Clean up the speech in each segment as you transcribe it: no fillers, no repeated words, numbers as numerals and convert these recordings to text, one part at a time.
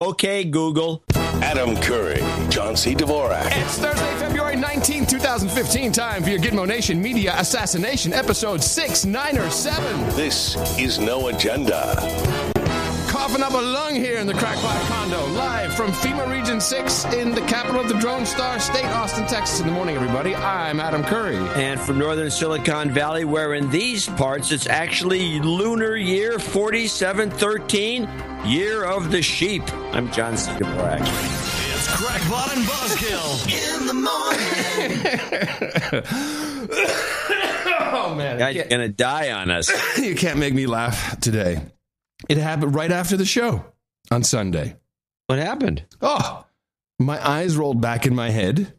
Okay, Google. Adam Curry, John C. Dvorak. It's Thursday, February 19, 2015. Time for your Gitmo Nation Media Assassination, episode 6, 9, or 7. This is No Agenda. Coughing up a lung here in the Crackpot condo, live from FEMA Region 6 in the capital of the Drone Star State, Austin, Texas. In the morning, everybody. I'm Adam Curry. And from northern Silicon Valley, where in these parts it's actually lunar year 4713, year of the sheep. I'm John C. Dvorak. It's Crackpot and Buzzkill in the morning. Oh, man. Guy's going to die on us. You can't make me laugh today. It happened right after the show on Sunday. What happened? Oh, my eyes rolled back in my head.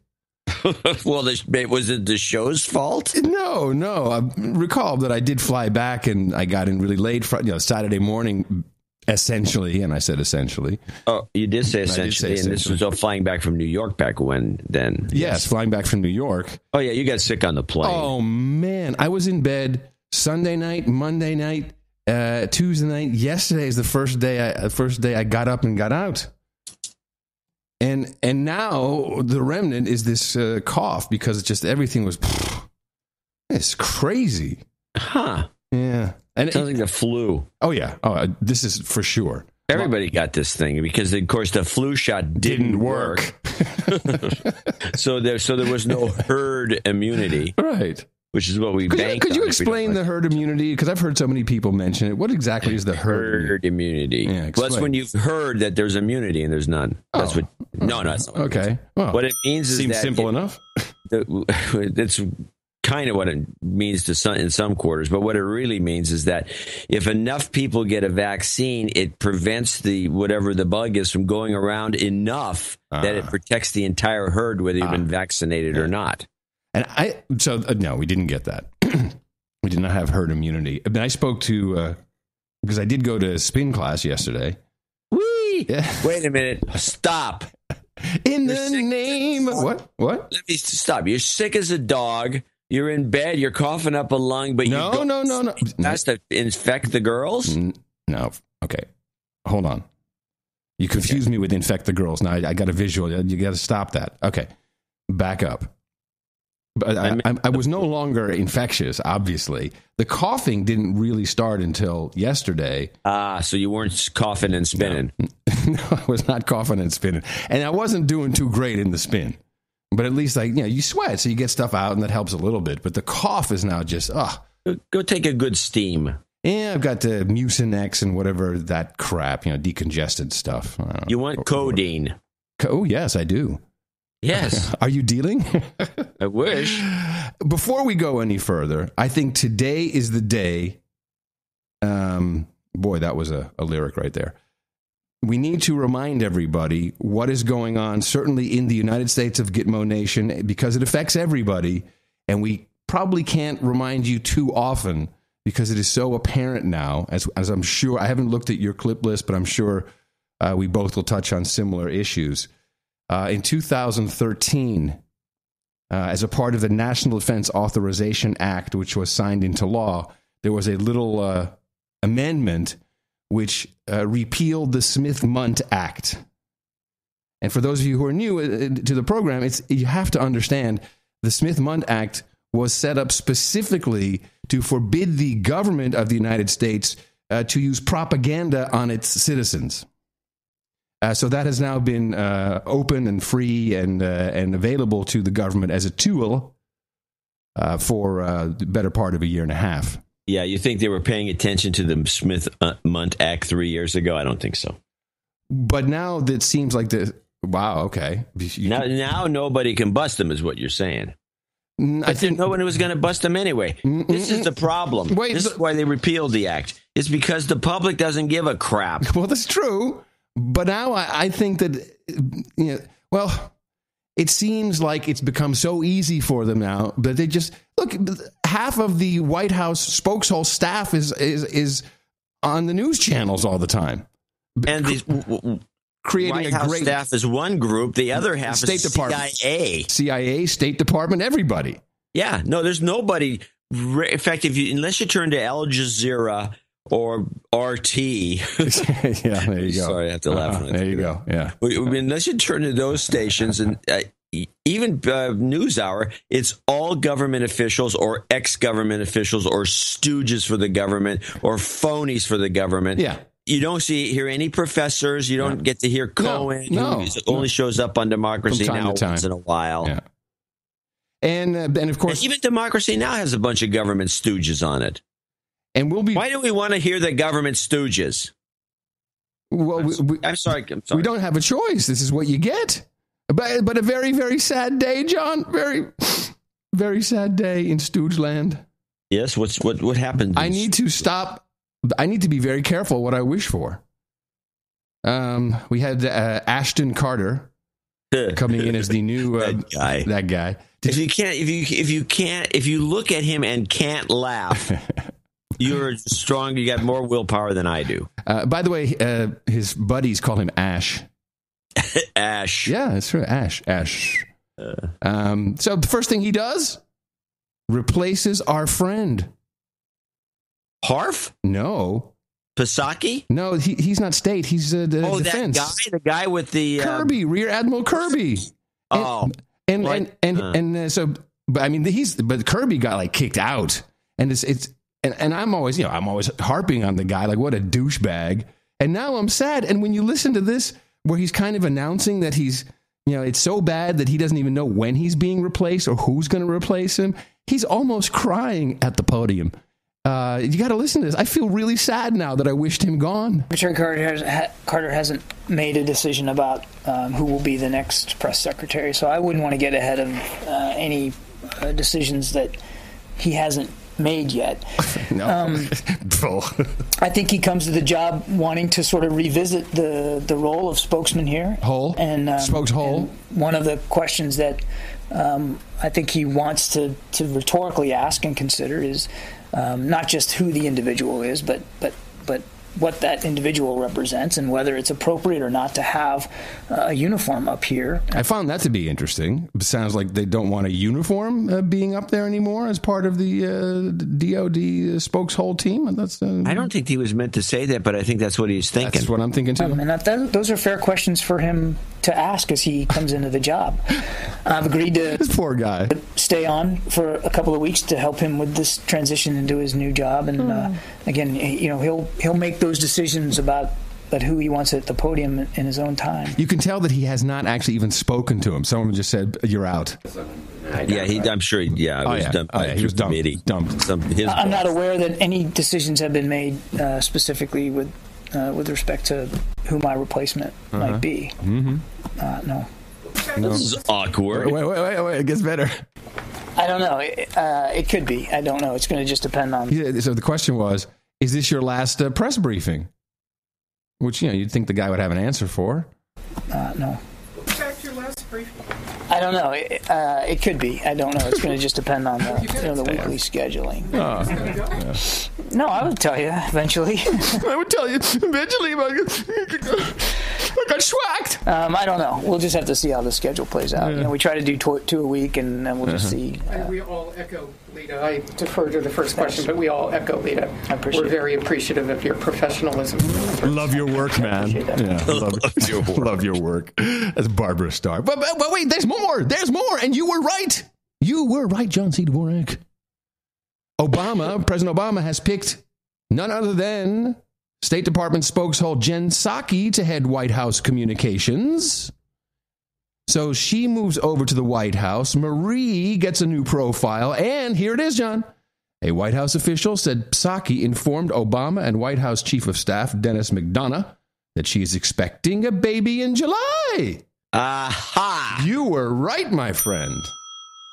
Well, was it the show's fault? No. I recall that I did fly back and I got in really late, Saturday morning, essentially. And I said essentially. Oh, you did say essentially. And this was all flying back from New York back when then. Yes, flying back from New York. Oh, yeah, you got sick on the plane. Oh, man. I was in bed Sunday night, Monday night, Tuesday night. Yesterday is the first day I got up and got out. And now the remnant is this cough because it's just everything was. It's crazy. Huh. Yeah. And it sounds like the flu. Oh, yeah. Oh, this is for sure. Everybody got this thing because, of course, the flu shot didn't work. So there was no herd immunity. Right. Which is what we banked on. Could you explain the herd immunity? Because I've heard so many people mention it. What exactly is the herd immunity? Yeah, well, that's when you've heard that there's immunity and there's none. That's what. No, that's not. Okay. Well, what it means is seems simple enough. It's kind of what it means in some quarters, but what it really means is that if enough people get a vaccine, it prevents whatever the bug is from going around enough that it protects the entire herd, whether you've been vaccinated or not. And no, we didn't get that. We did not have herd immunity. But I spoke to, because I did go to spin class yesterday. Whee! Yeah. Wait a minute. Stop. In the name of what? Let me stop. You're sick as a dog. You're in bed. You're coughing up a lung, but no. That's to infect the girls? No. Okay. Hold on. You confused me with infect the girls. Now I got a visual. You got to stop that. Okay. Back up. But I was no longer infectious, obviously. The coughing didn't really start until yesterday. So you weren't coughing and spinning. No, I was not coughing and spinning. And I wasn't doing too great in the spin. But at least, you sweat, so you get stuff out, and that helps a little bit. But the cough is now just, Go take a good steam. Yeah, I've got the Mucinex and whatever that crap, decongested stuff. You want codeine. Oh, yes, I do. Yes. Are you dealing? I wish. Before we go any further, I think today is the day. Boy, that was a lyric right there. We need to remind everybody what is going on, certainly in the United States of Gitmo Nation, because it affects everybody. And we probably can't remind you too often because it is so apparent now, as I'm sure. I haven't looked at your clip list, but I'm sure we both will touch on similar issues. In 2013, as a part of the National Defense Authorization Act, which was signed into law, there was a little amendment which repealed the Smith-Mundt Act. And for those of you who are new to the program, you have to understand the Smith-Mundt Act was set up specifically to forbid the government of the United States to use propaganda on its citizens. So that has now been open and free and available to the government as a tool for the better part of a year and a half. Yeah, you think they were paying attention to the Smith-Mundt Act 3 years ago? I don't think so. But now that seems like wow, okay. Now nobody can bust them, is what you're saying. I think no one was going to bust them anyway. This is the problem. This is why they repealed the act. It's because the public doesn't give a crap. Well, that's true. But now I think that, it seems like it's become so easy for them now, but they just look. Half of the White House spokeshole staff is on the news channels all the time, and these creating White House great staff is one group. The other half State is Department, CIA, State Department, everybody. Yeah, no, there's nobody. In fact, unless you turn to Al Jazeera or RT. Yeah, there you go. Sorry, I have to laugh. There you go. Yeah. I mean, unless you turn to those stations and even NewsHour, it's all government officials or ex-government officials or stooges for the government or phonies for the government. Yeah. You don't hear any professors. You don't get to hear Cohen, who only shows up on Democracy Now! Once in a while. Yeah. And of course, and even Democracy Now! Has a bunch of government stooges on it. And why do we want to hear the government stooges? Well, I'm sorry. We don't have a choice. This is what you get. But a very, very sad day, John. Very, very sad day in Stooge land. Yes. What happened? I need to stop. I need to be very careful what I wish for. We had Ashton Carter coming in as the new that guy. If you look at him and can't laugh, you're strong. You got more willpower than I do. By the way, his buddies call him Ash. Ash. Yeah, that's true. Ash. So the first thing he does, replaces our friend. Harf? No. Pasaki? No, he's not state. He's the defense. That guy? The guy with the... Kirby, Rear Admiral Kirby. So, but I mean, but Kirby got kicked out. And and I'm always harping on the guy, what a douchebag. And now I'm sad. And when you listen to this, where he's kind of announcing that he's, it's so bad that he doesn't even know when he's being replaced or who's going to replace him. He's almost crying at the podium. You got to listen to this. I feel really sad now that I wished him gone. Secretary Carter hasn't made a decision about who will be the next press secretary, so I wouldn't want to get ahead of any decisions that he hasn't made yet. No. I think he comes to the job wanting to sort of revisit the role of spokesman here. Spokes Hole. And one of the questions that I think he wants to rhetorically ask and consider is not just who the individual is, but what that individual represents and whether it's appropriate or not to have a uniform up here. I found that to be interesting. It sounds like they don't want a uniform being up there anymore as part of the DOD spokeshole team. And that's I don't think he was meant to say that, but I think that's what he's thinking. That's what I'm thinking too. And those are fair questions for him to ask as he comes into the job. I've agreed to this poor guy stay on for a couple of weeks to help him with this transition into his new job. And again, he'll make those decisions about who he wants at the podium in his own time. You can tell that he has not actually even spoken to him. Someone just said, "You're out." Yeah, I'm sure. Yeah, he was dumped. I'm not aware that any decisions have been made specifically with respect to who my replacement might be. Mm-hmm. No. This is awkward. Wait, it gets better. I don't know. It could be. I don't know. It's going to just depend on... So the question was, is this your last press briefing? Which, you'd think the guy would have an answer for. No. In fact, your last briefing. I don't know. It could be. I don't know. It's going to just depend on the weekly scheduling. No, I would tell you eventually. I would tell you eventually. I got schwacked. I don't know. We'll just have to see how the schedule plays out. We try to do two a week, and then we'll just see. We all echo Lita. I defer to the first question, but we all echo Lita. We're very appreciative of your professionalism. Love your work, man. Love your work. That's Barbara Starr. But wait, there's more. There's more, and you were right. You were right, John C. Dvorak. President Obama has picked none other than State Department spokeshole Jen Psaki to head White House communications. So she moves over to the White House. Marie gets a new profile. And here it is, John. A White House official said Psaki informed Obama and White House Chief of Staff Dennis McDonough that she is expecting a baby in July. Aha! You were right, my friend.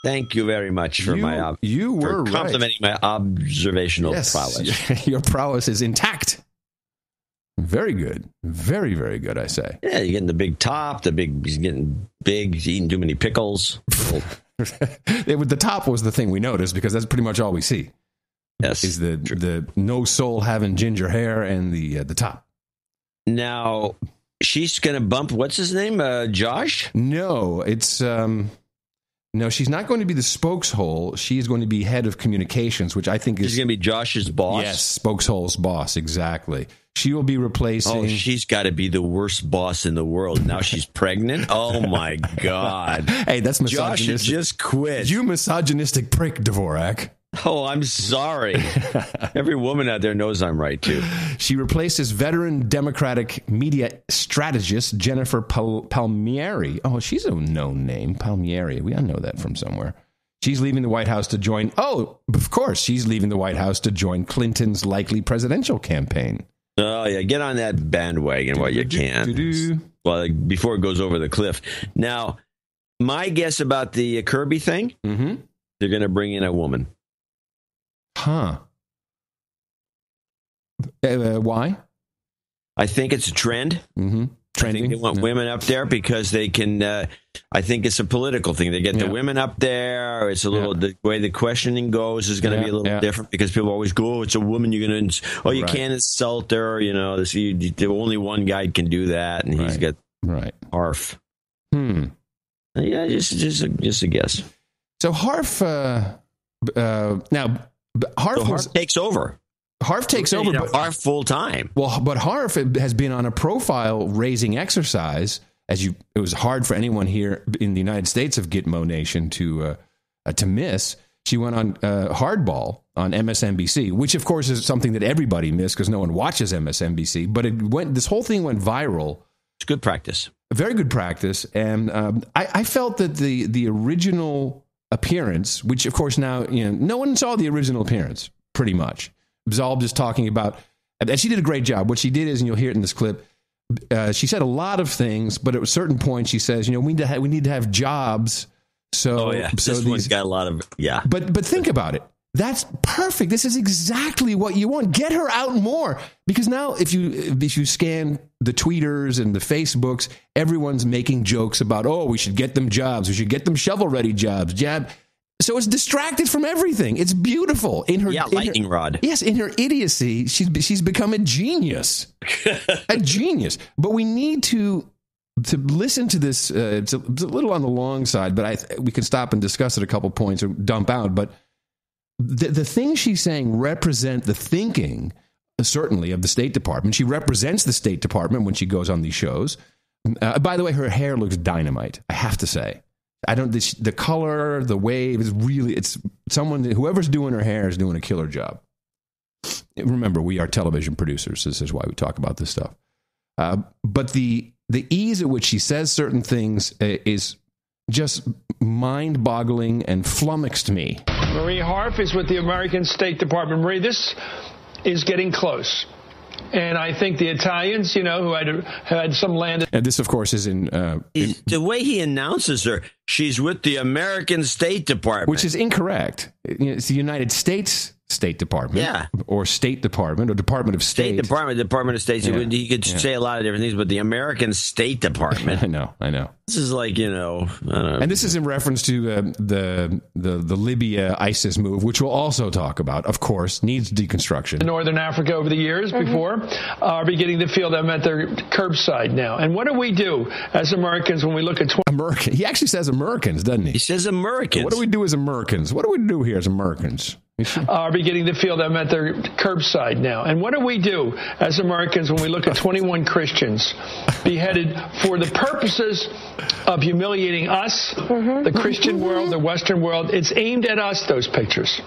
Thank you very much for complimenting my observational prowess. Your prowess is intact. Very good. Very, very good, I say. Yeah, you're getting the big top, he's getting big, he's eating too many pickles. The top was the thing we noticed because that's pretty much all we see. Yes. Is the no soul having ginger hair and the top. Now, she's going to bump, what's his name? Josh? No, it's... No, she's not going to be the spokeshole. She is going to be head of communications, which I think is... She's going to be Josh's boss? Yes, spokeshole's boss, exactly. She will be replacing... Oh, she's got to be the worst boss in the world. Now she's pregnant? Oh, my God. Hey, that's misogynistic. Josh, just quit. You misogynistic prick, Dvorak. Oh, I'm sorry. Every woman out there knows I'm right, too. She replaces veteran Democratic media strategist Jennifer Palmieri. Oh, she's a known name, Palmieri. We all know that from somewhere. She's leaving the White House to join... Oh, of course, she's leaving the White House to join Clinton's likely presidential campaign. Oh, yeah, get on that bandwagon while you can. Well, before it goes over the cliff. Now, my guess about the Kirby thing, they're going to bring in a woman. Huh. Why? I think it's a trend. Trending. I think they want women up there because they can. I think it's a political thing. They get the women up there. It's a little the way the questioning goes is going to be a little different because people always go, "Oh, it's a woman. You're going to. Oh, you can't insult her. You know, only one guy can do that, and he's got Harf. Yeah, just a guess. So Harf. Now. Harf takes over. Harf takes over, but Harf full time. Well, but Harf has been on a profile-raising exercise. It was hard for anyone here in the United States of Gitmo Nation to miss. She went on Hardball on MSNBC, which of course is something that everybody missed because no one watches MSNBC. But this whole thing went viral. It's good practice. Very good practice, and I felt that the original appearance, which of course now no one saw the original appearance, pretty much. It was all just talking about, and she did a great job. What she did is, and you'll hear it in this clip, she said a lot of things, but at a certain point she says, we need to have jobs. So, this one's got a lot of But think about it. That's perfect. This is exactly what you want. Get her out more, because now if you scan the tweeters and the Facebooks, everyone's making jokes about, we should get them jobs. We should get them shovel-ready jobs. So it's distracted from everything. It's beautiful. Lightning rod. Yes, in her idiocy, she's become a genius. A genius. But we need to listen to this. It's a little on the long side, but we can stop and discuss it a couple points or dump out. But the things she's saying represent the thinking, certainly, of the State Department. She represents the State Department when she goes on these shows. By the way, her hair looks dynamite, I have to say. The color, the wave is really, it's someone, whoever's doing her hair is doing a killer job. Remember, we are television producers. This is why we talk about this stuff. But the ease at which she says certain things is just mind-boggling and flummoxed me. Marie Harf is with the American State Department. Marie, this is getting close. And I think the Italians, who had some land. And this, of course, is in the way he announces her. She's with the American State Department, which is incorrect. It's the United States State Department, or State Department, or Department of State. Department of State. Yeah. You could say a lot of different things, but the American State Department. I know. This is like, I don't know. And this is in reference to the Libya ISIS move, which we'll also talk about, of course, needs deconstruction. Northern Africa over the years before are beginning to feel them at their curbside now. And what do we do as Americans when we look at... American. He actually says Americans, doesn't he? He says Americans. What do we do as Americans? What do we do here as Americans? Are beginning to feel them at their curbside now. And what do we do as Americans when we look at 21 Christians beheaded for the purposes of humiliating us, the Christian world, the Western world? It's aimed at us, those pictures.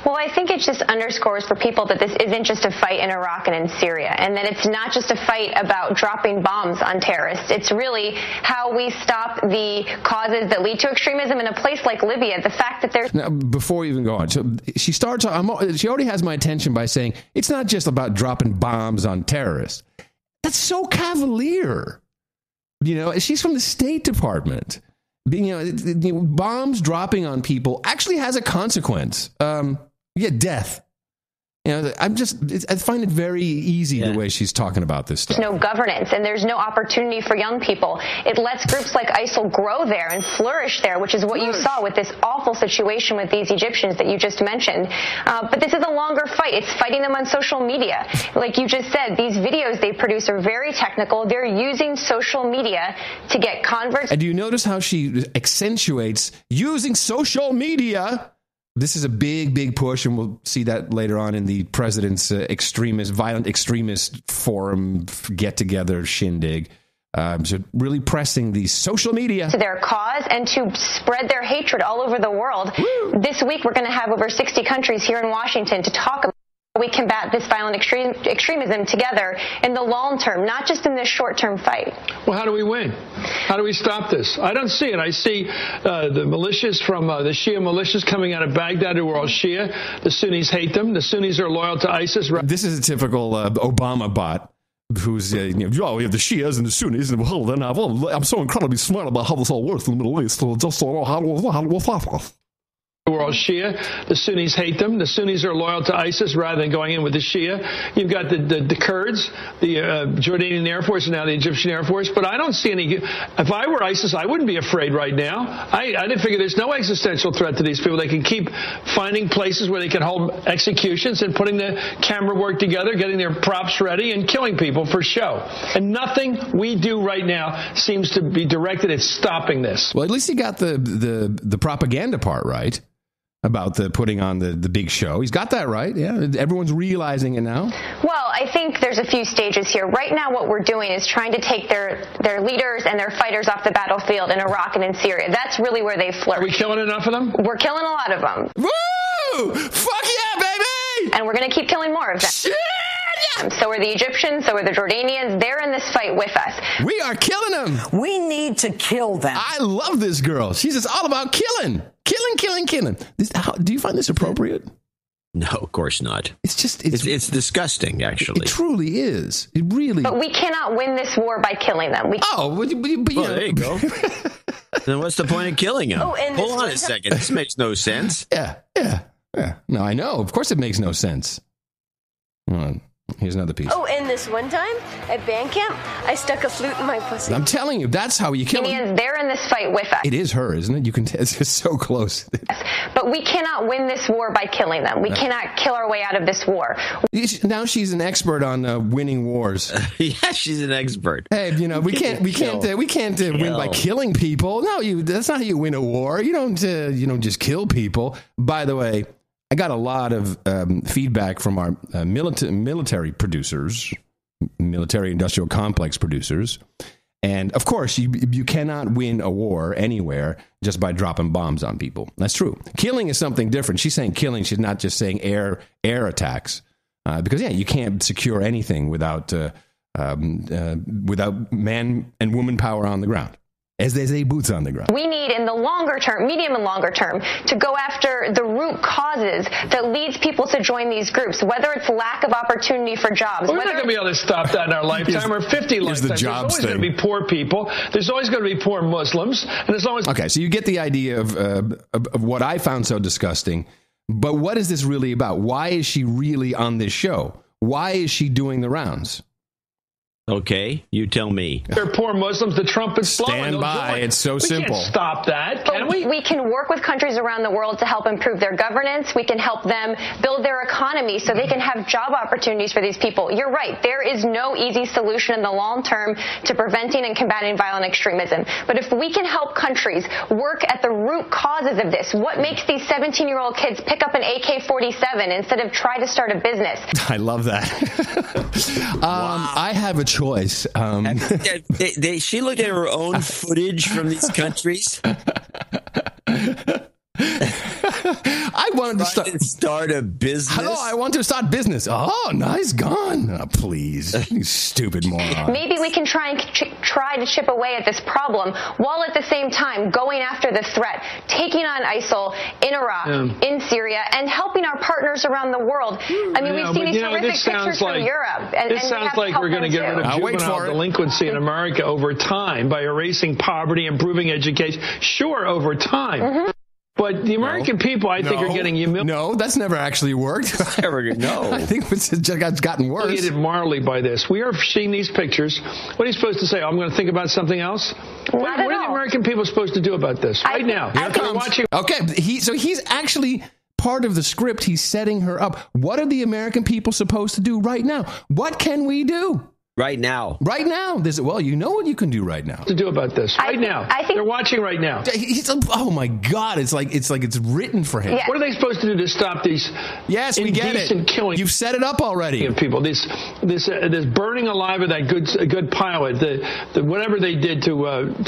Well, I think it just underscores for people that this isn't just a fight in Iraq and in Syria, and that it's not just a fight about dropping bombs on terrorists. It's really how we stop the causes that lead to extremism in a place like Libya. The fact that there's... Now, before we even go on, so she already has my attention by saying it's not just about dropping bombs on terrorists. That's so cavalier. She's from the State Department. Bombs dropping on people actually has a consequence. Death. I find it very easy the way she's talking about this stuff. There's no governance and there's no opportunity for young people. It lets groups like ISIL grow there and flourish there, which is what you saw with this awful situation with these Egyptians that you just mentioned. But this is a longer fight. It's fighting them on social media. Like you just said, these videos they produce are very technical. They're using social media to get converts. And do you notice how she accentuates using social media? This is a big, big push, and we'll see that later on in the president's violent extremist forum get-together shindig. So really pressing the social media to their cause and to spread their hatred all over the world. Woo. This week, we're going to have over 60 countries here in Washington to talk about how we combat this violent extremism together in the long term, not just in this short-term fight. Well, how do we win? How do we stop this? I don't see it. I see the militias from the Shia militias coming out of Baghdad who are all Shia. The Sunnis hate them. The Sunnis are loyal to ISIS. This is a typical Obama bot. Who's, we have the Shias and the Sunnis, and I'm so incredibly smart about how this all works in the Middle East. So just how We're all Shia. The Sunnis hate them. The Sunnis are loyal to ISIS rather than going in with the Shia. You've got the Kurds, the Jordanian Air Force, and now the Egyptian Air Force. But I don't see any. If I were ISIS, I wouldn't be afraid right now. I didn't figure there's no existential threat to these people. They can keep finding places where they can hold executions and putting the camera work together, getting their props ready, and killing people for show. And nothing we do right now seems to be directed at stopping this. Well, at least he got the propaganda part right. About the putting on the big show. He's got that right. Yeah, everyone's realizing it now. Well, I think there's a few stages here. Right now what we're doing is trying to take their leaders and their fighters off the battlefield in Iraq and in Syria. That's really where they flirt. Are we killing enough of them? We're killing a lot of them. Woo! Fuck yeah, baby! And we're going to keep killing more of them. Shit! So are the Egyptians, so are the Jordanians. They're in this fight with us. We are killing them. We need to kill them. I love this girl. She's just all about killing. Killing. Do you find this appropriate? No, of course not. It's just... It's disgusting, actually. It truly is. It really... But we cannot win this war by killing them. There you go. Then what's the point of killing them? Hold on a second. This makes no sense. Yeah. No, I know. Of course it makes no sense. Here's another piece. And this one time at band camp, I stuck a flute in my pussy. I'm telling you, that's how you kill them. They're in this fight with us. It is her, isn't it? You can. It's just so close. But we cannot win this war by killing them. We cannot kill our way out of this war. Now she's an expert on winning wars. Yeah, she's an expert. Hey, we can't win by killing people. No, that's not how you win a war. You don't just kill people. By the way, I got a lot of feedback from our military producers, military industrial complex producers. And of course, you cannot win a war anywhere just by dropping bombs on people. That's true. Killing is something different. She's saying killing. She's not just saying air attacks. Because, you can't secure anything without man and woman power on the ground. As they say, boots on the ground. We need, in the longer term, medium and longer term, to go after the root causes that leads people to join these groups, whether it's lack of opportunity for jobs. We're not going to be able to stop that in our lifetime or 50 lifetimes. There's always going to be poor people. There's always going to be poor Muslims. And as long as... Okay, so you get the idea of what I found so disgusting. But what is this really about? Why is she really on this show? Why is she doing the rounds? Okay, you tell me. They're poor Muslims. The Trump is blowing. Stand by. It's so simple. We can't stop that, can we? We can work with countries around the world to help improve their governance. We can help them build their economy so they can have job opportunities for these people. You're right. There is no easy solution in the long term to preventing and combating violent extremism. But if we can help countries work at the root causes of this, what makes these 17-year-old kids pick up an AK-47 instead of try to start a business? I love that. Wow. I have a choice. She looked at her own footage from these countries. I wanted to start a business. Hello, I want to start business. Oh, nice gun. Oh, please, you stupid moron. Maybe we can try to chip away at this problem while at the same time going after the threat, taking on ISIL in Iraq, in Syria, and helping our partners around the world. I mean, we've seen these horrific pictures from Europe. This sounds like we're going to get rid of juvenile delinquency in America over time by erasing poverty, improving education. Sure, over time. Mm-hmm. But the American people, I think, are getting humiliated. No, that's never actually worked. No. I think it's gotten worse. Humiliated morally by this. We are seeing these pictures. What are you supposed to say? I'm going to think about something else? What are the American people supposed to do about this right now? Here it comes. Watching. Okay, so he's actually part of the script. He's setting her up. What are the American people supposed to do right now? What can we do? Right now. Right now. Well, you know what you can do right now. To do about this right now. I think they're watching right now. Oh my God! It's like it's written for him. Yeah. What are they supposed to do to stop these? Yes, we get it. Killing. You've set it up already. People, this burning alive of that good pilot. The whatever they did to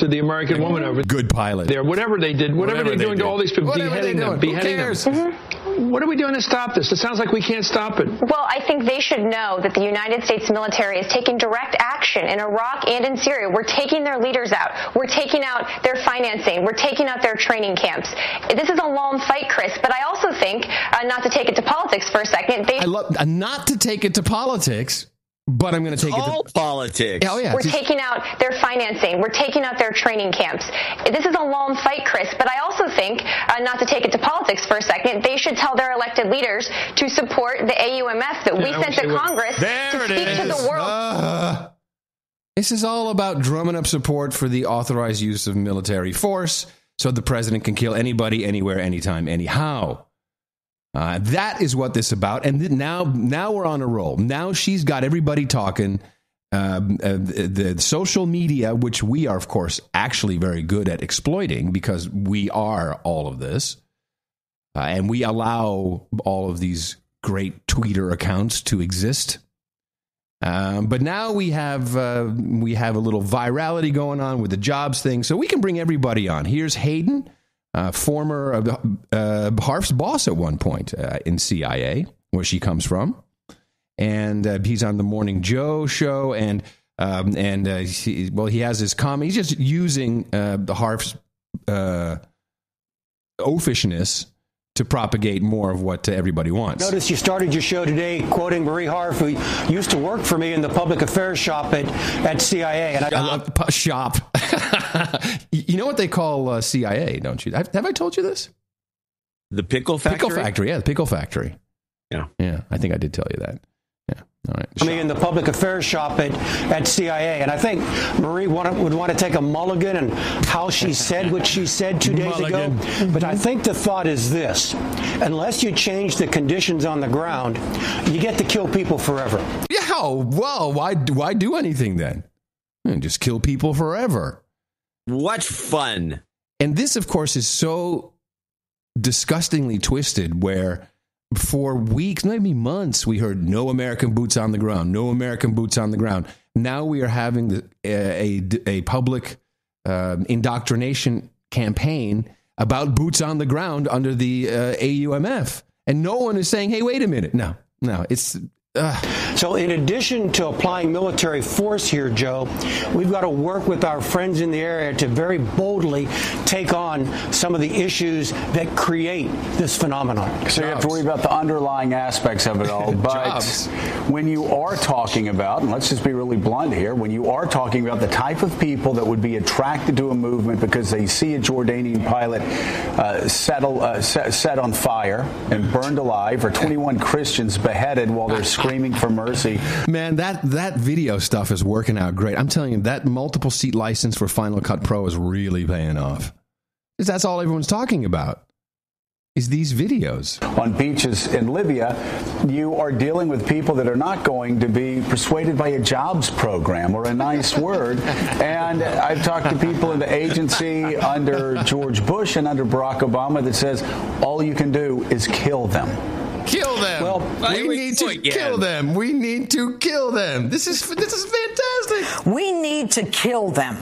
the American woman over good pilot there. Whatever they did. Whatever they're doing to all these people, beheading them. Who cares? Mm-hmm. What are we doing to stop this? It sounds like we can't stop it. Well, I think they should know that the United States military is taking direct action in Iraq and in Syria. We're taking their leaders out. We're taking out their financing. We're taking out their training camps. This is a long fight, Chris, but I also think, not to take it to politics for a second, I love not to take it to politics, but I'm going to take it to politics. Oh, yeah. We're taking out their financing. We're taking out their training camps. This is a long fight, Chris, but I also think, not to take it to politics for a second, they should tell their elected leaders to support the AUMF that we sent to Congress to speak to the world. This is all about drumming up support for the authorized use of military force so the president can kill anybody, anywhere, anytime, anyhow. That is what this is about. And now we're on a roll. Now she's got everybody talking. The social media, which we are, of course, actually very good at exploiting because we are all of this. And we allow all of these great Twitter accounts to exist. But now we have a little virality going on with the jobs thing, so we can bring everybody on. Here's Hayden, former Harf's boss at one point in CIA, where she comes from, and he's on the Morning Joe show, and he has his comment. He's just using the Harf's oafishness to propagate more of what everybody wants. Notice you started your show today quoting Marie Harf, who used to work for me in the public affairs shop at CIA. And I love shop. You know what they call CIA, don't you? Have I told you this? The pickle factory? Pickle factory, yeah, the pickle factory. Yeah. Yeah, I think I did tell you that. Yeah. All right. I mean, in the public affairs shop at CIA. And I think Marie would want to take a mulligan and how she said what she said 2 days ago. But I think the thought is this. Unless you change the conditions on the ground, you get to kill people forever. Yeah, well, why do anything then? Just kill people forever. What fun. And this, of course, is so disgustingly twisted where for weeks, maybe months, we heard no American boots on the ground, no American boots on the ground. Now we are having a public indoctrination campaign about boots on the ground under the AUMF. And no one is saying, hey, wait a minute. No, it's... So in addition to applying military force here, Joe, we've got to work with our friends in the area to very boldly take on some of the issues that create this phenomenon. So you have to worry about the underlying aspects of it all. But when you are talking about, and let's just be really blunt here, when you are talking about the type of people that would be attracted to a movement because they see a Jordanian pilot set on fire and burned alive, or 21 Christians beheaded while they're screaming for mercy. Man, that video stuff is working out great. I'm telling you, that multiple seat license for Final Cut Pro is really paying off. Because that's all everyone's talking about, is these videos. On beaches in Libya, you are dealing with people that are not going to be persuaded by a jobs program or a nice word. And I've talked to people in the agency under George Bush and under Barack Obama that says all you can do is kill them. Kill them. Well, we need to kill them. We need to kill them. This is fantastic. We need to kill them.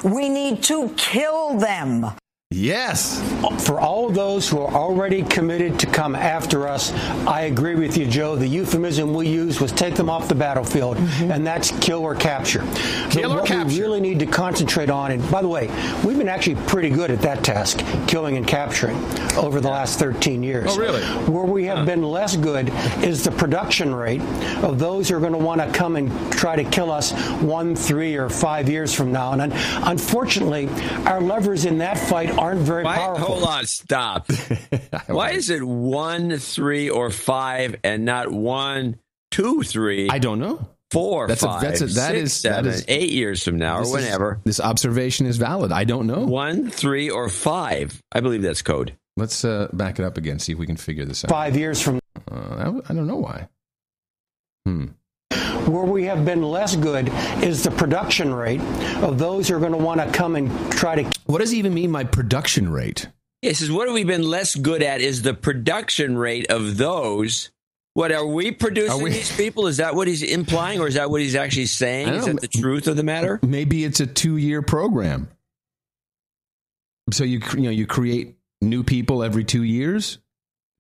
We need to kill them. Yes. For all of those who are already committed to come after us, I agree with you, Joe. The euphemism we used was take them off the battlefield, and that's kill or capture. What we really need to concentrate on, and by the way, we've been actually pretty good at that task, killing and capturing, over the last 13 years. Oh, really? Where we have been less good is the production rate of those who are going to want to come and try to kill us 1, 3, or 5 years from now. And unfortunately, our levers in that fight aren't very powerful. Hold on, stop. Why is it 1, 3, or 5 and not 1, 2, 3? I don't know. 4, 5, 6, 7, 8 years from now, or whenever. This observation is valid. I don't know. 1, 3, or 5. I believe that's code. Let's back it up again, see if we can figure this out. 5 years from I don't know why. Where we have been less good is the production rate of those who are going to want to come and try to... What does he even mean by production rate? He says, what have we been less good at is the production rate of those... What, are we producing these people? Is that what he's implying, or is that what he's actually saying? Is that the truth of the matter? Maybe it's a 2-year program. So you create new people every 2 years?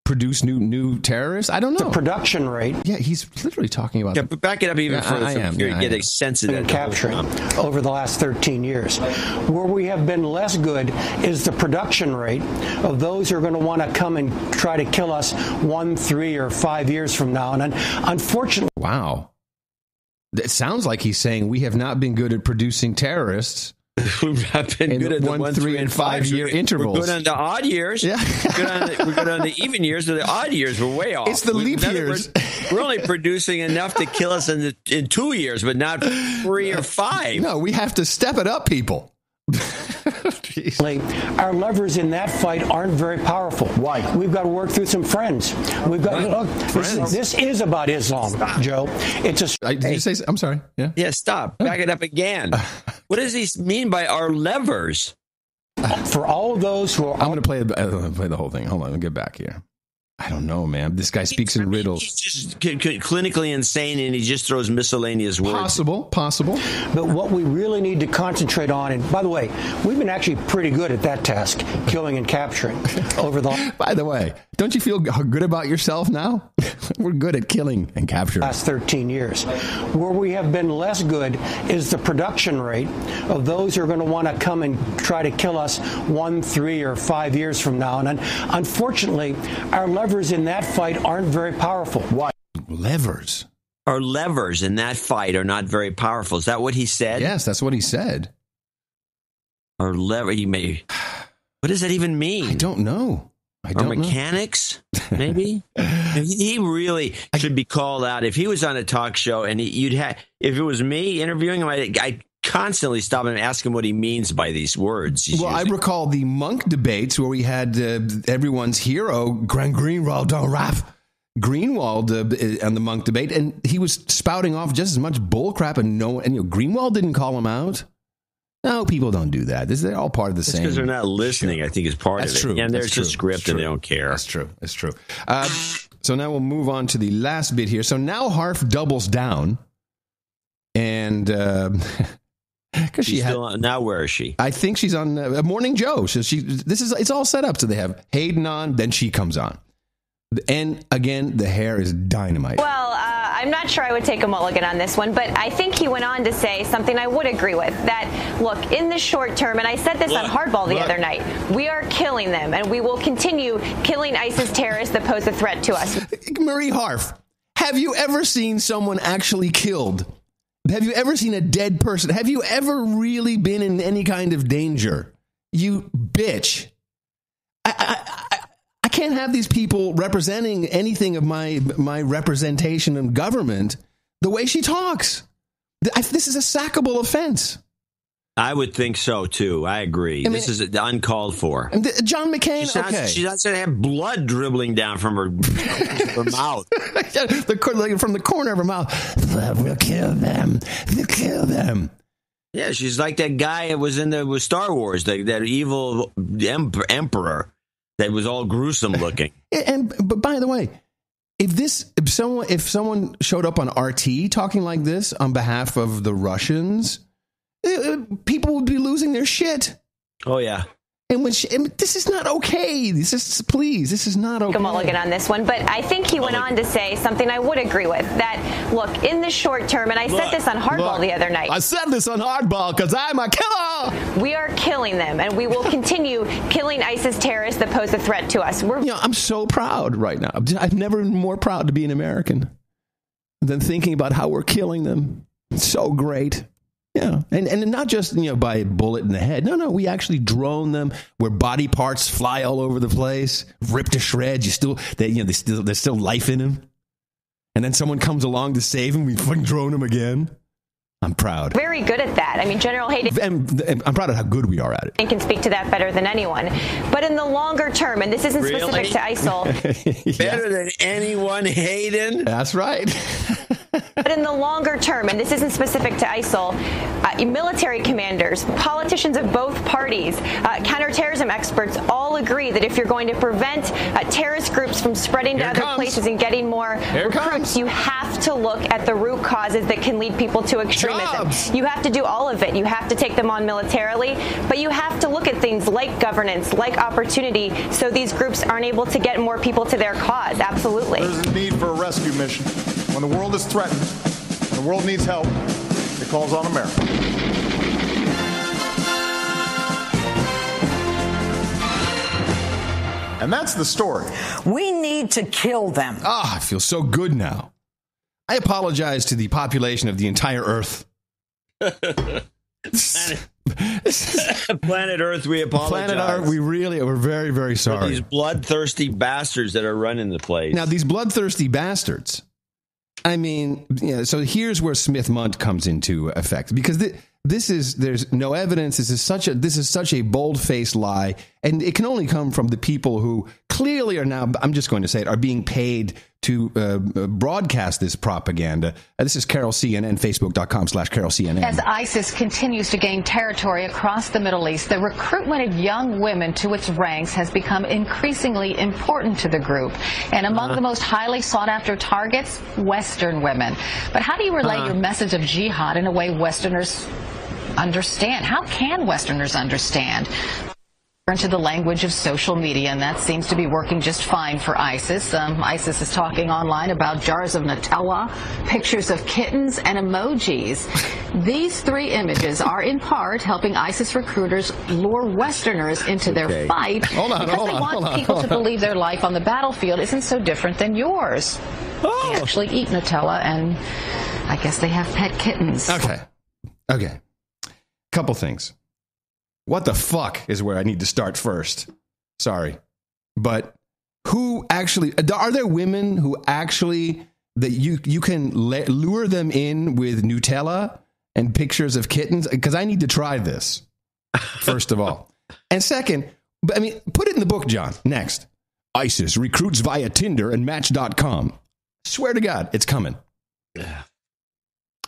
Produce new terrorists? I don't know. The production rate. Yeah, he's literally talking about... Yeah, but back it up even further. Get a sense of that. Capturing over the last 13 years. Where we have been less good is the production rate of those who are going to want to come and try to kill us 1, 3, or 5 years from now. And unfortunately... Wow. It sounds like he's saying we have not been good at producing terrorists. We've not been good at the 1, 3, and 5 year intervals. We're good on the odd years. Yeah. we're good on the even years. The odd years, we're way off. It's the leap years. We're only producing enough to kill us in 2 years, but not 3 or 5. No, we have to step it up, people. Our levers in that fight aren't very powerful. Why? We've got to work through some friends. We've got this is about Islam, Joe. It's a. Did you say? I'm sorry. Yeah. Yeah. Stop. Back it up again. What does he mean by our levers? For all of those who are, I'm going to play the whole thing. Hold on. Let me get back here. I don't know, man. This guy speaks in riddles. He's just clinically insane, and he just throws miscellaneous words. Possible. But what we really need to concentrate on, and by the way, we've been actually pretty good at that task, killing and capturing over the... By the way, don't you feel good about yourself now? We're good at killing and capturing. Last 13 years. Where we have been less good is the production rate of those who are going to want to come and try to kill us 1, 3, or 5 years from now. And unfortunately, our levers in that fight aren't very powerful. Why? Levers? Our levers in that fight are not very powerful. Is that what he said? Yes, that's what he said. Our lever, what does that even mean? I don't know. Or mechanics, maybe? He really should be called out. If he was on a talk show and if it was me interviewing him, I'd constantly stop him and ask him what he means by these words. Well, I recall the monk debates where we had everyone's hero, Greenwald on the monk debate, and he was spouting off just as much bullcrap, and Greenwald didn't call him out. No, people don't do that. They're all part of the same. Because they're not listening, I think, is part of it. True. And there's a script and they don't care. That's true. So now we'll move on to the last bit here. So now Harf doubles down, and because now where is she? I think she's on Morning Joe. So it's all set up. So they have Hayden on, then she comes on, and again the hair is dynamite. Well, I'm not sure I would take a mulligan on this one, but I think he went on to say something I would agree with, that, look, in the short term, and I said this on Hardball the other night, we are killing them, and we will continue killing ISIS terrorists that pose a threat to us. Marie Harf, have you ever seen someone actually killed? Have you ever seen a dead person? Have you ever really been in any kind of danger? You bitch. I can't have these people representing anything of my representation of government the way she talks. This is a sackable offense. I would think so, too. I agree. This is uncalled for. John McCain, She doesn't have blood dribbling down from her mouth. From the corner of her mouth. We'll kill them. We'll kill them. Yeah, she's like that guy that was with Star Wars, that evil emperor that was all gruesome looking. But by the way, if someone showed up on RT talking like this on behalf of the Russians, people would be losing their shit. Oh yeah. And this is not okay. This is not okay. A mulligan on this one, but I think he went on to say something I would agree with, that, look, in the short term, and I said this on Hardball the other night. I said this on Hardball because I'm a killer. We are killing them, and we will continue killing ISIS terrorists that pose a threat to us. I'm so proud right now. I've never been more proud to be an American than thinking about how we're killing them. It's so great. Yeah, and not just by a bullet in the head. No, we actually drone them where body parts fly all over the place, ripped to shreds. There's still life in them, and then someone comes along to save him. We fucking drone him again. I'm proud. Very good at that. I mean, General Hayden. And I'm proud of how good we are at it. And can speak to that better than anyone. But in the longer term, and this isn't specific to ISIL. Better than anyone, Hayden. That's right. But in the longer term, and this isn't specific to ISIL, military commanders, politicians of both parties, counterterrorism experts all agree that if you're going to prevent terrorist groups from spreading to other places and getting more recruits, you have to look at the root causes that can lead people to extremism. You have to do all of it. You have to take them on militarily, but you have to look at things like governance, like opportunity, so these groups aren't able to get more people to their cause. Absolutely. There's a need for a rescue mission. When the world is threatened, when the world needs help, it calls on America. And that's the story. We need to kill them. I feel so good now. I apologize to the population of the entire Earth. Planet Earth, we apologize. Planet Earth, we're very, very sorry. For these bloodthirsty bastards that are running the place. Now, these bloodthirsty bastards, I mean, so here's where Smith-Mundt comes into effect, because there's no evidence. This is such a bold-faced lie, and it can only come from the people who clearly are now, I'm just going to say it, are being paid to broadcast this propaganda. This is Carol CNN, Facebook.com/Carol CNN. As ISIS continues to gain territory across the Middle East, the recruitment of young women to its ranks has become increasingly important to the group. And among the most highly sought-after targets, Western women. But how do you relay your message of jihad in a way Westerners understand? How can Westerners understand? Into the language of social media, and that seems to be working just fine for ISIS. ISIS is talking online about jars of Nutella, pictures of kittens, and emojis. These three images are in part helping ISIS recruiters lure Westerners into their fight because they want people to believe their life on the battlefield isn't so different than yours. They actually eat Nutella, and I guess they have pet kittens. Okay. Couple things. What the fuck is where I need to start first. Sorry. But who actually, are there women who actually, that you can lure them in with Nutella and pictures of kittens? Because I need to try this, first of all. And second, I mean, put it in the book, John. Next. ISIS recruits via Tinder and Match.com. Swear to God, it's coming.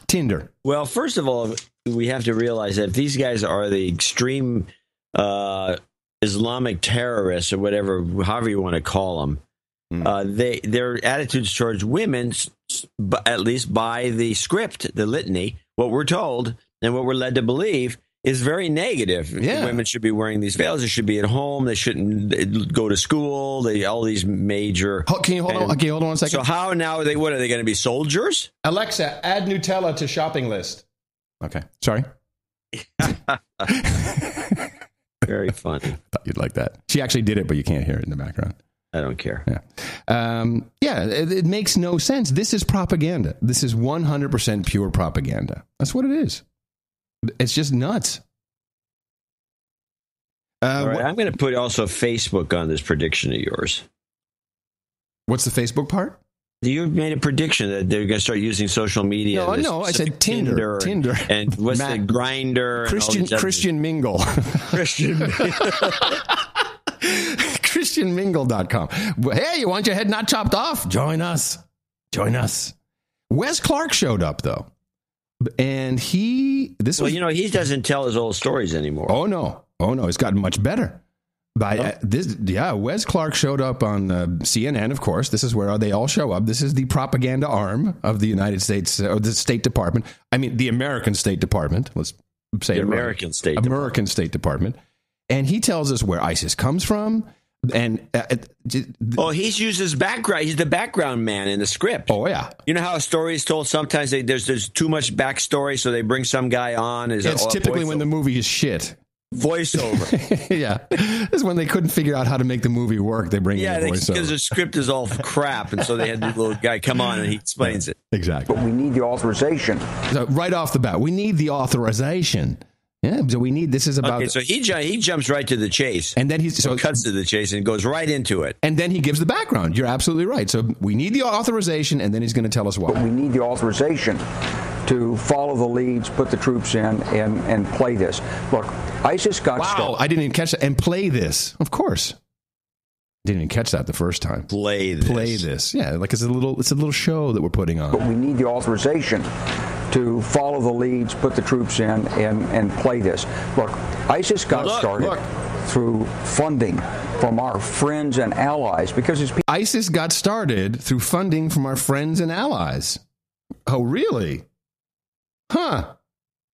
Tinder. Well, first of all, we have to realize that if these guys are the extreme Islamic terrorists or whatever, however you want to call them, their attitudes towards women, at least by the script, the litany, what we're told and what we're led to believe, is very negative. Yeah. Women should be wearing these veils. They should be at home. They shouldn't go to school. All these major. Can you hold on? Okay, hold on 1 second. So how now? What are they going to be, soldiers? Alexa, add Nutella to shopping list. Okay, sorry. Very funny. I thought you'd like that. She actually did it, but you can't hear it in the background. I don't care. Yeah. It makes no sense. This is propaganda. This is 100% pure propaganda. That's what it is. It's just nuts. All right, I'm going to put also Facebook on this prediction of yours. What's the Facebook part? You made a prediction that they're going to start using social media. No, I said Tinder. And what's the Grindr? Christian Mingle. ChristianMingle.com. Hey, you want your head not chopped off? Join us. Wes Clark showed up, though. And he doesn't tell his old stories anymore. Oh, no. It's gotten much better. Wes Clark showed up on CNN, of course. This is where they all show up. This is the propaganda arm of the United States, or the State Department. I mean, the American State Department. Let's say the it right. American State Department. And he tells us where ISIS comes from. And he's used his background. He's the background man in the script. Oh, yeah. You know how a story is told? Sometimes there's too much backstory, so they bring some guy on. It's typically when the movie is shit. voiceover. Yeah. This is when they couldn't figure out how to make the movie work. They bring in a voiceover. Because the script is all crap, and so they had the little guy come on and he explains it. Exactly. But we need the authorization. So right off the bat, we need the authorization. Yeah, so we need, this is about... Okay, so he jumps right to the chase. And then so cuts to the chase and goes right into it. And then he gives the background. You're absolutely right. So we need the authorization, and then he's going to tell us why. But we need the authorization to follow the leads, put the troops in, and play this. Look, ISIS got started. I didn't even catch that. And play this. Of course. Didn't even catch that the first time. Play this. Yeah, like it's a little show that we're putting on. But we need the authorization to follow the leads, put the troops in, and play this. Look, ISIS got started through funding from our friends and allies because ISIS got started through funding from our friends and allies. Oh, really? Huh.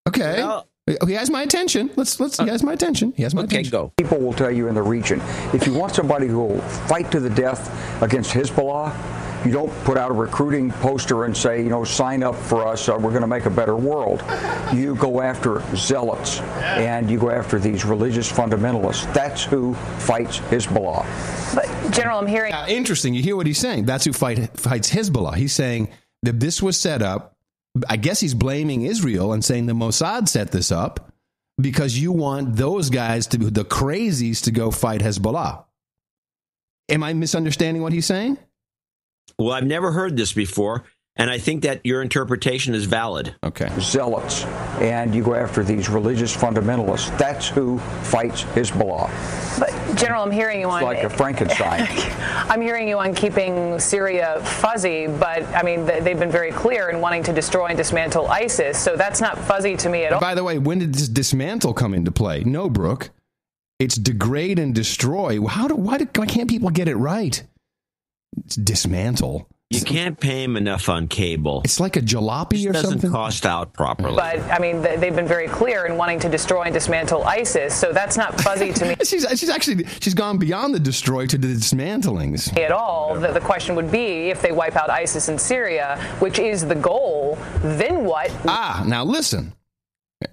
Okay. Well, he has my attention. He has my attention. He has my attention. Go. People will tell you in the region, if you want somebody who will fight to the death against Hezbollah, you don't put out a recruiting poster and say, sign up for us, we're going to make a better world. You go after zealots, and you go after these religious fundamentalists. That's who fights Hezbollah. But, General, I'm hearing... Interesting. You hear what he's saying. That's who fights Hezbollah. He's saying that this was set up. I guess he's blaming Israel and saying the Mossad set this up because you want those guys, the crazies, to go fight Hezbollah. Am I misunderstanding what he's saying? Well, I've never heard this before, and I think that your interpretation is valid. Okay. Zealots, and you go after these religious fundamentalists. That's who fights Hezbollah. But, General, I'm hearing you on... It's like a Frankenstein. I'm hearing you on keeping Syria fuzzy, but, they've been very clear in wanting to destroy and dismantle ISIS, so that's not fuzzy to me at all. By the way, when did this dismantle come into play? No, Brooke. It's degrade and destroy. Why can't people get it right? It's dismantle. You can't pay him enough on cable. It's like a jalopy or something. It doesn't cost out properly. But, they've been very clear in wanting to destroy and dismantle ISIS, so that's not fuzzy to me. She's gone beyond the destroy to the dismantlings. At all. The question would be, if they wipe out ISIS in Syria, which is the goal, then what? Now listen.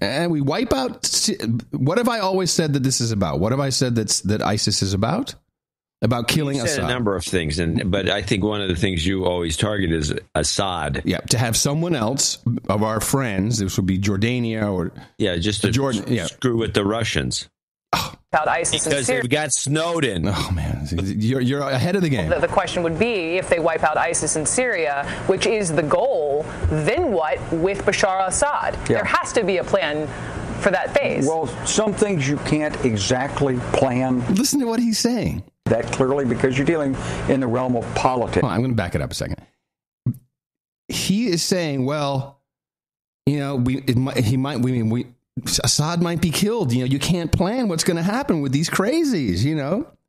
And we wipe out... What have I always said that this is about? What have I said that ISIS is about? About killing Assad. You said a number of things, but I think one of the things you always target is Assad. Yeah, to have someone else of our friends, this would be Jordania or... Yeah, just to screw with the Russians. About ISIS because they've got Snowden. Oh, man. You're ahead of the game. The question would be, if they wipe out ISIS in Syria, which is the goal, then what with Bashar Assad? Yeah. There has to be a plan for that phase. Well, some things you can't exactly plan. Listen to what he's saying. That clearly, because you're dealing in the realm of politics. I'm going to back it up a second. He is saying, well, Assad might be killed. You can't plan what's going to happen with these crazies.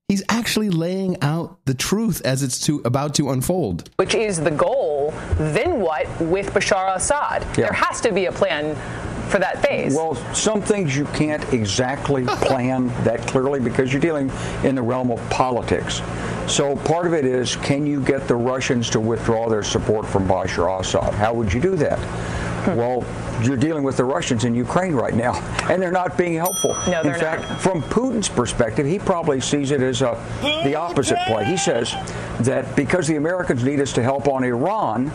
He's actually laying out the truth as it's about to unfold. Which is the goal. Then what with Bashar Assad? Yeah. There has to be a plan for that phase. Well, some things you can't exactly plan that clearly because you're dealing in the realm of politics. So part of it is, can you get the Russians to withdraw their support from Bashar Assad? How would you do that? Well, you're dealing with the Russians in Ukraine right now, and they're not being helpful. No, they're in fact, not. From Putin's perspective, he probably sees it as the opposite play. He says that because the Americans need us to help on Iran,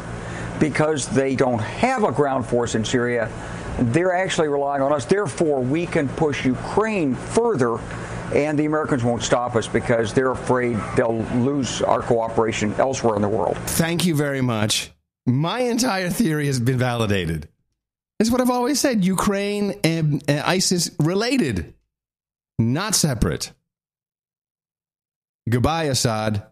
because they don't have a ground force in Syria, they're actually relying on us. Therefore, we can push Ukraine further, and the Americans won't stop us because they're afraid they'll lose our cooperation elsewhere in the world. Thank you very much. My entire theory has been validated. It's what I've always said. Ukraine and ISIS related, not separate. Goodbye, Assad.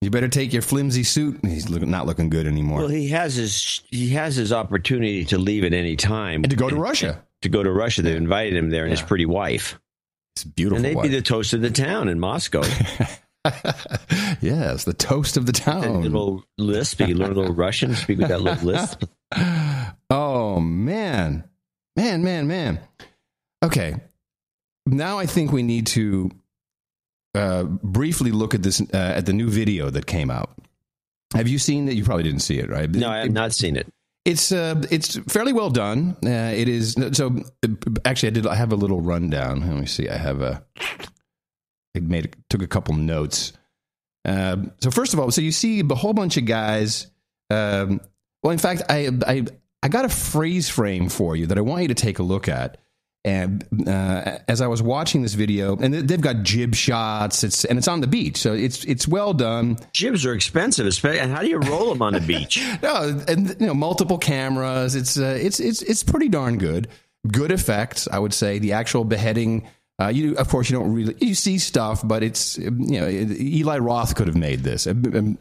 You better take your flimsy suit. He's not looking good anymore. Well, he has his opportunity to leave at any time. And to go to Russia. To go to Russia. They've invited him there and his pretty wife. It's beautiful. And they'd be the toast of the town in Moscow. Yes, the toast of the town. A little lisp. You learn a little Russian. Speak with that little lisp. Oh, man. Man. Okay. Now I think we need to briefly look at this at the new video that came out. Have you seen it? You probably didn't see it, right? No, I have not seen it. It's fairly well done. It is. So actually, I have a little rundown. Let me see. Took a couple notes. So first of all, so you see a whole bunch of guys. Well, in fact, I got a freeze frame for you that I want you to take a look at. And as I was watching this video, and they've got jib shots, and it's on the beach, so it's well done. Jibs are expensive, and how do you roll them on the beach? No, and multiple cameras. It's pretty darn good. Good effects, I would say. The actual beheading, of course, you don't really see stuff, but it's Eli Roth could have made this. I'm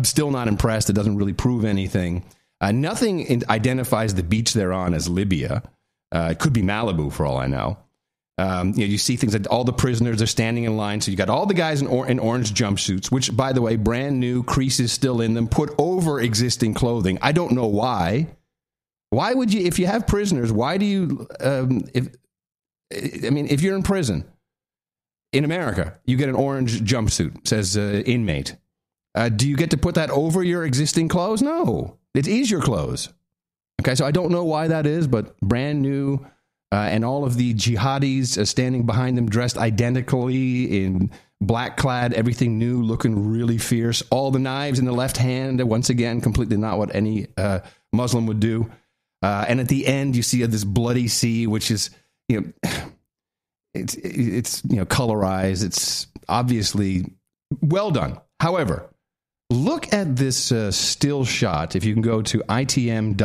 still not impressed. It doesn't really prove anything. Nothing identifies the beach they're on as Libya. It could be Malibu for all I know. You see things like all the prisoners are standing in line. So you got all the guys in orange jumpsuits, which, by the way, brand new, creases still in them, put over existing clothing. I don't know why. Why would you, if you have prisoners, why do you, if you're in prison in America, you get an orange jumpsuit, says inmate. Do you get to put that over your existing clothes? No, it is your clothes. Okay, so I don't know why that is, but brand new, and all of the jihadis standing behind them dressed identically in black clad, everything new, looking really fierce. All the knives in the left hand, once again, completely not what any Muslim would do. And at the end, you see this bloody sea, which is, it's colorized. It's obviously well done. However, look at this still shot. If you can go to itm.im/tall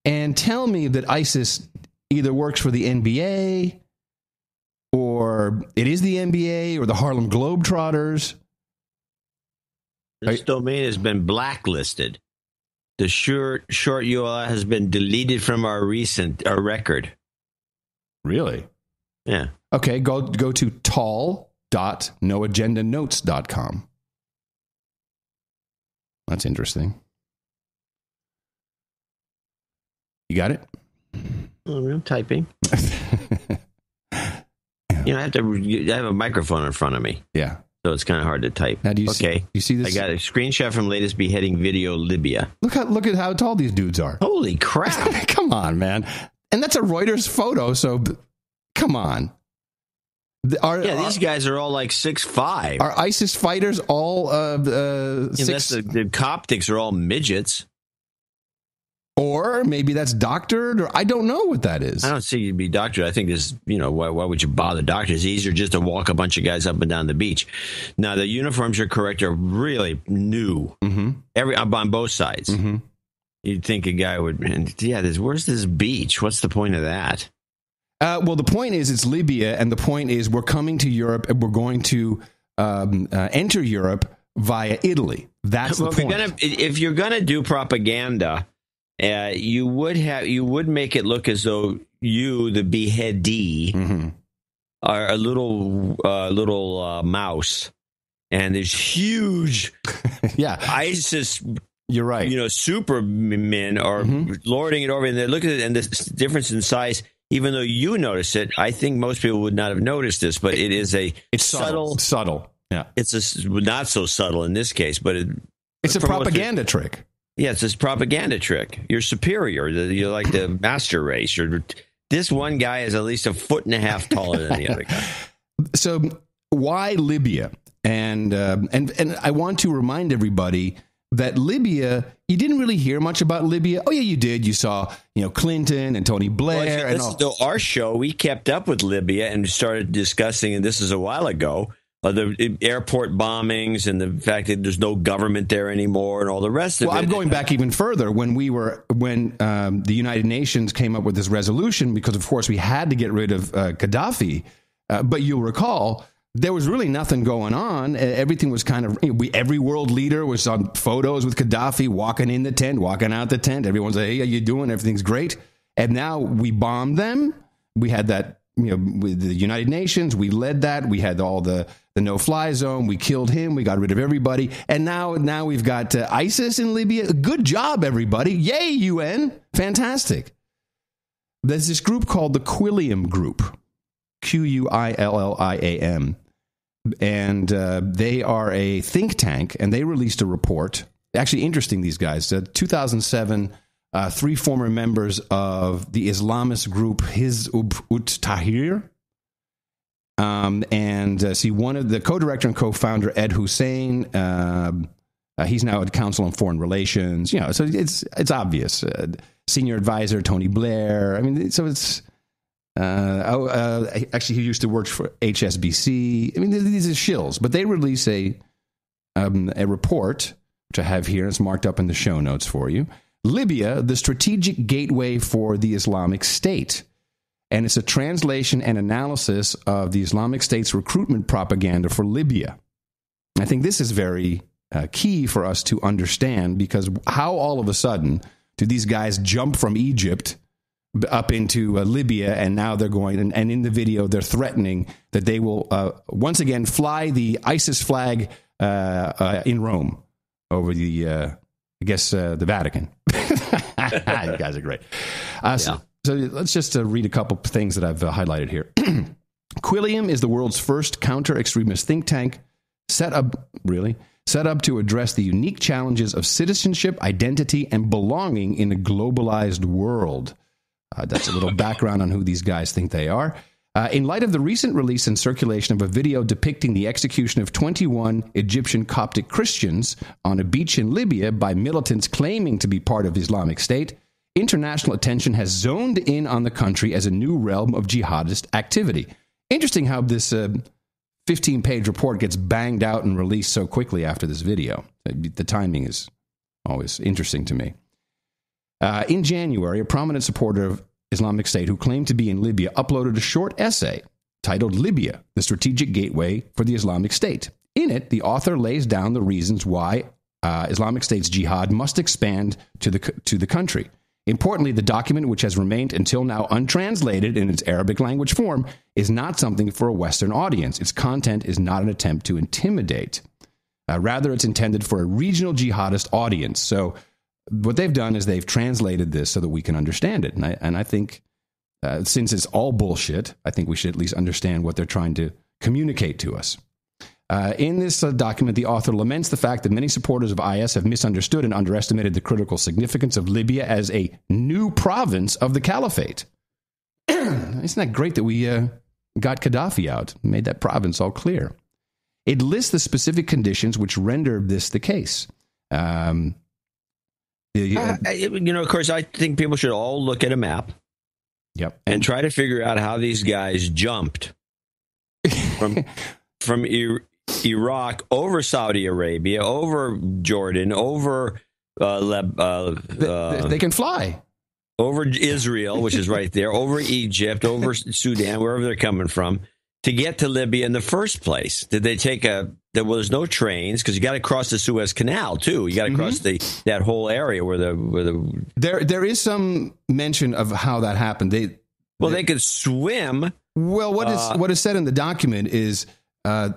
and tell me that ISIS either works for the NBA or it is the NBA or the Harlem Globetrotters. This domain has been blacklisted. The short URL has been deleted from our record. Really? Yeah. Okay, go to tall.noagendanotes.com. That's interesting. You got it? I'm typing. I have a microphone in front of me. Yeah. So it's kind of hard to type. Now, you see this? I got a screenshot from latest beheading video, Libya. Look at how tall these dudes are. Holy crap. Come on, man. And that's a Reuters photo, so come on. These guys are all like 6'5". Are ISIS fighters all six? The Coptics are all midgets. Or maybe that's doctored, or I don't know what that is. I don't see you'd be doctored. I think this, why would you bother doctors? It's easier just to walk a bunch of guys up and down the beach. Now, the uniforms, you're correct, are really new. Mm-hmm. On both sides. Mm-hmm. You'd think a guy would, where's this beach? What's the point of that? Well, the point is it's Libya, and the point is we're coming to Europe, and we're going to enter Europe via Italy. That's the point. If you're going to do propaganda, you would make it look as though you, the beheadee, mm-hmm. are a little mouse, and there's huge ISIS. You're right. Supermen are mm-hmm. lording it over, and they look at it, and the difference in size. Even though you notice it, I think most people would not have noticed this, but it's subtle. Yeah, it's not so subtle in this case, but it's a propaganda trick. Yeah, it's this propaganda trick. You're superior. You're like the master race. This one guy is at least 1.5 feet taller than the other guy. So why Libya? And I want to remind everybody that Libya, you didn't really hear much about Libya. Oh, yeah, you did. You saw, Clinton and Tony Blair. Our show, we kept up with Libya and started discussing, and this is a while ago, the airport bombings and the fact that there's no government there anymore and all the rest of it. Well, I'm going back even further when the United Nations came up with this resolution, because, of course, we had to get rid of Gaddafi. But you'll recall there was really nothing going on. Everything was kind of, every world leader was on photos with Gaddafi walking in the tent, walking out the tent. Everyone's like, hey, how you doing? Everything's great. And now we bombed them. We had that, with the United Nations, we led that. We had all the no-fly zone. We killed him. We got rid of everybody. And now we've got ISIS in Libya. Good job, everybody. Yay, UN. Fantastic. There's this group called the Quilliam Group, Quilliam. and they are a think tank, and they released a report. Actually, interesting, these guys. 2007, 3 former members of the Islamist group Hizb ut-Tahrir, one of the co-director and co-founder, Ed Hussein, he's now at Council on Foreign Relations. So it's obvious. Senior advisor Tony Blair. I mean, so it's actually he used to work for HSBC. I mean, these are shills, but they release a report, which I have here. It's marked up in the show notes for you. Libya, the strategic gateway for the Islamic State. And it's a translation and analysis of the Islamic State's recruitment propaganda for Libya. I think this is very key for us to understand, because how all of a sudden do these guys jump from Egypt up into Libya, and now they're going, and in the video they're threatening that they will once again fly the ISIS flag in Rome over the, the Vatican. You guys are great. So let's just read a couple things that I've highlighted here. Quilliam is the world's first counter-extremist think tank set up to address the unique challenges of citizenship, identity, and belonging in a globalized world. That's a little background on who these guys think they are. In light of the recent release and circulation of a video depicting the execution of 21 Egyptian Coptic Christians on a beach in Libya by militants claiming to be part of Islamic State, international attention has zoned in on the country as a new realm of jihadist activity. Interesting how this 15-page report gets banged out and released so quickly after this video. The timing is always interesting to me. In January, a prominent supporter of Islamic State who claimed to be in Libya uploaded a short essay titled Libya, the Strategic Gateway for the Islamic State. In it, the author lays down the reasons why Islamic State's jihad must expand to the country. Importantly, the document, which has remained until now untranslated in its Arabic language form, is not something for a Western audience. Its content is not an attempt to intimidate. Rather, it's intended for a regional jihadist audience. So what they've done is they've translated this so that we can understand it. And I think since it's all bullshit, I think we should at least understand what they're trying to communicate to us. In this document, the author laments the fact that many supporters of IS have misunderstood and underestimated the critical significance of Libya as a new province of the caliphate. Isn't that great that we got Gaddafi out, made that province all clear? It lists the specific conditions which render this the case. Of course, I think people should all look at a map. Yep. And try to figure out how these guys jumped from Iraq over Saudi Arabia, over Jordan, over they can fly. Over Israel, which is right there, over Egypt, over Sudan, wherever they're coming from, to get to Libya in the first place. Did they take there's no trains, because you got to cross the Suez Canal too. You got to cross that whole area where there is some mention of how that happened. They could swim. Well, what is said in the document is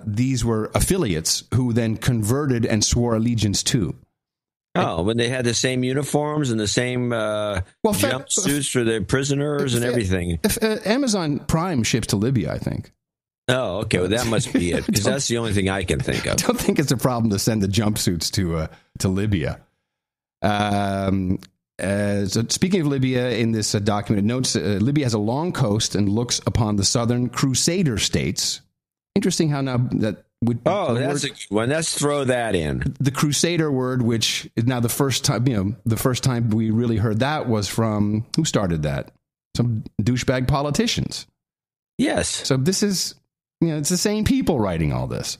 these were affiliates who then converted and swore allegiance to. Oh, when they had the same uniforms and the same jumpsuits for the prisoners and everything. Amazon Prime ships to Libya, I think. Oh, okay. Well, that must be it, because that's the only thing I can think of. I don't think it's a problem to send the jumpsuits to Libya. So speaking of Libya, in this document, it notes Libya has a long coast and looks upon the southern Crusader states. Interesting how now that would. Oh, that's a good one. Let's throw that in. The Crusader word, which is now the first time we really heard that was from, who started that? Some douchebag politicians. Yes. So this is, it's the same people writing all this.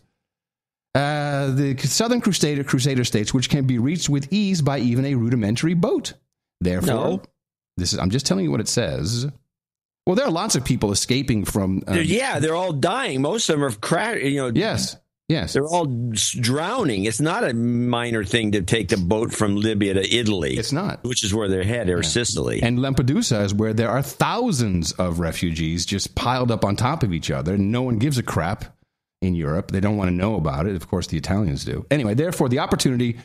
The southern Crusader states, which can be reached with ease by even a rudimentary boat. Therefore, I'm just telling you what it says. Well, there are lots of people escaping from. They're all dying. Most of them are crashed. Yes. They're all drowning. It's not a minor thing to take the boat from Libya to Italy. It's not. Which is where they're headed, or Sicily. And Lampedusa is where there are thousands of refugees just piled up on top of each other. No one gives a crap in Europe. They don't want to know about it. Of course, the Italians do. Anyway, therefore, the opportunities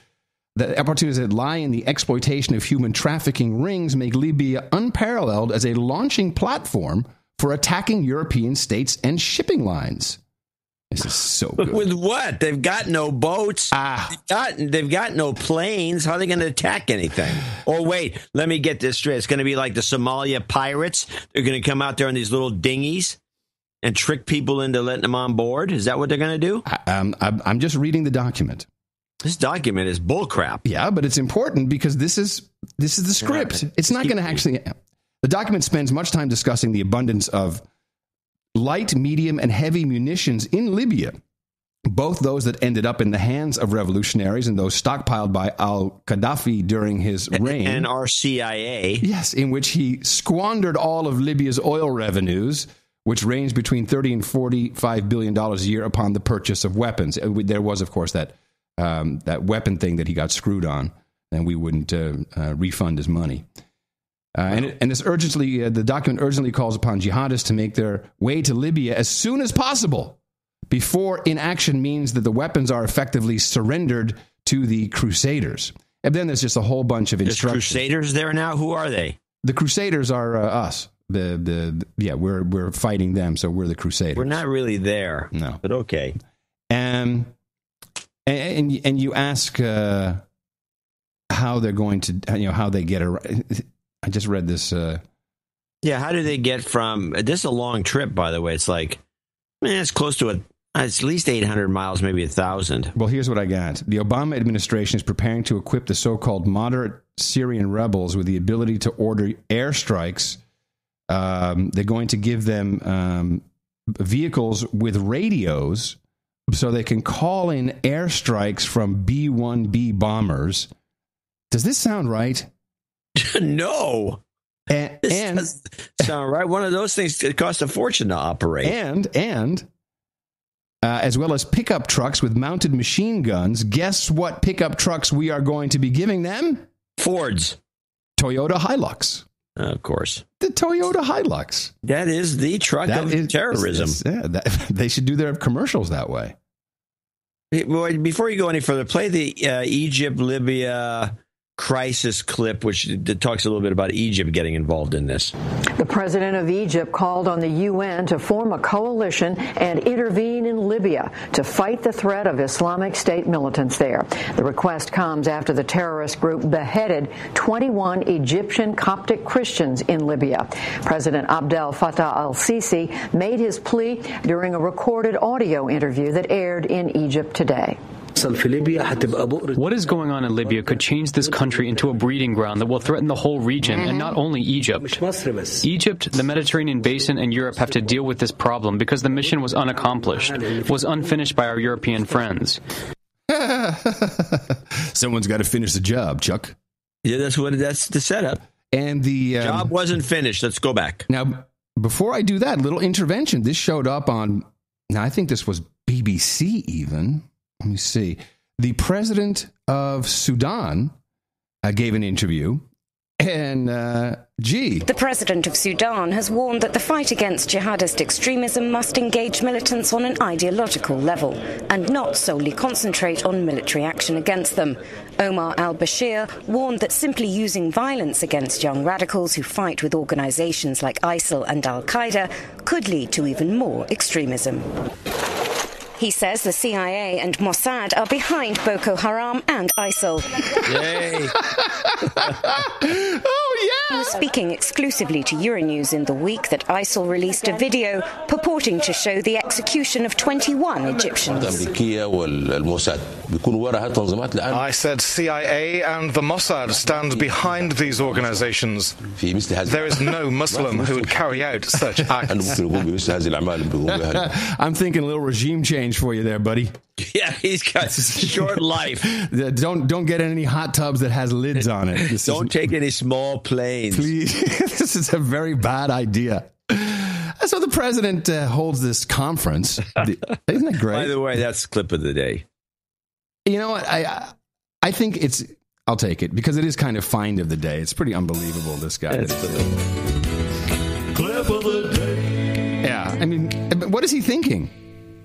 that lie in the exploitation of human trafficking rings make Libya unparalleled as a launching platform for attacking European states and shipping lines. This is so good. With what? They've got no boats. They've got no planes. How are they going to attack anything? Or wait, let me get this straight. It's going to be like the Somalia pirates. They're going to come out there on these little dinghies and trick people into letting them on board. Is that what they're going to do? I'm just reading the document. This document is bullcrap. Yeah, but it's important because this is the script. It's not going to actually. The document spends much time discussing the abundance of light, medium, and heavy munitions in Libya, both those that ended up in the hands of revolutionaries and those stockpiled by al-Qaddafi during his reign. And our CIA. Yes, in which he squandered all of Libya's oil revenues, which ranged between $30 and $45 billion a year upon the purchase of weapons. There was, of course, that weapon thing that he got screwed on, and we wouldn't refund his money. And this the document urgently calls upon jihadists to make their way to Libya as soon as possible before inaction means that the weapons are effectively surrendered to the Crusaders. And then there's just a whole bunch of instructions. There's Crusaders there now? Who are they? The Crusaders are us. We're fighting them, so we're the Crusaders. We're not really there. No. But okay. And you ask how they're going to, how they get around. I just read this. Yeah, how do they get from... This is a long trip, by the way. It's like, it's close to it's at least 800 miles, maybe 1,000. Well, here's what I got. The Obama administration is preparing to equip the so-called moderate Syrian rebels with the ability to order airstrikes. They're going to give them vehicles with radios so they can call in airstrikes from B-1B bombers. Does this sound right? No. And sound right. One of those things, it costs a fortune to operate. And as well as pickup trucks with mounted machine guns. Guess what pickup trucks we are going to be giving them? Fords. Toyota Hilux. Of course. The Toyota Hilux. That is the truck of terrorism. They should do their commercials that way. Before you go any further, play the Egypt-Libya crisis clip, which talks a little bit about Egypt getting involved in this. The president of Egypt called on the UN to form a coalition and intervene in Libya to fight the threat of Islamic State militants there. The request comes after the terrorist group beheaded 21 Egyptian Coptic Christians in Libya. President Abdel Fattah al-Sisi made his plea during a recorded audio interview that aired in Egypt today. What is going on in Libya could change this country into a breeding ground that will threaten the whole region, and not only Egypt. Egypt, the Mediterranean basin, and Europe have to deal with this problem because the mission was unaccomplished, was unfinished by our European friends. Someone's got to finish the job, Chuck. Yeah, that's the setup. And the job wasn't finished. Let's go back. Now, before I do that, little intervention. This showed up on, now I think this was BBC even. Let me see. The president of Sudan gave an interview, and The president of Sudan has warned that the fight against jihadist extremism must engage militants on an ideological level and not solely concentrate on military action against them. Omar al-Bashir warned that simply using violence against young radicals who fight with organizations like ISIL and al-Qaeda could lead to even more extremism. He says the CIA and Mossad are behind Boko Haram and ISIL. Yay! Oh, yeah! He was speaking exclusively to Euronews in the week that ISIL released a video purporting to show the execution of 21 Egyptians. I said CIA and the Mossad stand behind these organizations. There is no Muslim who would carry out such acts. I'm thinking a little regime change for you there, buddy. Yeah, he's got short life. Don't get any hot tubs that has lids on it. Don't take any small planes. Please. This is a very bad idea. So the president holds this conference. Isn't that great? By the way, that's the clip of the day. You know what? I think I'll take it because it is kind of find of the day. It's pretty unbelievable, this guy. Clip of the day. Yeah, I mean, what is he thinking?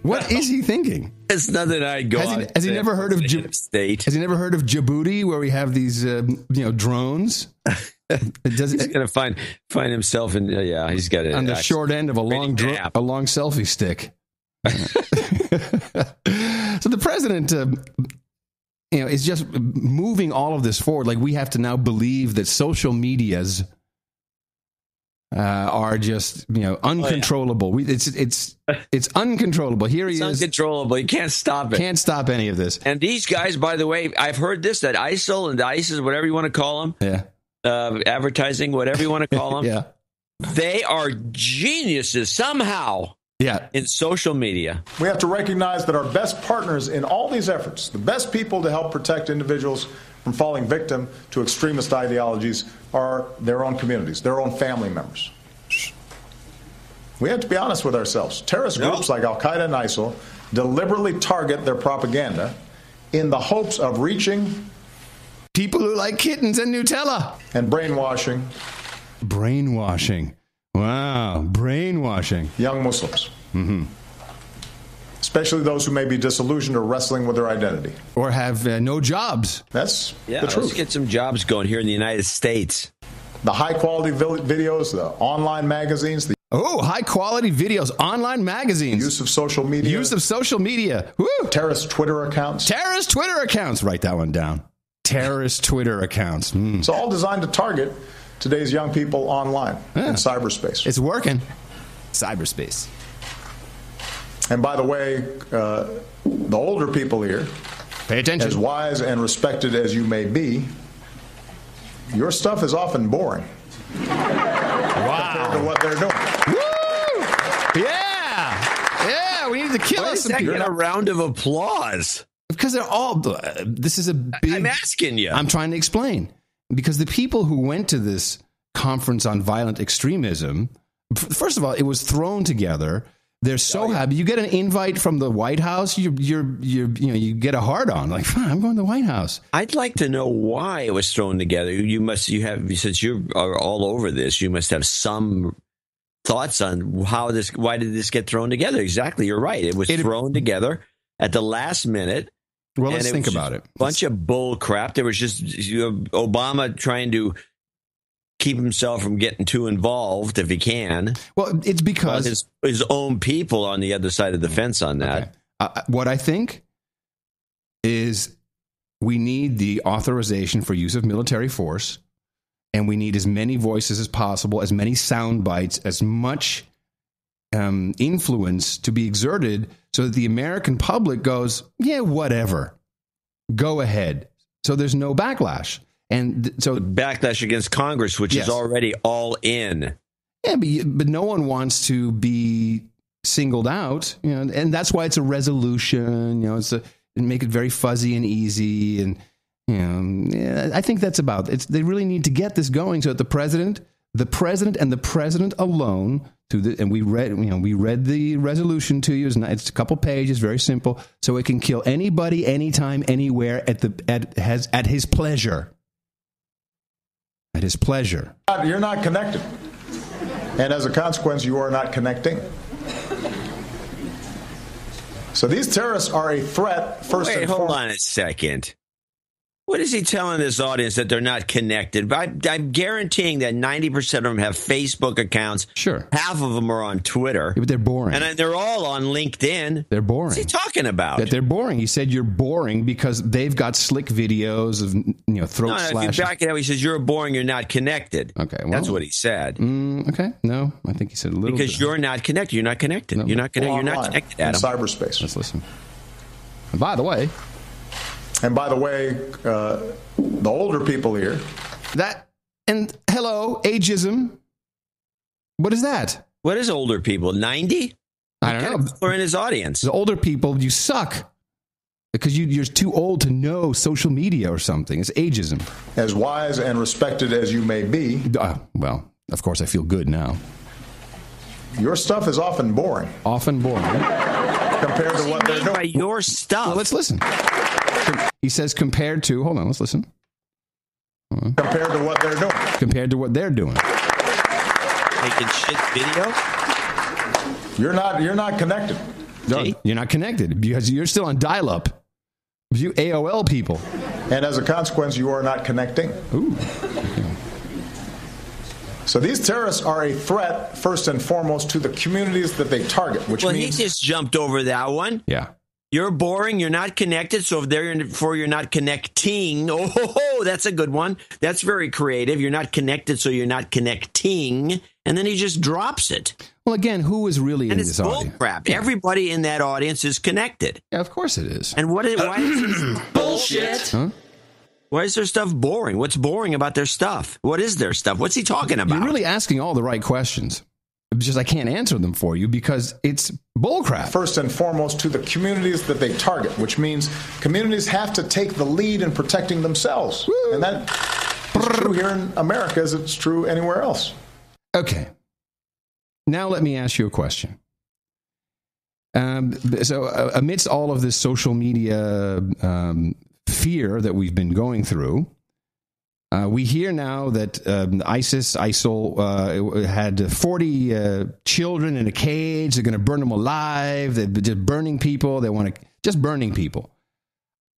What is he thinking? It's nothing I'd go on. Has he never heard of State? Has he never heard of Djibouti, where we have these, drones? He's going to find himself in. He's got it on the short end of a long selfie stick. So the president, is just moving all of this forward. Like, we have to now believe that social medias are just uncontrollable. Oh, yeah. It's uncontrollable. Here he is. Uncontrollable. You can't stop it. Can't stop any of this. And these guys, by the way, I've heard this, that ISIL and ISIS, whatever you want to call them, advertising, whatever you want to call them, yeah, they are geniuses somehow. Yeah, in social media. We have to recognize that our best partners in all these efforts, the best people to help protect individuals from falling victim to extremist ideologies, are their own communities, their own family members. We have to be honest with ourselves. Terrorist groups like Al-Qaeda and ISIL deliberately target their propaganda in the hopes of reaching people who like kittens and Nutella. And brainwashing. Brainwashing. Wow, brainwashing. Young Muslims. Mm-hmm. Especially those who may be disillusioned or wrestling with their identity. Or have no jobs. That's the truth. Let's get some jobs going here in the United States. The high-quality videos, the online magazines. High-quality videos, online magazines. Use of social media. Woo! Terrorist Twitter accounts. Write that one down. Terrorist Twitter accounts. It's all designed to target today's young people online in cyberspace. It's working. Cyberspace. And by the way, the older people here, pay attention. As wise and respected as you may be, your stuff is often boring. Wow. Compared to what they're doing. Woo! Yeah, we need to kill us. Get a round of applause. Because they're all, this is a big... I'm asking you. I'm trying to explain. Because the people who went to this conference on violent extremism, first of all, it was thrown together. They're so happy. You get an invite from the White House, you get a hard on. Like, fine, I'm going to the White House. I'd like to know why it was thrown together. Since you are all over this, you must have some thoughts on why did this get thrown together? Exactly, you're right. It was thrown together at the last minute. Well, let's think about it. A bunch of bull crap. There was just Obama trying to keep himself from getting too involved if he can. Well, it's because his own people on the other side of the fence on that. Okay. What I think is we need the authorization for use of military force, and we need as many voices as possible, as many sound bites, as much influence to be exerted so that the American public goes, yeah, whatever, go ahead. So there's no backlash. And so backlash against Congress, which is already all in. Yeah, but no one wants to be singled out, and that's why it's a resolution. Make it very fuzzy and easy, and I think that's about it. They really need to get this going so that the president and the president alone. And we read the resolution to you. It's a couple pages, very simple, so it can kill anybody, anytime, anywhere at his pleasure. At his pleasure. You're not connected. And as a consequence, you are not connecting. So these terrorists are a threat, first and foremost. Hold on a second. What is he telling this audience that they're not connected? I'm guaranteeing that 90% of them have Facebook accounts. Sure. Half of them are on Twitter. Yeah, but they're boring. And they're all on LinkedIn. They're boring. What's he talking about? That they're boring. He said you're boring because they've got slick videos of throat slashing. If you back it up, he says you're boring, you're not connected. Okay. Well, that's what he said. Okay. No, I think he said a little because you're not connected. You're not connected. No. You're not connected. You're not connected, Adam. In cyberspace. Let's listen. And by the way, the older people here. Hello, ageism. What is that? What is older people? 90? I don't know. People are in his audience. The older people, you suck. Because you're too old to know social media or something. It's ageism. As wise and respected as you may be. Well, of course, I feel good now. Your stuff is often boring. Often boring. Compared to what they're doing. By your stuff. Well, let's listen. He says compared to, hold on, let's listen. Compared to what they're doing. Compared to what they're doing. Making shit video? You're not connected. No, you're not connected because you're still on dial-up. You AOL people. And as a consequence, you are not connecting. Ooh. So these terrorists are a threat, first and foremost, to the communities that they target, which means... he just jumped over that one. Yeah. You're boring, you're not connected, so therefore you're not connecting. Oh, that's a good one. That's very creative. You're not connected, so you're not connecting. And then he just drops it. Well, again, who is really in this audience? Bull crap. Yeah. Everybody in that audience is connected. Yeah, of course it is. And why is this bullshit? Huh? Why is their stuff boring? What's boring about their stuff? What is their stuff? What's he talking about? You're really asking all the right questions. It's just I can't answer them for you because it's bullcrap. First and foremost to the communities that they target, which means communities have to take the lead in protecting themselves. Woo. And that is true here in America as it's true anywhere else. Okay. Now let me ask you a question. So amidst all of this social media fear that we've been going through, we hear now that ISIL had 40 children in a cage. They're going to burn them alive. They're just burning people. They want to just burning people.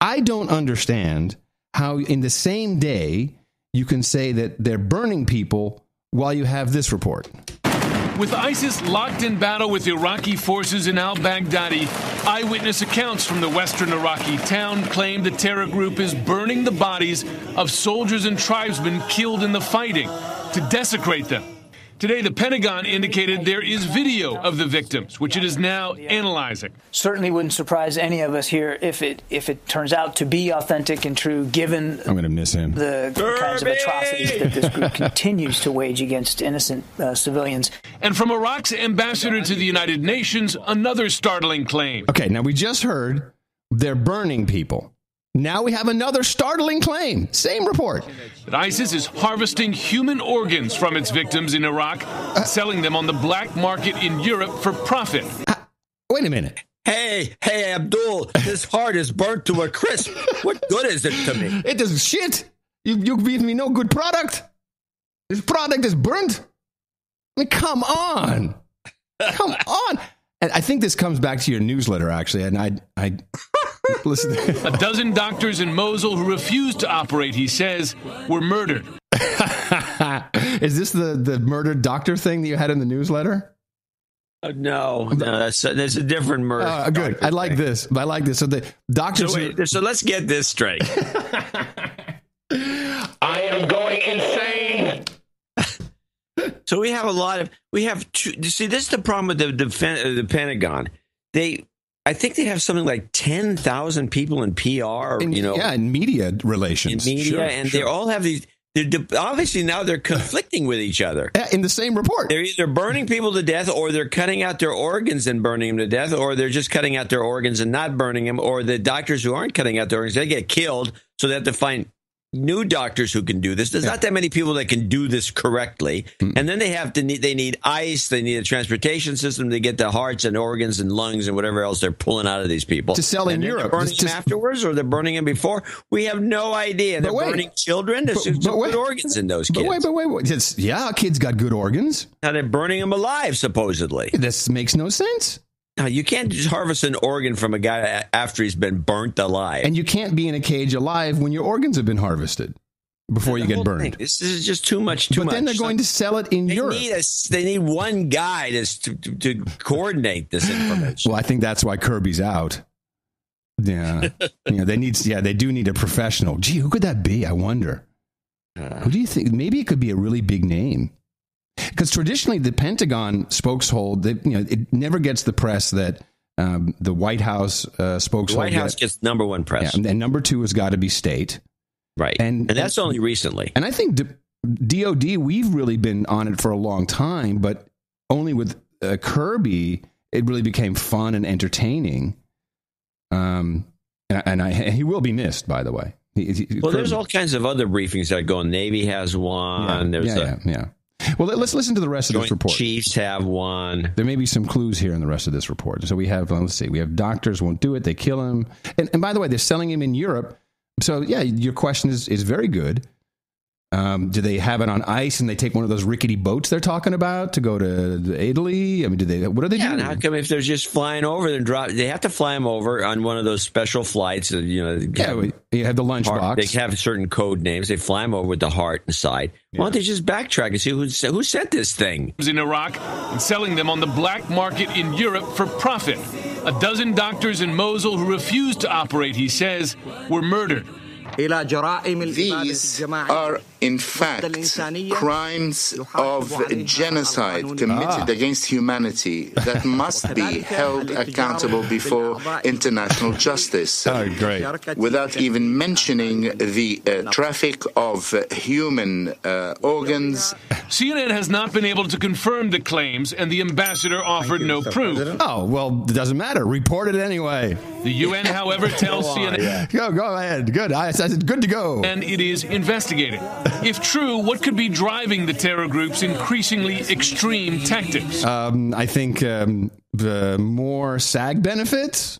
I don't understand how in the same day you can say that they're burning people while you have this report. With ISIS locked in battle with Iraqi forces in al-Baghdadi, eyewitness accounts from the western Iraqi town claim the terror group is burning the bodies of soldiers and tribesmen killed in the fighting to desecrate them. Today, the Pentagon indicated there is video of the victims, which it is now analyzing. Certainly wouldn't surprise any of us here if it turns out to be authentic and true, given I'm going to miss him. The kinds of atrocities that this group continues to wage against innocent civilians. And from Iraq's ambassador to the United Nations, another startling claim. Okay, now we just heard they're burning people. Now we have another startling claim. Same report. That ISIS is harvesting human organs from its victims in Iraq, selling them on the black market in Europe for profit. Wait a minute. Hey, Abdul, this heart is burnt to a crisp. What good is it to me? It does shit. You give me no good product. This product is burnt. I mean, come on. Come on. And I think this comes back to your newsletter, actually, and I listen. A dozen doctors in Mosul who refused to operate, he says, were murdered. Is this the murdered doctor thing that you had in the newsletter? No, that's a different murder. Good. I like this. So the doctors. So let's get this straight. I am going insane. So we have two. See, this is the problem with the Pentagon. I think they have something like 10,000 people in PR, in media relations. They all have these. Obviously, now they're conflicting with each other. In the same report. They're either burning people to death, or they're cutting out their organs and burning them to death, or they're just cutting out their organs and not burning them, or the doctors who aren't cutting out their organs, they get killed, so they have to find new doctors who can do this. There's not that many people that can do this correctly. And then they need ice, they need a transportation system to get the hearts and organs and lungs and whatever else they're pulling out of these people. To sell in Europe. They're burning them afterwards, or they're burning them before. We have no idea. They're burning children. There's some good organs in those kids. But wait. Kids got good organs. Now they're burning them alive, supposedly. This makes no sense. No, you can't just harvest an organ from a guy after he's been burnt alive. And you can't be in a cage alive when your organs have been harvested before you get burned. This is just too much. But then they're going to sell it in Europe. They need one guy to coordinate this information. Well, I think that's why Kirby's out. Yeah, they do need a professional. Gee, who could that be? I wonder. Who do you think? Maybe it could be a really big name. Because traditionally, the Pentagon spokeshold, it never gets the press that the White House spokeshold. The White House gets number one press. Yeah, and number two has got to be state. Right. And that's only recently. And I think DOD, we've really been on it for a long time, but only with Kirby, it really became fun and entertaining. And he will be missed, by the way. There's all kinds of other briefings that go on. Navy has one. Yeah. Well, let's listen to the rest of this report. Chiefs have one. There may be some clues here in the rest of this report. So we have, let's see, we have doctors won't do it. They kill him. And by the way, they're selling him in Europe. So, yeah, your question is very good. Do they have it on ice and they take one of those rickety boats they're talking about to go to Italy? I mean, what are they doing? And how come if they're just flying over and they have to fly them over on one of those special flights? You have the lunchbox. They have certain code names. They fly them over with the heart inside. Why don't they just backtrack and see who sent this thing? In Iraq and selling them on the black market in Europe for profit. A dozen doctors in Mosul who refused to operate, he says, were murdered. These are, in fact, crimes of genocide committed against humanity that must be held accountable before international justice. Without even mentioning the traffic of human organs. CNN has not been able to confirm the claims, and the ambassador offered no proof. Oh, well, it doesn't matter. Report it anyway. The UN, however, tells CNN... Go ahead. Good. I said good to go. And it is investigating. If true, what could be driving the terror group's increasingly extreme tactics? I think the more SAG benefits.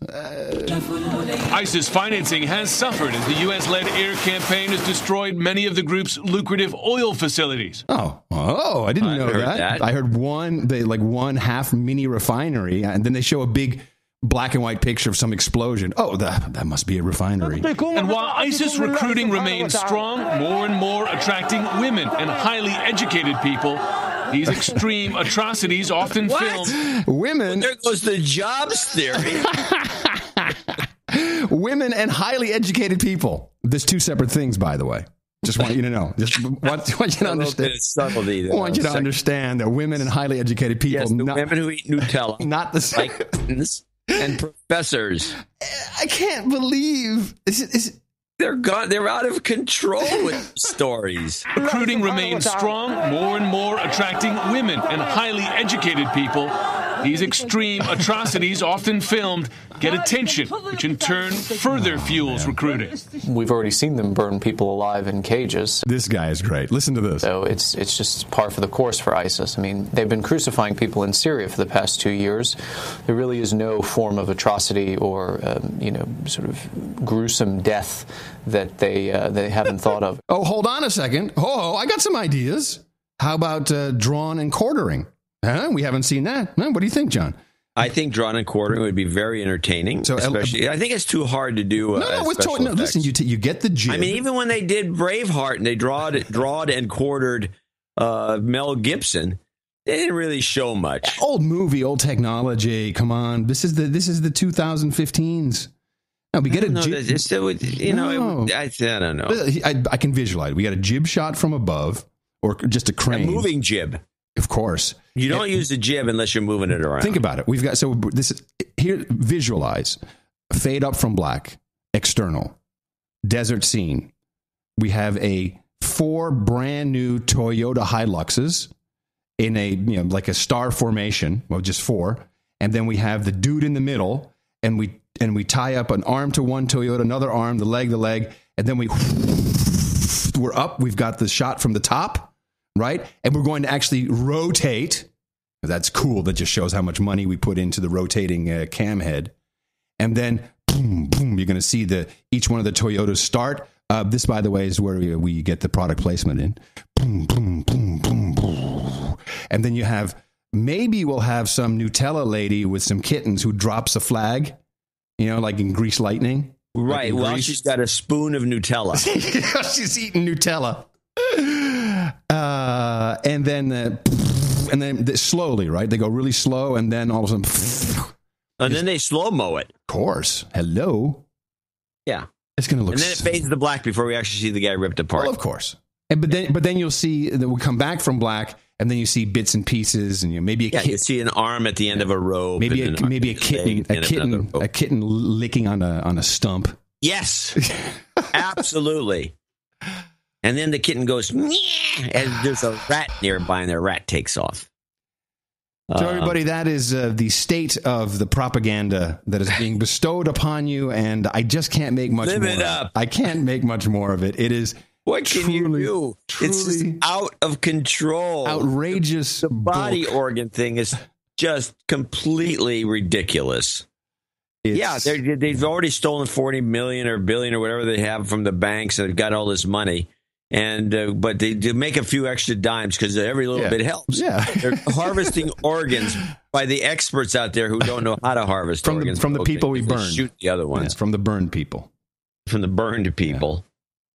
ISIS financing has suffered as the U.S.-led air campaign has destroyed many of the group's lucrative oil facilities. Oh, I didn't know that. I heard one half mini refinery, and then they show a big black and white picture of some explosion. Oh, that must be a refinery. And while ISIS recruiting remains strong, more and more attracting women and highly educated people, these extreme atrocities often film women. There goes the jobs theory. Women and highly educated people. There's two separate things, by the way. Just want you to know. Just want you to understand. Subtlety, I want you to understand that women and highly educated people. Yes, the women who eat Nutella, not the same. And professors. I can't believe they're gone. They're out of control with stories. Recruiting remains strong, more and more attracting women and highly educated people. These extreme atrocities, often filmed, get attention, which in turn further fuels recruiting. We've already seen them burn people alive in cages. This guy is great. Listen to this. So it's just par for the course for ISIS. I mean, they've been crucifying people in Syria for the past 2 years. There really is no form of atrocity or, sort of gruesome death that they haven't thought of. Oh, hold on a second. Oh, I got some ideas. How about drawn and quartering? We haven't seen that. What do you think, John? I think drawn and quartering would be very entertaining. So, especially, I think it's too hard to do. Listen, you get the jib. I mean, even when they did Braveheart and they drawed and quartered Mel Gibson, they didn't really show much. Old movie, old technology. Come on, this is the 2015s. No, we get a jib. I don't know. I can visualize. We got a jib shot from above, or just a crane, a moving jib. Of course. You don't use the jib unless you're moving it around. Think about it. We've got, so this is, here, visualize, fade up from black, external, desert scene. We have 4 brand new Toyota Hiluxes in like a star formation, well, just 4. And then we have the dude in the middle, and we tie up an arm to one Toyota, another arm, the leg, and then we're up. We've got the shot from the top. Right? And we're going to actually rotate. That's cool. That just shows how much money we put into the rotating cam head. And then, boom, boom, you're going to see each one of the Toyotas start. This, by the way, is where we get the product placement in. Boom, boom, boom, boom, boom. And then maybe we'll have some Nutella lady with some kittens who drops a flag, like in Grease Lightning. Right. Well, she's got a spoon of Nutella. She's eating Nutella. And then slowly, right? They go really slow, and then all of a sudden, and then they slow-mo it. Of course. Hello. Yeah, it's going to look. And then it fades to black before we actually see the guy ripped apart. Well, of course. But then you'll see that we come back from black, and then you see bits and pieces, and maybe you see an arm at the end of a rope, maybe a kitten licking on a stump. Yes, absolutely. And then the kitten goes, Nyeh! And there's a rat nearby, and their rat takes off. So everybody, that is the state of the propaganda that is being bestowed upon you, and I just can't make much Live more. It up. I can't make much more of it. It is. What can you do? It's just out of control. Outrageous. The body organ thing is just completely ridiculous. They've already stolen 40 million or billion or whatever they have from the banks, and they've got all this money. And but they make a few extra dimes because every little bit helps. Yeah. They're harvesting organs by the experts out there who don't know how to harvest organs. From the people we burn. Shoot the other ones. Yeah, from the burned people. From the burned people.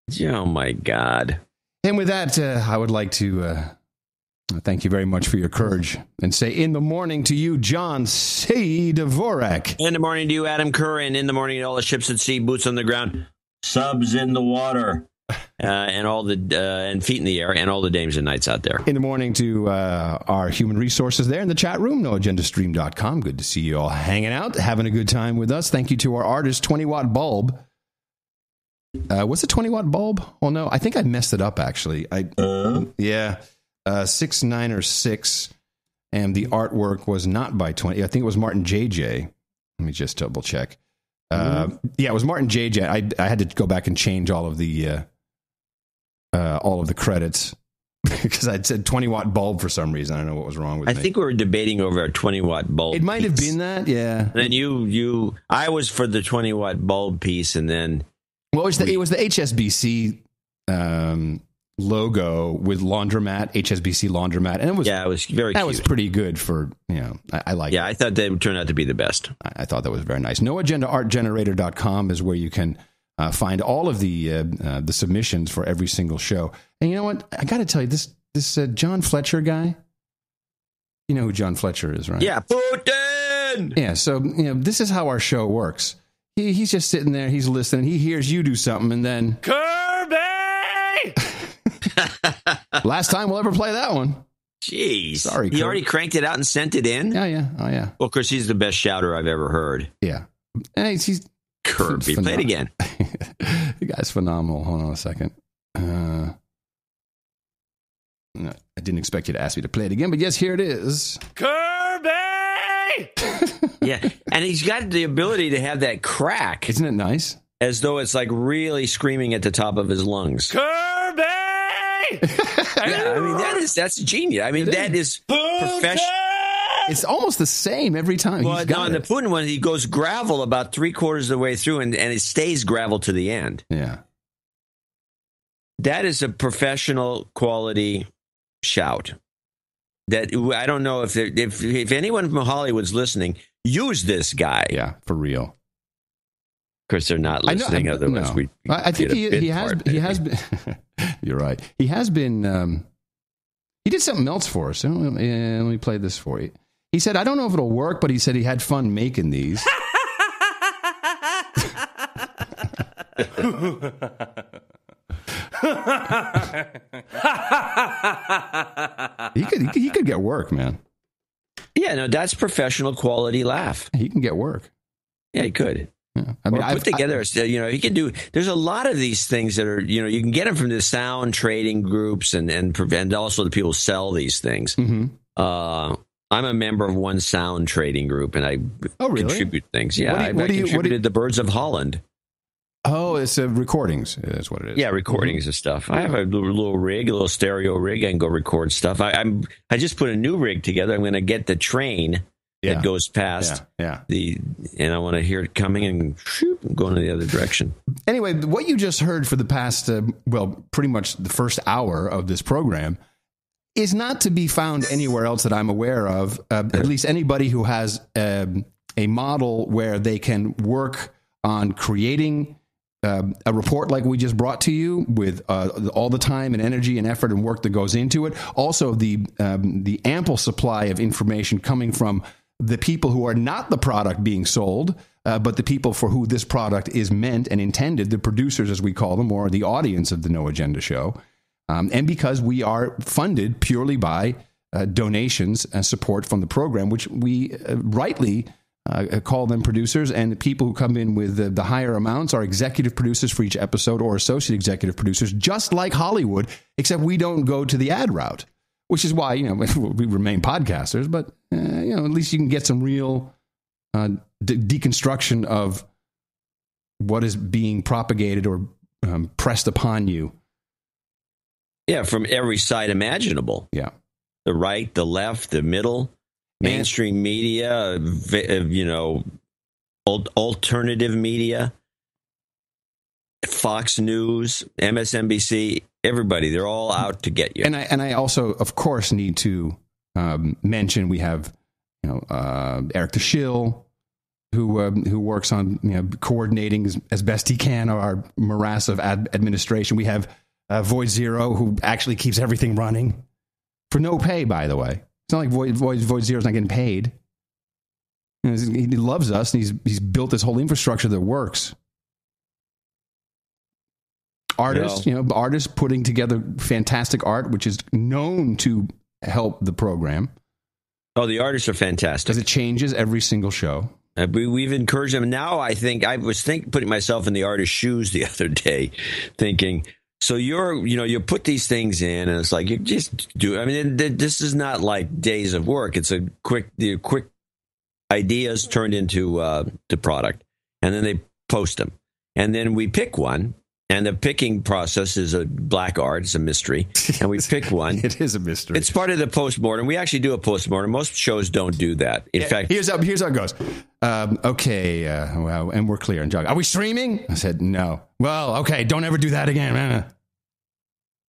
Yeah. Oh, my God. And with that, I would like to thank you very much for your courage and say in the morning to you, John C. Dvorak. In the morning to you, Adam Kerr. And in the morning to all the ships at sea, boots on the ground, subs in the water. And all the and feet in the air, and all the dames and knights out there. In the morning to our human resources there in the chat room, noagendastream.com. Good to see you all hanging out, having a good time with us. Thank you to our artist, 20-watt bulb. What's a 20-watt bulb? Oh, no, I think I messed it up, actually. 6906, and the artwork was not by 20. I think it was Martin JJ. Let me just double check. Yeah, it was Martin JJ. I had to go back and change all of the credits because I'd said 20-watt bulb for some reason. I don't know what was wrong with me. I think we were debating over a 20-watt bulb. It might have been that, yeah. And then I was for the 20-watt bulb piece, and then it was the HSBC logo with laundromat, HSBC laundromat, and it was very that cute. Was pretty good for I like. Yeah, I thought that would turn out to be the best. I thought that was very nice. NoAgendaArtGenerator.com is where you can find all of the submissions for every single show. And you know what? I got to tell you, this John Fletcher guy. You know who John Fletcher is, right? Yeah, Putin. Yeah. So this is how our show works. He's just sitting there. He's listening. He hears you do something, and then Kirby. Last time we'll ever play that one. Jeez. Sorry, he already cranked it out and sent it in? Yeah. Oh, yeah. Well, of course, he's the best shouter I've ever heard. Yeah. Hey, he's Kirby. Play it again. The guy's phenomenal. Hold on a second. No, I didn't expect you to ask me to play it again, but yes, here it is. Kirby! Yeah, and he's got the ability to have that crack. Isn't it nice? As though it's like really screaming at the top of his lungs. Kirby! Yeah, I mean, that's genius. I mean, that is professional. It's almost the same every time. Well, on the Putin one, he goes gravel about 3/4 of the way through, and it stays gravel to the end. Yeah. That is a professional quality shout. That I don't know if anyone from Hollywood's listening, use this guy. Yeah, for real. Of course, they're not listening. Otherwise, I think he has been. You're right. He has been. He did something else for us. Let me play this for you. He said, "I don't know if it'll work," but he said he had fun making these. He could get work, man. Yeah, no, that's professional quality laugh. He can get work. Yeah, he could. Yeah. I mean, put together, he can do. There's a lot of these things that are, you can get them from the sound trading groups and also the people who sell these things. Mm-hmm. I'm a member of one sound trading group, and I contribute things. Yeah, I contributed the Birds of Holland. Oh, it's recordings. That's what it is. Yeah, recordings of stuff. I have a little rig, a little stereo rig. I can go record stuff. I just put a new rig together. I'm going to get the train that goes past and I want to hear it coming and going in the other direction. Anyway, what you just heard for the past, pretty much the first hour of this program is not to be found anywhere else that I'm aware of. At least anybody who has a model where they can work on creating a report like we just brought to you with all the time and energy and effort and work that goes into it. Also, the ample supply of information coming from the people who are not the product being sold, but the people for who this product is meant and intended, the producers, as we call them, or the audience of the No Agenda Show. And because we are funded purely by donations and support from the program, which we rightly call them producers, and the people who come in with the higher amounts are executive producers for each episode or associate executive producers, just like Hollywood, except we don't go to the ad route, which is why, we remain podcasters, but, at least you can get some real deconstruction of what is being propagated or pressed upon you. Yeah, from every side imaginable. Yeah. The right, the left, the middle. Mainstream media, alternative media, Fox News, MSNBC, everybody. They're all out to get you. And I also, of course, need to mention we have Eric DeShill, who works on coordinating as best he can our morass of administration. We have Void Zero, who actually keeps everything running for no pay, by the way. It's not like Void Zero's not getting paid. He loves us, and he's built this whole infrastructure that works. Artists, artists putting together fantastic art, which is known to help the program. Oh, the artists are fantastic. Because it changes every single show. We've encouraged them. Now I was putting myself in the artist's shoes the other day, thinking, so you put these things in, and it's like, you just do. I mean, this is not like days of work. It's the quick ideas turned into the product, and then they post them, and then we pick one. And the picking process is a black art. It's a mystery. And we pick one. It is a mystery. It's part of the postmortem. We actually do a postmortem. Most shows don't do that. In fact, here's how it goes. Okay, well, and we're clear. And John, are we streaming? I said, no. Well, okay, don't ever do that again.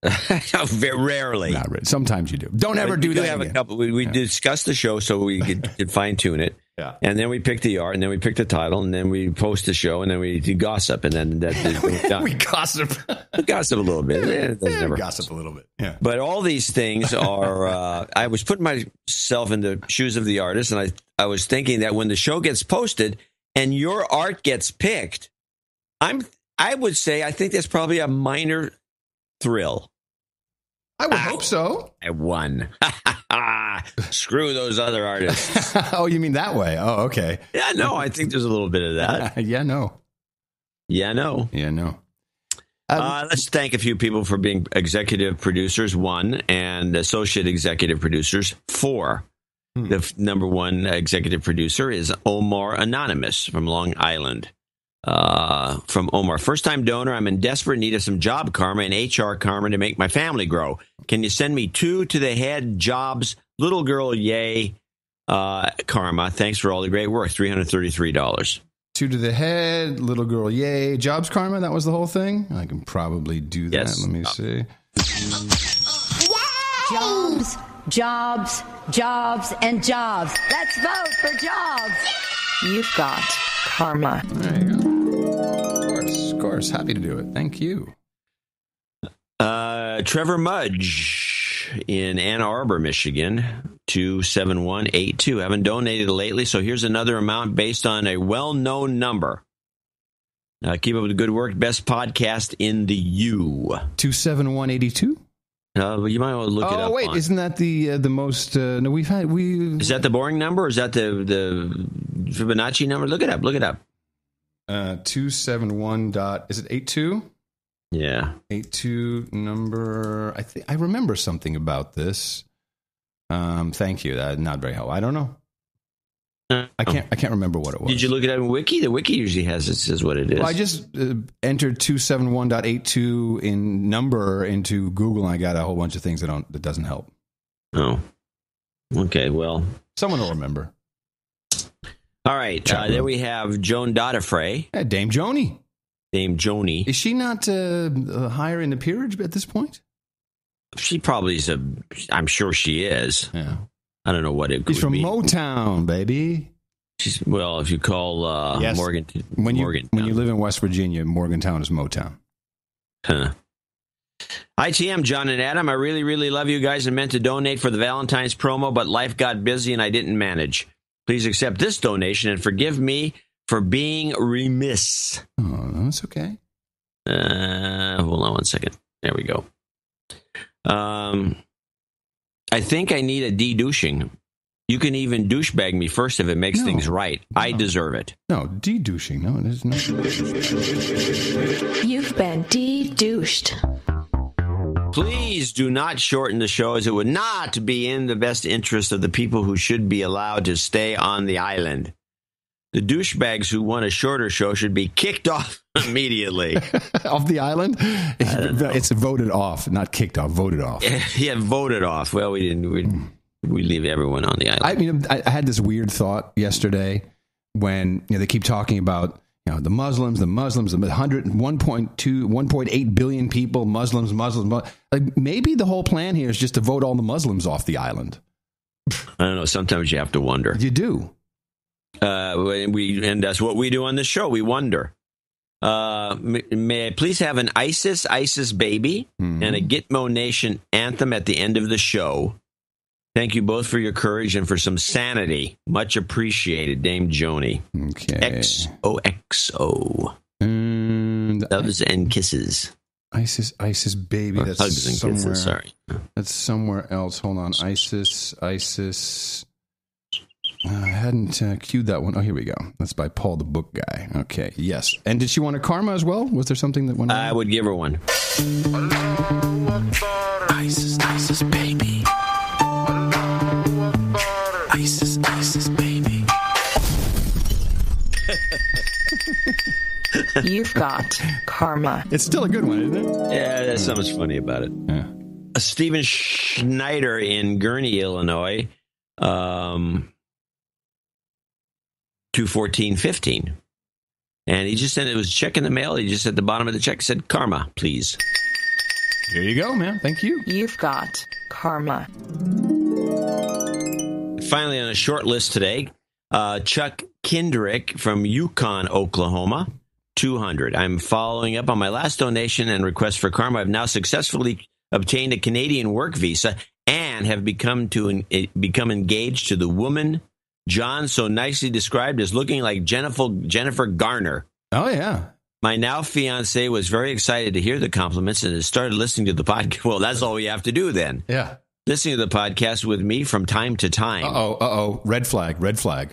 Very rarely. Not really. Sometimes you do. Don't ever do that have again. A couple. We discuss the show so we could fine tune it. Yeah. And then we pick the art, and then we pick the title, and then we post the show, and then we do gossip, and then we're done. We gossip. We gossip a little bit. Gossip a little bit. Yeah. But all these things are. I was putting myself in the shoes of the artist, and I was thinking that when the show gets posted and your art gets picked, I would say I think that's probably a minor thrill. I would hope so. I won. Screw those other artists. Oh, you mean that way? Oh, okay. Yeah, no, I think there's a little bit of that. Yeah, no. Let's thank a few people for being executive producers, 1, and associate executive producers, 4. The number 1 executive producer is Omar Anonymous from Long Island. From Omar, first-time donor. I'm in desperate need of some job karma and HR karma to make my family grow. Can you send me 2 to the head jobs? Little girl, yay, karma. Thanks for all the great work. $333. 2 to the head, little girl, yay, jobs karma. That was the whole thing. I can probably do that. Yes. Let me see. Jobs, jobs, jobs, and jobs. Let's vote for jobs. You've got karma. There you go. Of course. Happy to do it. Thank you. Trevor Mudge in Ann Arbor, Michigan, 27182. Haven't donated lately, so here's another amount based on a well-known number. Keep up with the good work. Best podcast in the U. 27182? You might want to look it up. Oh, wait. Isn't that the most... no, Is that the boring number, or is that the Fibonacci number? Look it up. 271 dot... Is it 82? Yeah. 82 number... I remember something about this. Thank you. Not very helpful. I don't know. I can't remember what it was. Did you look it up in Wiki? The Wiki usually says what it is. Well, I just entered 271.82 in number into Google, and I got a whole bunch of things that doesn't help. Oh. Okay, well. Someone will remember. All right. There we have Joan Dodifray. Yeah, Dame Joni. Dame Joni. Is she not higher in the peerage at this point? She probably is I'm sure she is. Yeah. I don't know what it could be. She's from Motown, baby. If you call yes. Morgantown. When you live in West Virginia, Morgantown is Motown. Huh. ITM, John and Adam, I really, really love you guys and meant to donate for the Valentine's promo, but life got busy and I didn't manage. Please accept this donation and forgive me for being remiss. Oh, that's okay. Hold on one second. There we go. I think I need a de-douching. You can even douchebag me first if it makes things right. No. I deserve it. No, de-douching. No, it is not. You've been de-douched. Please do not shorten the show, as it would not be in the best interest of the people who should be allowed to stay on the island. The douchebags who want a shorter show should be kicked off immediately. Off the island? It's voted off, not kicked off, voted off. Yeah, voted off. Well, we didn't. We leave everyone on the island. I had this weird thought yesterday when they keep talking about You know, the Muslims, the 1.8 billion people, Muslims. Like, maybe the whole plan here is just to vote all the Muslims off the island. I don't know. Sometimes you have to wonder. You do. And that's what we do on this show. We wonder. May I please have an ISIS baby and a Gitmo Nation anthem at the end of the show? Thank you both for your courage and for some sanity. Much appreciated, Dame Joni. Okay. XOXO. Loves and kisses. ISIS baby. That's hugs and somewhere. Kisses, sorry. That's somewhere else. Hold on. ISIS. I hadn't queued that one. Oh, here we go. That's by Paul the Book Guy. Okay. Yes. And did she want a karma as well? Was there something that went on? I would give her one. ISIS baby. ISIS baby. You've got karma. It's still a good one, isn't it? Yeah, there's so much funny about it. Yeah. Stephen Schneider in Gurnee, Illinois, 2/14/15. And he just said it was a check in the mail. He just at the bottom of the check said, karma, please. Here you go, man. Thank you. You've got karma. Finally, on a short list today, Chuck Kindrick from Yukon, Oklahoma, 200. I'm following up on my last donation and request for karma. I've now successfully obtained a Canadian work visa and have become engaged to the woman John so nicely described as looking like Jennifer Garner. Oh, yeah. My now fiance was very excited to hear the compliments and has started listening to the podcast. Well, that's all we have to do then. Yeah. Listening to the podcast with me from time to time. Uh-oh. Red flag. I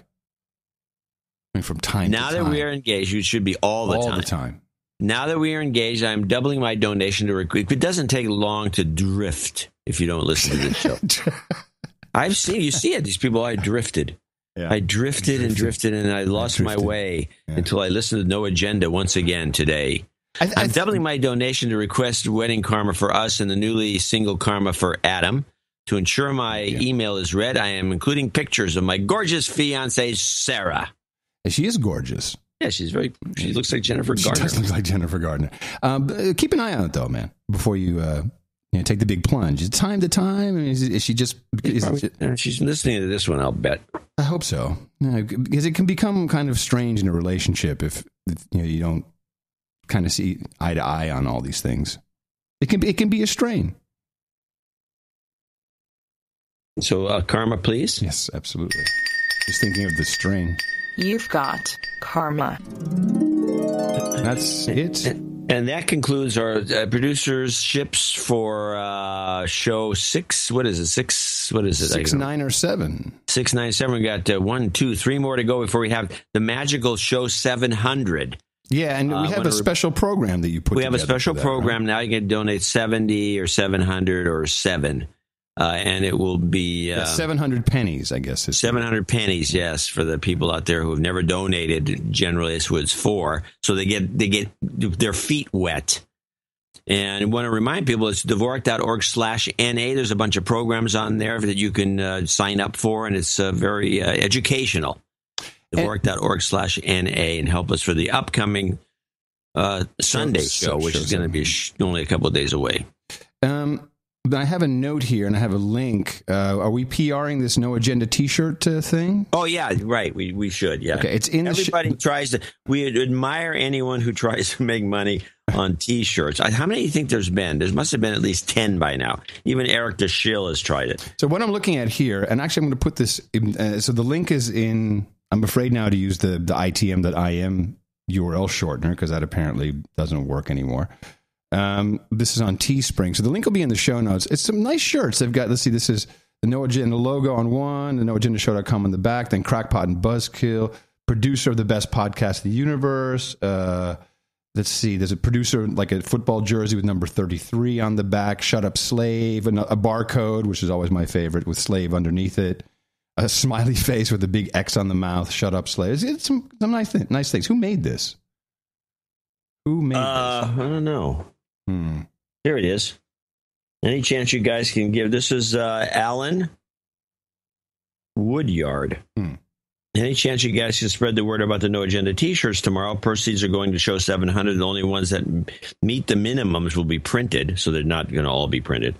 mean, from time now to time. Now that we are engaged, it should be all the time. Now that we are engaged, I'm doubling my donation to recruit. It doesn't take long to drift if you don't listen to the show. I've seen, you see it. These people, I drifted. Yeah. I drifted, and I lost my way until I listened to No Agenda once again today. I'm doubling my donation to request wedding karma for us and the newly single karma for Adam. To ensure my email is read, I am including pictures of my gorgeous fiancée, Sarah. She is gorgeous. Yeah, she looks like Jennifer Gardner. She does look like Jennifer Gardner. Keep an eye on it, though, man, before you take the big plunge. Is it time to time? Is she just... she's listening to this one, I'll bet. I hope so. Because it can become kind of strange in a relationship if you don't kind of see eye to eye on all these things. It can be a strain. So, karma, please? Yes, absolutely. Just thinking of the strain. You've got karma. That's it. And that concludes our producers' ships for show 6. What is it? 6? What is it? 6, 9, or 7. 6, 9, 7. We got 1, 2, 3 more to go before we have the magical show 700. Yeah, and we have a special program that you put together. We have a special program now. You can donate 70 or 700 or 7. And it will be 700 pennies, I guess. 700 pennies, yes, for the people out there who have never donated. Generally, that's what it's for. So they get their feet wet. And I want to remind people, it's Dvorak.org/NA. There's a bunch of programs on there that you can sign up for, and it's very educational. Dvorak.org/NA, and help us for the upcoming Sunday show, which is going to be only a couple of days away. I have a note here, and I have a link. Are we PRing this No Agenda T-shirt thing? Oh, yeah, right. We should, yeah. Okay, it's in Everybody tries to... We admire anyone who tries to make money on T-shirts. How many do you think there's been? There must have been at least 10 by now. Even Eric DeSchill has tried it. So what I'm looking at here, and actually I'm going to put this... so the link is in... I'm afraid now to use the itm.im URL shortener, because that apparently doesn't work anymore. This is on Teespring. So the link will be in the show notes. It's some nice shirts. They've got, let's see, this is the No Agenda logo on one, the noagendashow.com on the back, then Crackpot and Buzzkill, producer of the best podcast in the universe. Let's see, there's a producer, like a football jersey with number 33 on the back, Shut Up Slave, a barcode, which is always my favorite, with slave underneath it, a smiley face with a big X on the mouth, Shut Up Slave. It's some nice things. Who made this? I don't know. Here it is. Any chance you guys can give? This is Alan Woodyard. Any chance you guys can spread the word about the No Agenda T-shirts tomorrow? Proceeds are going to Show 700. The only ones that meet the minimums will be printed, so they're not going to all be printed.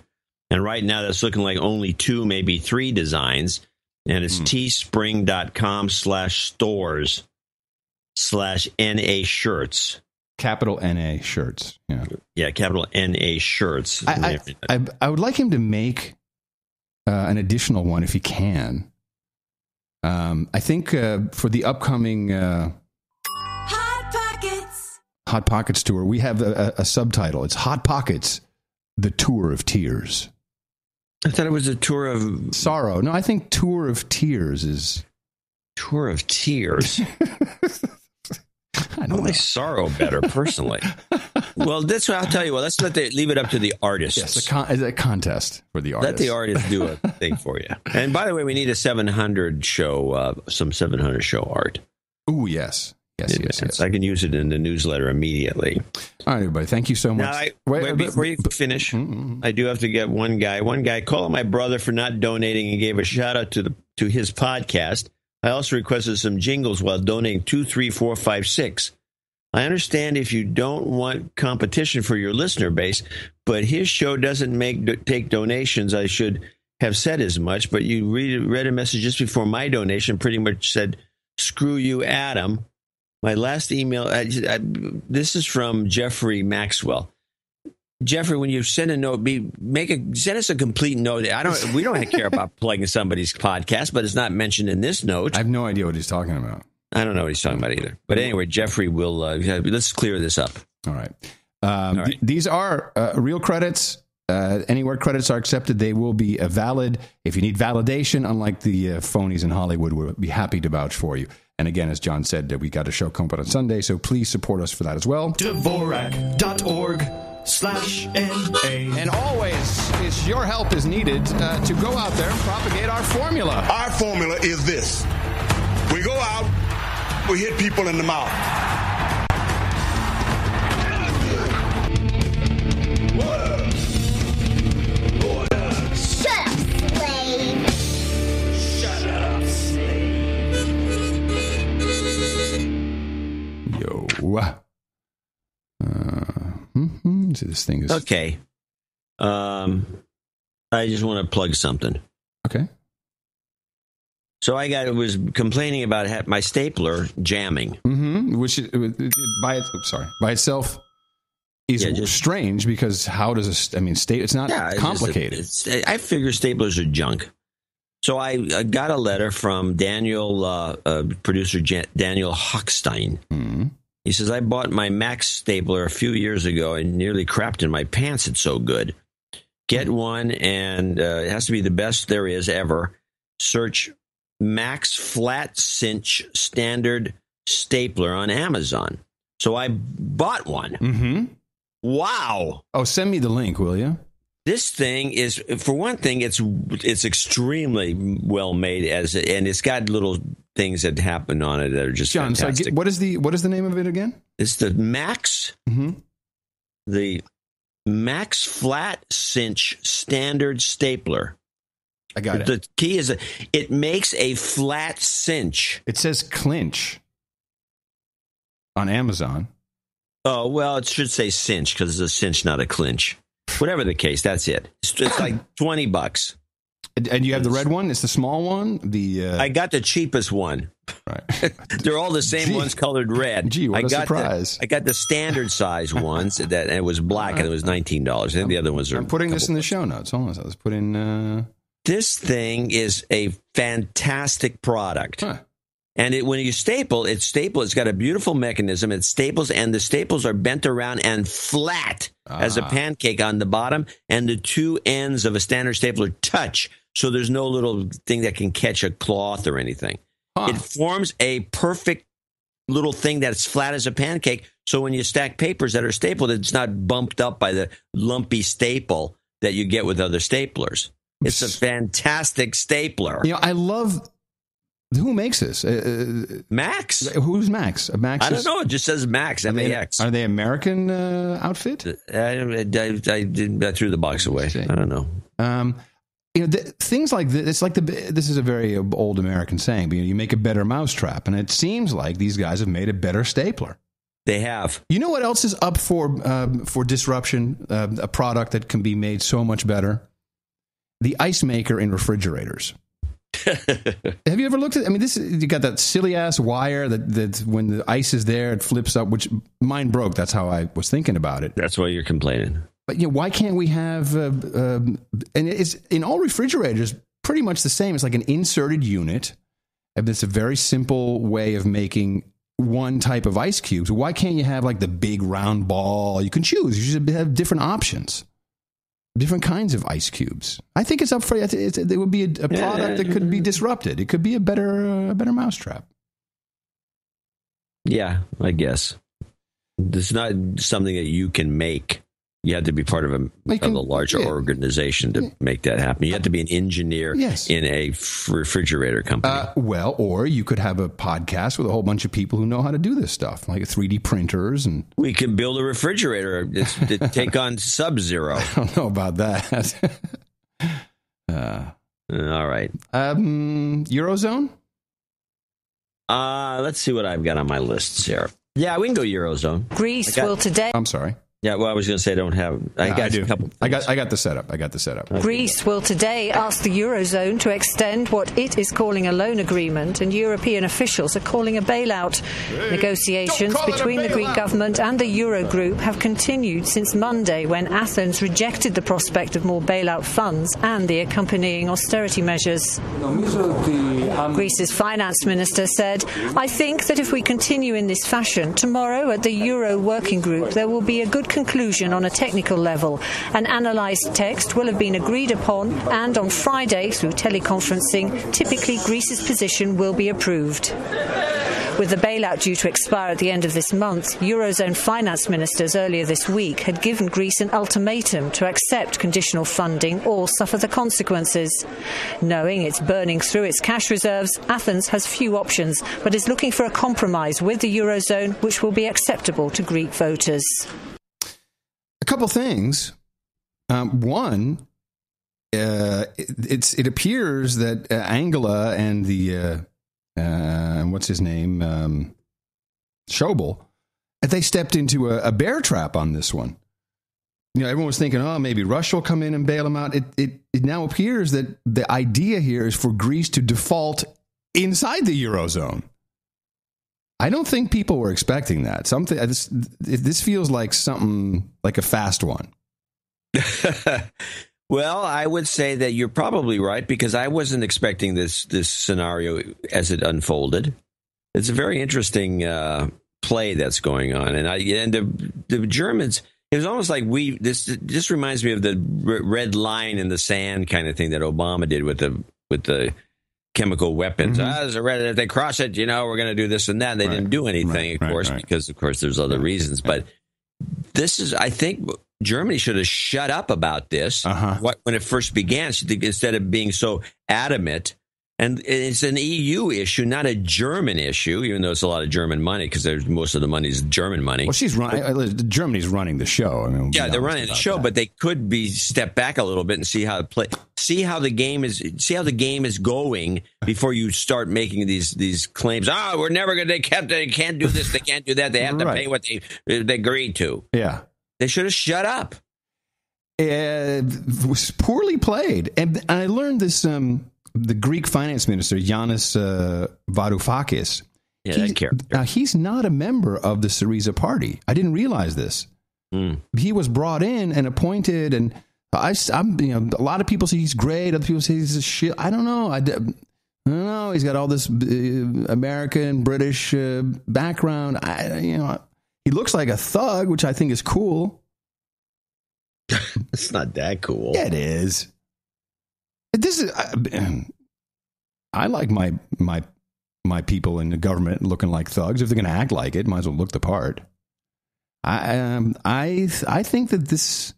And right now, that's looking like only 2, maybe 3 designs. And it's teespring.com/stores/NA shirts. Capital NA shirts. Yeah, capital NA shirts. I would like him to make an additional one if he can. I think for the upcoming Hot Pockets tour, we have a subtitle. It's Hot Pockets, the Tour of Tears. I thought it was a tour of sorrow. No, I think Tour of Tears is Tour of Tears. I like sorrow better, personally. Well, that's what I'll tell you. Well, let's leave it up to the artists. Yes, a contest for the artists. Let the artists do a thing for you. And by the way, we need a 700 show, some 700 show art. Ooh, yes. Yes. I can use it in the newsletter immediately. All right, everybody. Thank you so much. Now, wait, before you finish, I do have to get one guy. One guy called my brother for not donating and gave a shout out to his podcast. I also requested some jingles while donating 2, 3, 4, 5, 6. I understand if you don't want competition for your listener base, but his show doesn't take donations. I should have said as much, but you read a message just before my donation, pretty much said, "Screw you, Adam." My last email, this is from Jeffrey Maxwell. Jeffrey, when you send a note, send us a complete note. We don't care about plugging somebody's podcast, but it's not mentioned in this note. I have no idea what he's talking about. I don't know what he's talking about either. But anyway, Jeffrey will. Let's clear this up. All right. These are real credits. Anywhere credits are accepted, they will be valid. If you need validation, unlike the phonies in Hollywood, we'll be happy to vouch for you. And again, as John said, we got a show coming up on Sunday, so please support us for that as well. Dvorak.org/NA. And always, your help is needed to go out there and propagate our formula. Our formula is this. We go out, we hit people in the mouth. Shut up, slave. Shut up, slave. Yo. So this thing is okay. I just want to plug something. Okay. So was complaining about my stapler jamming, which by itself is strange because how does it's not complicated. I figure staplers are junk. So I got a letter from Daniel, producer Daniel Hochstein. Mm-hmm. He says, I bought my Max stapler a few years ago and nearly crapped in my pants. It's so good. Get one, and it has to be the best there is ever. Search Max Flat Cinch Standard Stapler on Amazon. So I bought one. Mm-hmm. Wow. Oh, send me the link, will you? This thing is, for one thing, it's extremely well made, and it's got little things that happen on it that are just John, fantastic. So what is the name of it again? It's the Max, the Max Flat Cinch Standard Stapler. I got it. The key is it makes a flat cinch. It says clinch on Amazon. Oh, well, it should say cinch because it's a cinch, not a clinch. Whatever the case, that's it. It's like $20. And you have the red one? It's the small one? I got the cheapest one. Right. They're all the same ones colored red. Gee, what a surprise. I got the standard size ones, and it was black, and it was $19. I think the other ones are... I'm putting this in the show notes. Hold on. Let's put in... This thing is a fantastic product. Huh. And when you staple, it's got a beautiful mechanism. It staples, and the staples are bent around and flat as a pancake on the bottom, and the two ends of a standard stapler touch, so there's no little thing that can catch a cloth or anything. Huh. It forms a perfect little thing that's flat as a pancake, so when you stack papers that are stapled, it's not bumped up by the lumpy staple that you get with other staplers. It's a fantastic stapler. I love... Who makes this? Max. Who's Max? Max. I don't know. It just says Max. M-A-X. Are they American outfit? I threw the box away. I don't know. things like this. It's like this is a very old American saying, but you make a better mousetrap, and it seems like these guys have made a better stapler. They have. You know what else is up for disruption? A product that can be made so much better: the ice maker in refrigerators. Have you ever looked at? I mean, you got that silly ass wire that when the ice is there, it flips up. Which mine broke. That's how I was thinking about it. That's why you're complaining. But why can't we have? And it's in all refrigerators pretty much the same. It's like an inserted unit. And it's a very simple way of making one type of ice cubes. Why can't you have like the big round ball? You can choose. You should have different options, different kinds of ice cubes. I think it's up for. It would be a product that could be disrupted. It could be a better mousetrap. Yeah, I guess it's not something that you can make. You have to be part of a larger organization to make that happen. You have to be an engineer in a refrigerator company. Or you could have a podcast with a whole bunch of people who know how to do this stuff, like 3D printers. And we can build a refrigerator to take on Sub-Zero. I don't know about that. All right. Eurozone? Let's see what I've got on my list, Sarah. Yeah, we can go Eurozone. Greece will today... I'm sorry. Yeah, well, I was going to say I don't have... I got a couple. I got the setup. Greece will today ask the Eurozone to extend what it is calling a loan agreement, and European officials are calling a bailout. Negotiations between the Greek government and the Eurogroup have continued since Monday, when Athens rejected the prospect of more bailout funds and the accompanying austerity measures. Greece's finance minister said, "I think that if we continue in this fashion, tomorrow at the Euro Working Group there will be a good conclusion on a technical level. An analysed text will have been agreed upon, and on Friday, through teleconferencing, typically Greece's position will be approved." With the bailout due to expire at the end of this month, Eurozone finance ministers earlier this week had given Greece an ultimatum to accept conditional funding or suffer the consequences. Knowing it's burning through its cash reserves, Athens has few options, but is looking for a compromise with the Eurozone which will be acceptable to Greek voters. A couple things. One, it appears that Angela and the what's his name, Schäuble, they stepped into a bear trap on this one. Everyone was thinking, maybe Russia will come in and bail them out. It now appears that the idea here is for Greece to default inside the Eurozone. I don't think people were expecting that. This feels like something like a fast one. Well, I would say that you're probably right, because I wasn't expecting this scenario as it unfolded. It's a very interesting play that's going on, and the Germans. It was almost like this reminds me of the red line in the sand kind of thing that Obama did with the chemical weapons. Mm-hmm. If they cross it, we're going to do this and that. They didn't do anything, of course, because of course there's other reasons. But this is, I think, Germany should have shut up about this when it first began, instead of being so adamant. And it's an EU issue, not a German issue, even though it's a lot of German money, because most of the money is German money. Well, Germany's running the show. They're running the show, but they could step back a little bit and see how the game is going before you start making these claims. We're never going to. They can't do this. They can't do that. They have to pay what they agreed to. Yeah, they should have shut up. It was poorly played, and I learned this. The Greek finance minister, Yanis Varoufakis, he's not a member of the Syriza party. I didn't realize this. He was brought in and appointed, and I'm a lot of people say he's great. Other people say he's a shit. I don't know. I don't know. He's got all this American, British background. He looks like a thug, which I think is cool. It's not that cool. Yeah, it is. This is. I like my people in the government looking like thugs. If they're going to act like it, might as well look the part. I think that this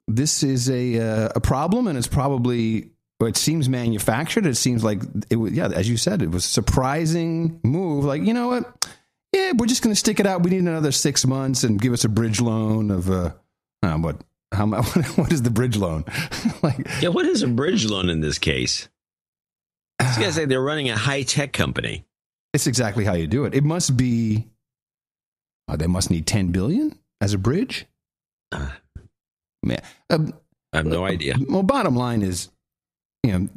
is a problem, and it's probably. It seems manufactured. It seems like it was. Yeah, as you said, it was a surprising move. Like, you know what? Yeah, we're just going to stick it out. We need another 6 months and give us a bridge loan of What is the bridge loan? What is a bridge loan in this case? These guys say they're running a high-tech company. It's exactly how you do it. It must be. They must need $10 billion as a bridge. Man, I have no idea. Well, bottom line is, they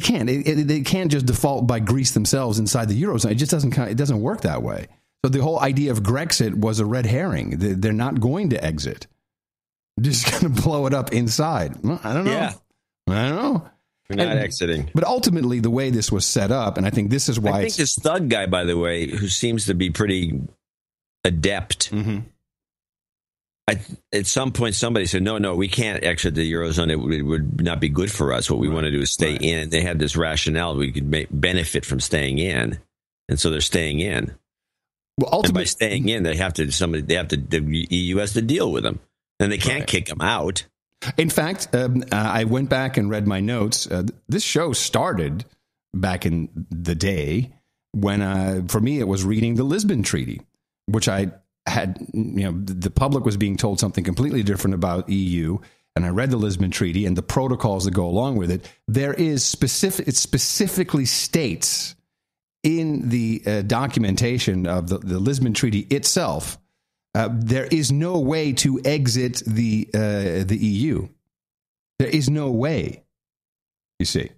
can't. They can't just default by Greece themselves inside the Eurozone. It just doesn't work that way. So the whole idea of Grexit was a red herring. They're not going to exit. They're just going to blow it up inside. Well, I don't know. Yeah. I don't know. We're not exiting. But ultimately, the way this was set up, and I think this is why I think this Thug guy, by the way, who seems to be pretty adept. Mm-hmm. At some point, somebody said, no, we can't exit the Eurozone. It would not be good for us. What we want to do is stay in. They had this rationale. We could benefit from staying in. And so they're staying in. Well, ultimately, by staying in, the EU has to deal with them. And they can't kick them out. In fact, I went back and read my notes. This show started back in the day when, for me, it was reading the Lisbon Treaty, which I had, the public was being told something completely different about EU. And I read the Lisbon Treaty and the protocols that go along with it. It specifically states in the documentation of the Lisbon Treaty itself, there is no way to exit the EU. There is no way. You see.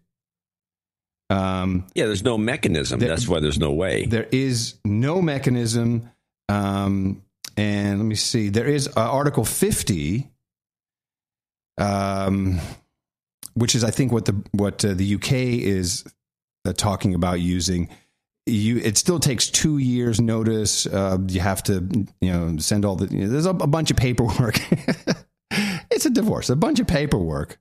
There's no mechanism. That's why there's no way. There is no mechanism. And let me see. There is Article 50, which is, I think, what the UK is talking about using. It still takes 2 years notice. You have to, send all the. There's a bunch of paperwork. It's a divorce, a bunch of paperwork.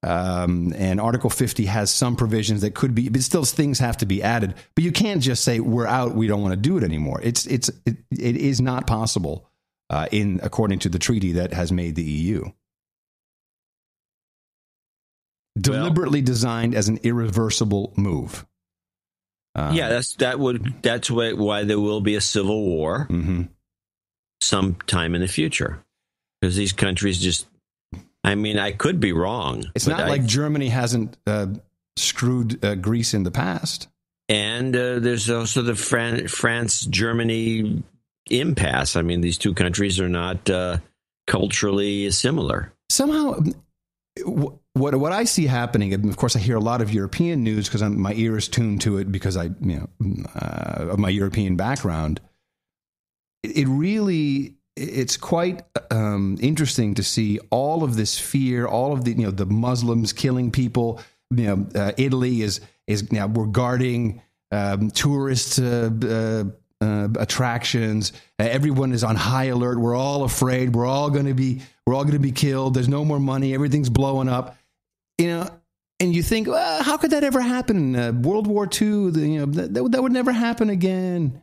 And Article 50 has some provisions that could be, but still things have to be added. But you can't just say we're out. We don't want to do it anymore. It is not possible according to the treaty that has made the EU. Deliberately designed as an irreversible move. That's why there will be a civil war sometime in the future, because these countries just. I mean, I could be wrong. It's not like Germany hasn't screwed Greece in the past. And there's also the France-Germany impasse. I mean, these two countries are not culturally similar. Somehow, what I see happening, and of course I hear a lot of European news because my ear is tuned to it because of my European background. It's quite interesting to see all of this fear, all of the Muslims killing people. Italy is now we're guarding tourist attractions. Everyone is on high alert. We're all afraid. We're all going to be killed. There's no more money. Everything's blowing up. And you think, well, how could that ever happen? World War II, that would never happen again.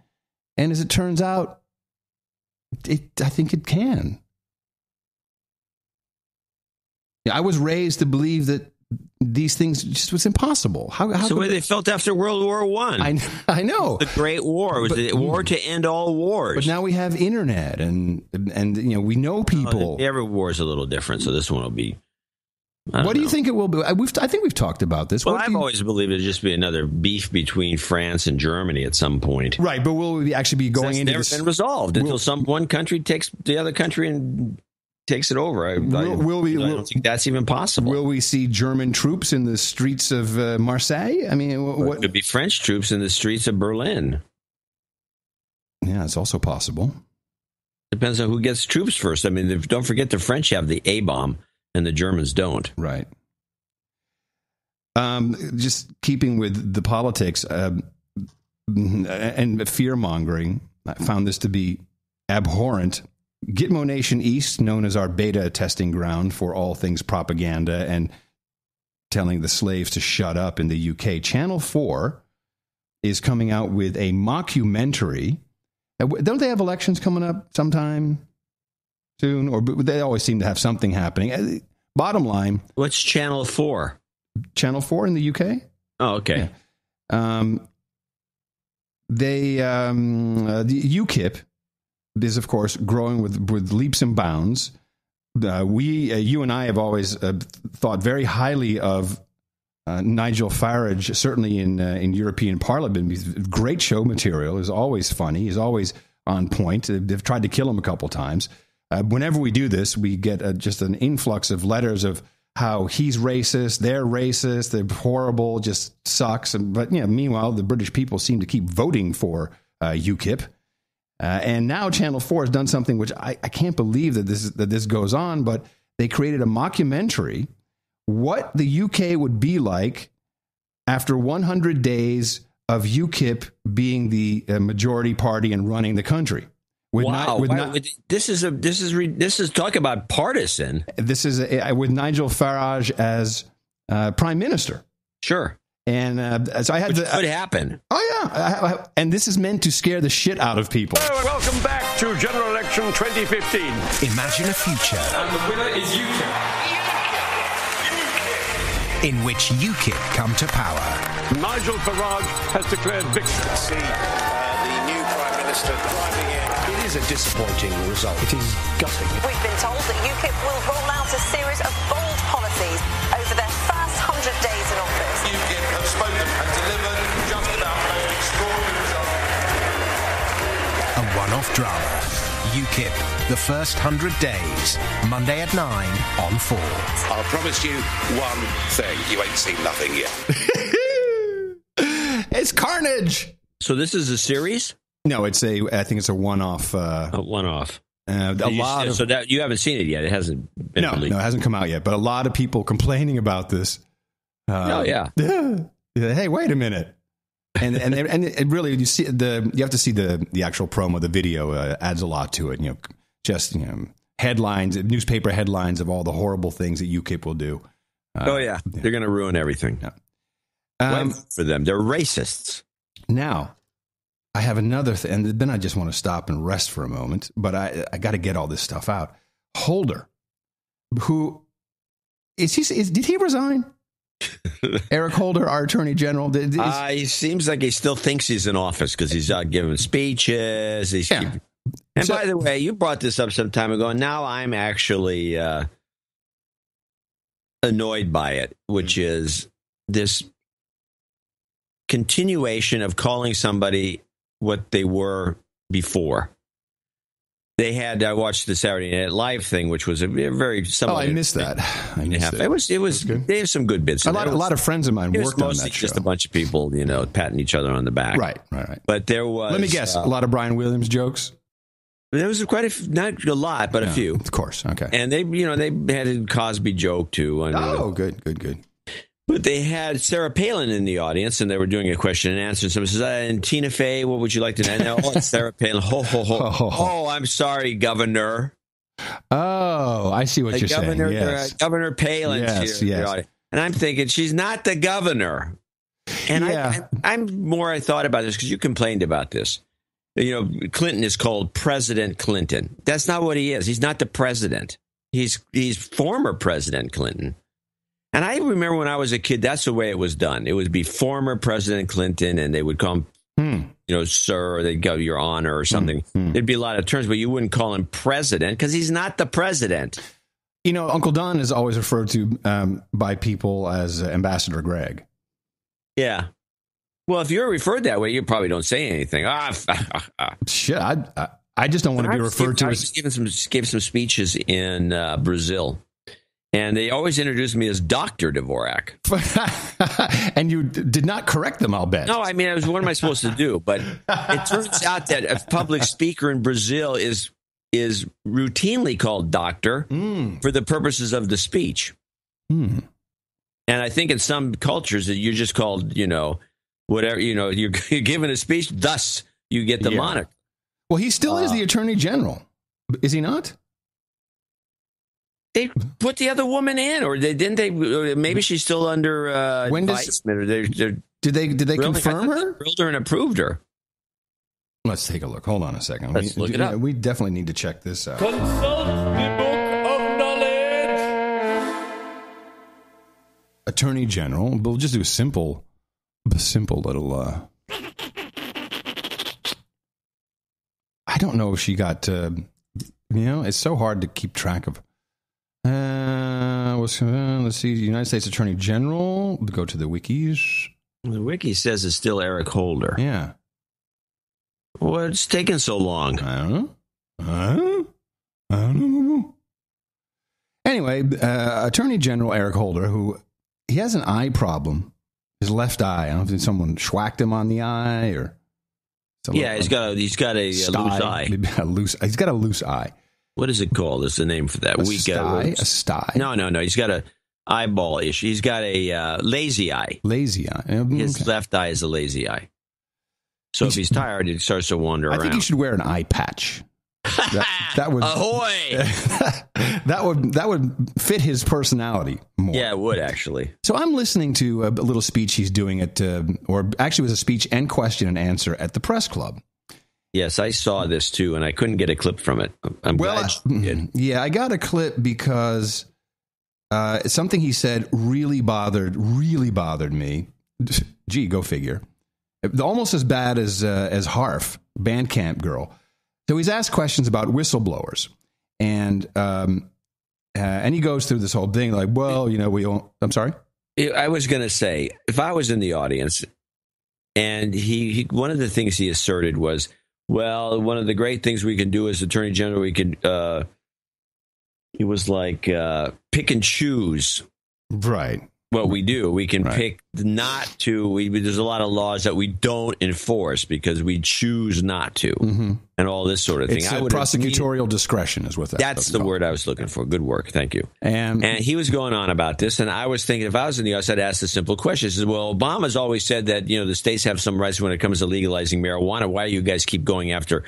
And as it turns out, I think it can. I was raised to believe that these things just was impossible. That's the way they felt after World War I. I know. The Great War. It was the war to end all wars. But now we have internet and we know people. Every war is a little different, so this one will be. What do you think it will be? I think we've talked about this. Well, I've always believed it'd just be another beef between France and Germany at some point. Right, but will we actually be going into this? It's never been resolved until one country takes the other country and takes it over. I don't think that's even possible. Will we see German troops in the streets of Marseille? I mean, what could be French troops in the streets of Berlin? Yeah, it's also possible. Depends on who gets troops first. I mean, don't forget the French have the A-bomb. And the Germans don't. Right. Just keeping with the politics and fear-mongering, I found this to be abhorrent. Gitmo Nation East, known as our beta testing ground for all things propaganda and telling the slaves to shut up in the UK, Channel 4 is coming out with a mockumentary. Don't they have elections coming up sometime? Soon, or they always seem to have something happening. Bottom line, what's Channel 4? Channel 4 in the UK. Oh, okay. Yeah. The UKIP is, of course, growing with leaps and bounds. You and I have always thought very highly of Nigel Farage, certainly in European Parliament. He's great show material. He's always funny. He's always on point. They've tried to kill him a couple times. Whenever we do this, we get just an influx of letters of how he's racist, they're horrible, just sucks. But meanwhile, the British people seem to keep voting for UKIP. And now Channel 4 has done something which I can't believe that this goes on, but they created a mockumentary, what the UK would be like after 100 days of UKIP being the majority party and running the country. This is talk about partisan. This is with Nigel Farage as prime minister. Sure. And so I had Which could happen. Oh yeah, and this is meant to scare the shit out of people. Welcome back to General Election 2015. Imagine a future. And the winner is UKIP. In which UKIP come to power. Nigel Farage has declared victory. See the new Prime Minister driving in. It is a disappointing result. It is gutting. We've been told that UKIP will roll out a series of bold policies over their first 100 days in office. UKIP have spoken and delivered just about the most extraordinary result. A one-off drama. UKIP, the first 100 days, Monday at 9 on 4. I'll promise you one thing. You ain't seen nothing yet. It's carnage. So this is a series? No, I think it's a one-off. A one-off. So that you haven't seen it yet. It hasn't been released. No, it hasn't come out yet. But a lot of people complaining about this. Hey, wait a minute. And it really, you have to see the actual promo. The video adds a lot to it. Headlines, newspaper headlines of all the horrible things that UKIP will do. They're going to ruin everything. For them, they're racists. Now, I have another thing, and then I just want to stop and rest for a moment. But I got to get all this stuff out. Holder, who did he resign? Eric Holder, our Attorney General. He seems like he still thinks he's in office because he's out giving speeches. By the way, you brought this up some time ago, and now I'm actually annoyed by it, which is this continuation of calling somebody what they were before. I watched the Saturday Night Live thing, which was a very. I missed that. It was good. They have some good bits. A lot of friends of mine worked on that show. Just a bunch of people, patting each other on the back. Right. But there was. Let me guess. A lot of Brian Williams jokes. There was not a lot, but a few. Of course. Okay. And they had a Cosby joke too. Good. But they had Sarah Palin in the audience, and they were doing a question and answer. Someone says, and Tina Fey, what would you like to know? It's Sarah Palin. Ho, ho, ho. Oh, I'm sorry, Governor. Oh, I see what you're saying. Yes. Governor Palin's here. Yes. And I'm thinking, she's not the governor. And I thought about this because you complained about this. Clinton is called President Clinton. That's not what he is. He's not the president. He's former President Clinton. And I remember when I was a kid, that's the way it was done. It would be former President Clinton, and they would call him, sir, or they'd go, your honor, or something. There'd be a lot of terms, but you wouldn't call him president because he's not the president. Uncle Don is always referred to by people as Ambassador Greg. Yeah. Well, if you're referred that way, you probably don't say anything. Shit, I just don't want to be referred to as. I gave some speeches in Brazil. And they always introduced me as Dr. Dvorak. And you did not correct them, I'll bet. No, I mean, what am I supposed to do? But it turns out that a public speaker in Brazil is routinely called doctor for the purposes of the speech. And I think in some cultures that you're just called, whatever, you're giving a speech, thus you get the moniker. Well, he still is the Attorney General. Is he not? They put the other woman in, or maybe she's still under advisement. Did they confirm her? Drilled her and approved her. Let's take a look. Hold on a second. Let's look it up. We definitely need to check this out. Consult the Book of Knowledge. Attorney General. We'll just do a simple little. I don't know if she got, it's so hard to keep track of. Let's see, the United States Attorney General, go to the wikis. The wiki says it's still Eric Holder. Yeah. What's taking so long? I don't know. Anyway, Attorney General Eric Holder, who he has an eye problem, his left eye. I don't know if someone schwacked him on the eye or. Yeah, he's got a loose eye. He's got a loose eye. What is it called? There's a name for that. A sty. No. He's got a eyeball issue. He's got a lazy eye. Lazy eye. His left eye is a lazy eye. So if he's tired, he starts to wander around. I think he should wear an eye patch. That would ahoy. that would fit his personality more. Yeah, it would actually. So I'm listening to a little speech he's doing at, or actually it was a speech and question and answer at the press club. Yes, I saw this too, and I couldn't get a clip from it. I'm glad you did. Yeah, I got a clip because something he said really bothered me. Gee, go figure. Almost as bad as Harf, Bandcamp girl. So he's asked questions about whistleblowers, and he goes through this whole thing like, well, we all. I'm sorry. I was going to say, if I was in the audience, and he one of the things he asserted was, well, one of the great things we can do as Attorney General, we can. He was like pick and choose, right? What we do, we can pick not to. There's a lot of laws that we don't enforce because we choose not to, and all this sort of thing. It's prosecutorial discretion is what that's the word I was looking for. Good work, thank you. And he was going on about this, and I was thinking if I was in the audience, I'd ask the simple question: says, well, Obama's always said that the states have some rights when it comes to legalizing marijuana. Why do you guys keep going after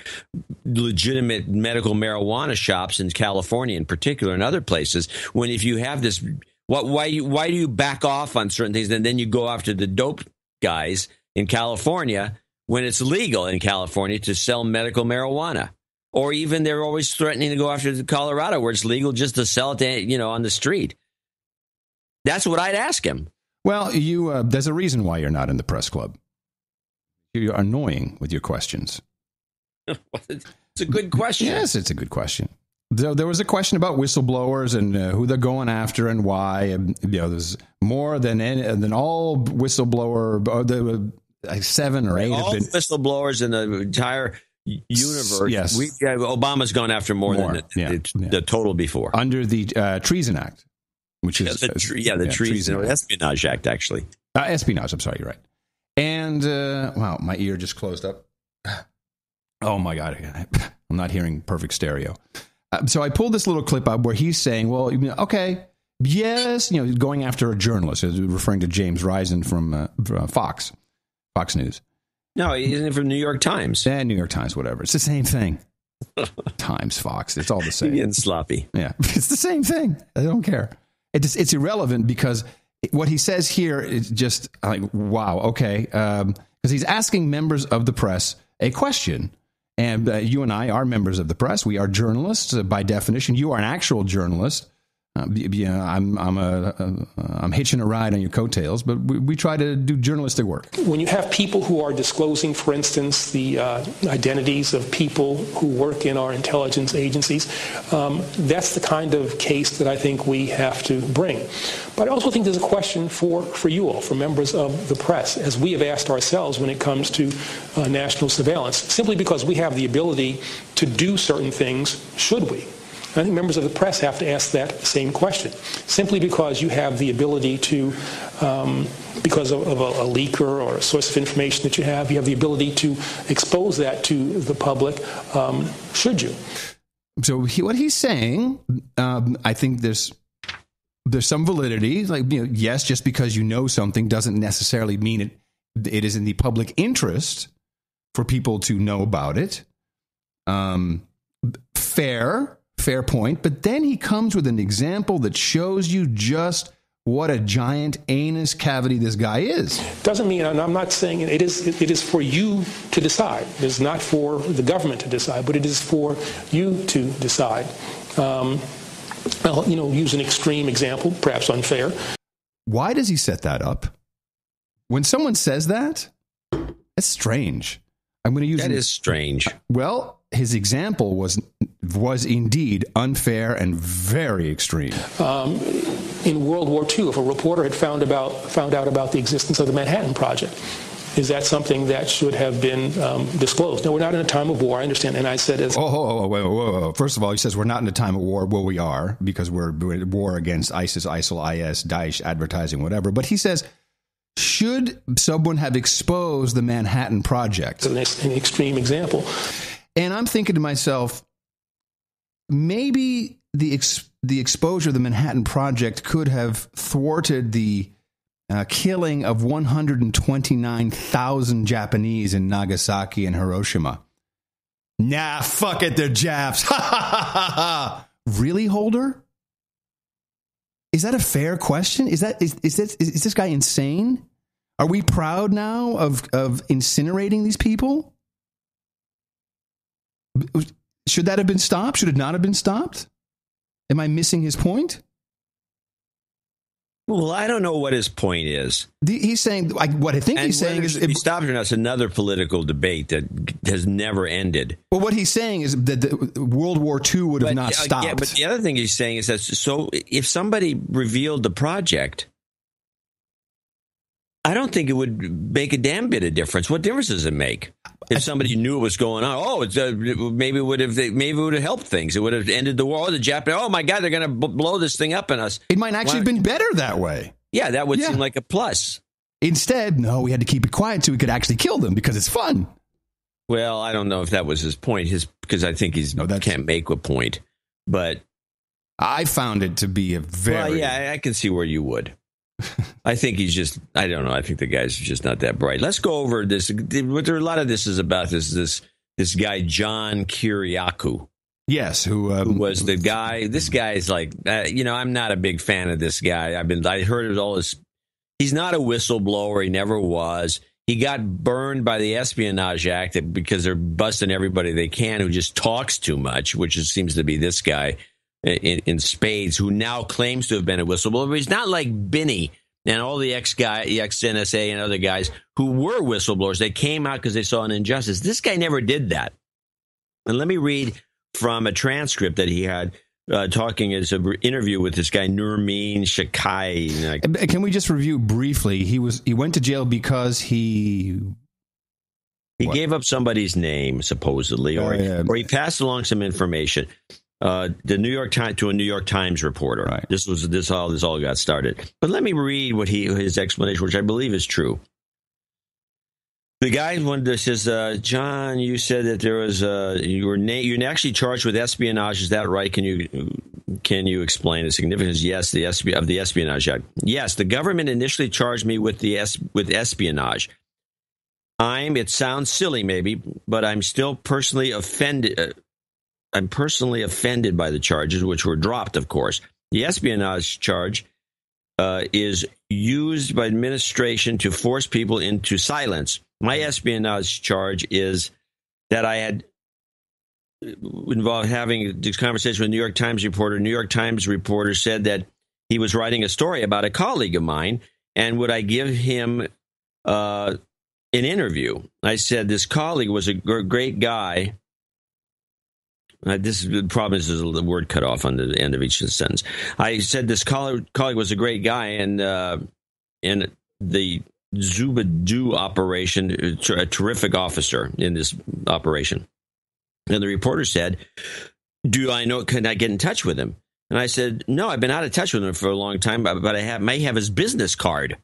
legitimate medical marijuana shops in California, in particular, and other places? When if you have this. Why do you back off on certain things and then you go after the dope guys in California when it's legal in California to sell medical marijuana? Or even they're always threatening to go after Colorado where it's legal just to sell it on the street. That's what I'd ask him. Well, there's a reason why you're not in the press club. You're annoying with your questions. It's a good question. Yes, it's a good question. There was a question about whistleblowers and who they're going after and why. And, there's more than all whistleblower, like 7 or 8 all have been whistleblowers in the entire universe. Yes, Obama's gone after more than the total before under the Treason Act, which is the Treason Espionage Act, actually. Espionage. I'm sorry, you're right. And wow, my ear just closed up. Oh my God, I'm not hearing perfect stereo. So I pulled this little clip up where he's saying, well, okay, yes, going after a journalist, referring to James Risen from Fox News. No, isn't it from New York Times? New York Times, whatever. It's the same thing. Times, Fox, it's all the same. Getting sloppy. Yeah, it's the same thing. I don't care. It's irrelevant because what he says here is just like, wow, okay. Because he's asking members of the press a question. And you and I are members of the press. We are journalists by definition. You are an actual journalist. I'm hitching a ride on your coattails, but we try to do journalistic work. When you have people who are disclosing, for instance, the identities of people who work in our intelligence agencies, that's the kind of case that I think we have to bring. But I also think there's a question for you all, for members of the press, as we have asked ourselves when it comes to national surveillance, simply because we have the ability to do certain things, should we? I think members of the press have to ask that same question. Simply because you have the ability to, because of a leaker or a source of information that you have the ability to expose that to the public, should you? So what he's saying, I think there's some validity. Like, yes, just because you know something doesn't necessarily mean it is in the public interest for people to know about it. Fair point, but then he comes with an example that shows you just what a giant anus cavity this guy is. Doesn't mean, and I'm not saying it is for you to decide. It is not for the government to decide, but it is for you to decide. I'll use an extreme example, perhaps unfair. Why does he set that up? When someone says that, that's strange. I'm going to use that is strange. Well, his example was indeed unfair and very extreme. In World War II, if a reporter had found out about the existence of the Manhattan Project, is that something that should have been disclosed? No, we're not in a time of war, I understand. And I said... Whoa. First of all, he says we're not in a time of war. Well, we are, because we're at war against ISIS, ISIL, IS, Daesh, advertising, whatever. But he says, should someone have exposed the Manhattan Project? An extreme example. And I'm thinking to myself, maybe the exposure of the Manhattan Project could have thwarted the killing of 129,000 Japanese in Nagasaki and Hiroshima. Nah, fuck it, they're Japs. Ha ha ha ha. Really, Holder? Is that a fair question? Is this guy insane? Are we proud now of incinerating these people? Should that have been stopped? Should it not have been stopped? Am I missing his point? Well, I don't know what his point is. He's saying, what I think he's saying is... If he stopped or not, it's another political debate that has never ended. Well, what he's saying is that the World War II would have not stopped. Yeah, but the other thing he's saying is that, so if somebody revealed the project, I don't think it would make a damn bit of difference. What difference does it make? If somebody knew what was going on, maybe it would have helped things. It would have ended the war. The Japanese, oh my God, they're going to blow this thing up on us. It might actually have been better that way. Yeah, that would seem like a plus. Instead, no, we had to keep it quiet so we could actually kill them because it's fun. Well, I don't know if that was his point. Because I think can't make a point. But I found it to be a very. Well, yeah, I can see where you would. I think he's just, I don't know. I think the guy's just not that bright. Let's go over this. What a lot of this is about this guy, John Kiriakou. Yes, who was the guy. This guy is like, I'm not a big fan of this guy. I heard of all this. He's not a whistleblower. He never was. He got burned by the Espionage Act because they're busting everybody they can who just talks too much, which seems to be this guy. In spades, who now claims to have been a whistleblower. But he's not like Binney and all the ex-NSA and other guys who were whistleblowers. They came out because they saw an injustice. This guy never did that. And let me read from a transcript that he had talking as an interview with this guy, Nurmeen Shakai. Can we just review briefly? He went to jail because he gave up somebody's name, supposedly, or he passed along some information. The New York Times to a New York Times reporter. Right. This all got started. But let me read what his explanation, which I believe is true. The guy says, John, you said that there was you're actually charged with espionage. Is that right? Can you explain the significance? Yes, of the Espionage Act. Yes, the government initially charged me with espionage. It sounds silly, maybe, but I'm still personally offended. I'm personally offended by the charges, which were dropped, of course. The espionage charge is used by administration to force people into silence. My espionage charge is that I had involved having this conversation with a New York Times reporter. New York Times reporter said that he was writing a story about a colleague of mine, and would I give him an interview? I said this colleague was a great guy. The problem is there's a word cut off on the end of each sentence. I said this colleague was a great guy, and the Zubadu operation, a terrific officer in this operation. And the reporter said, can I get in touch with him? And I said, no, I've been out of touch with him for a long time, but I may have his business card.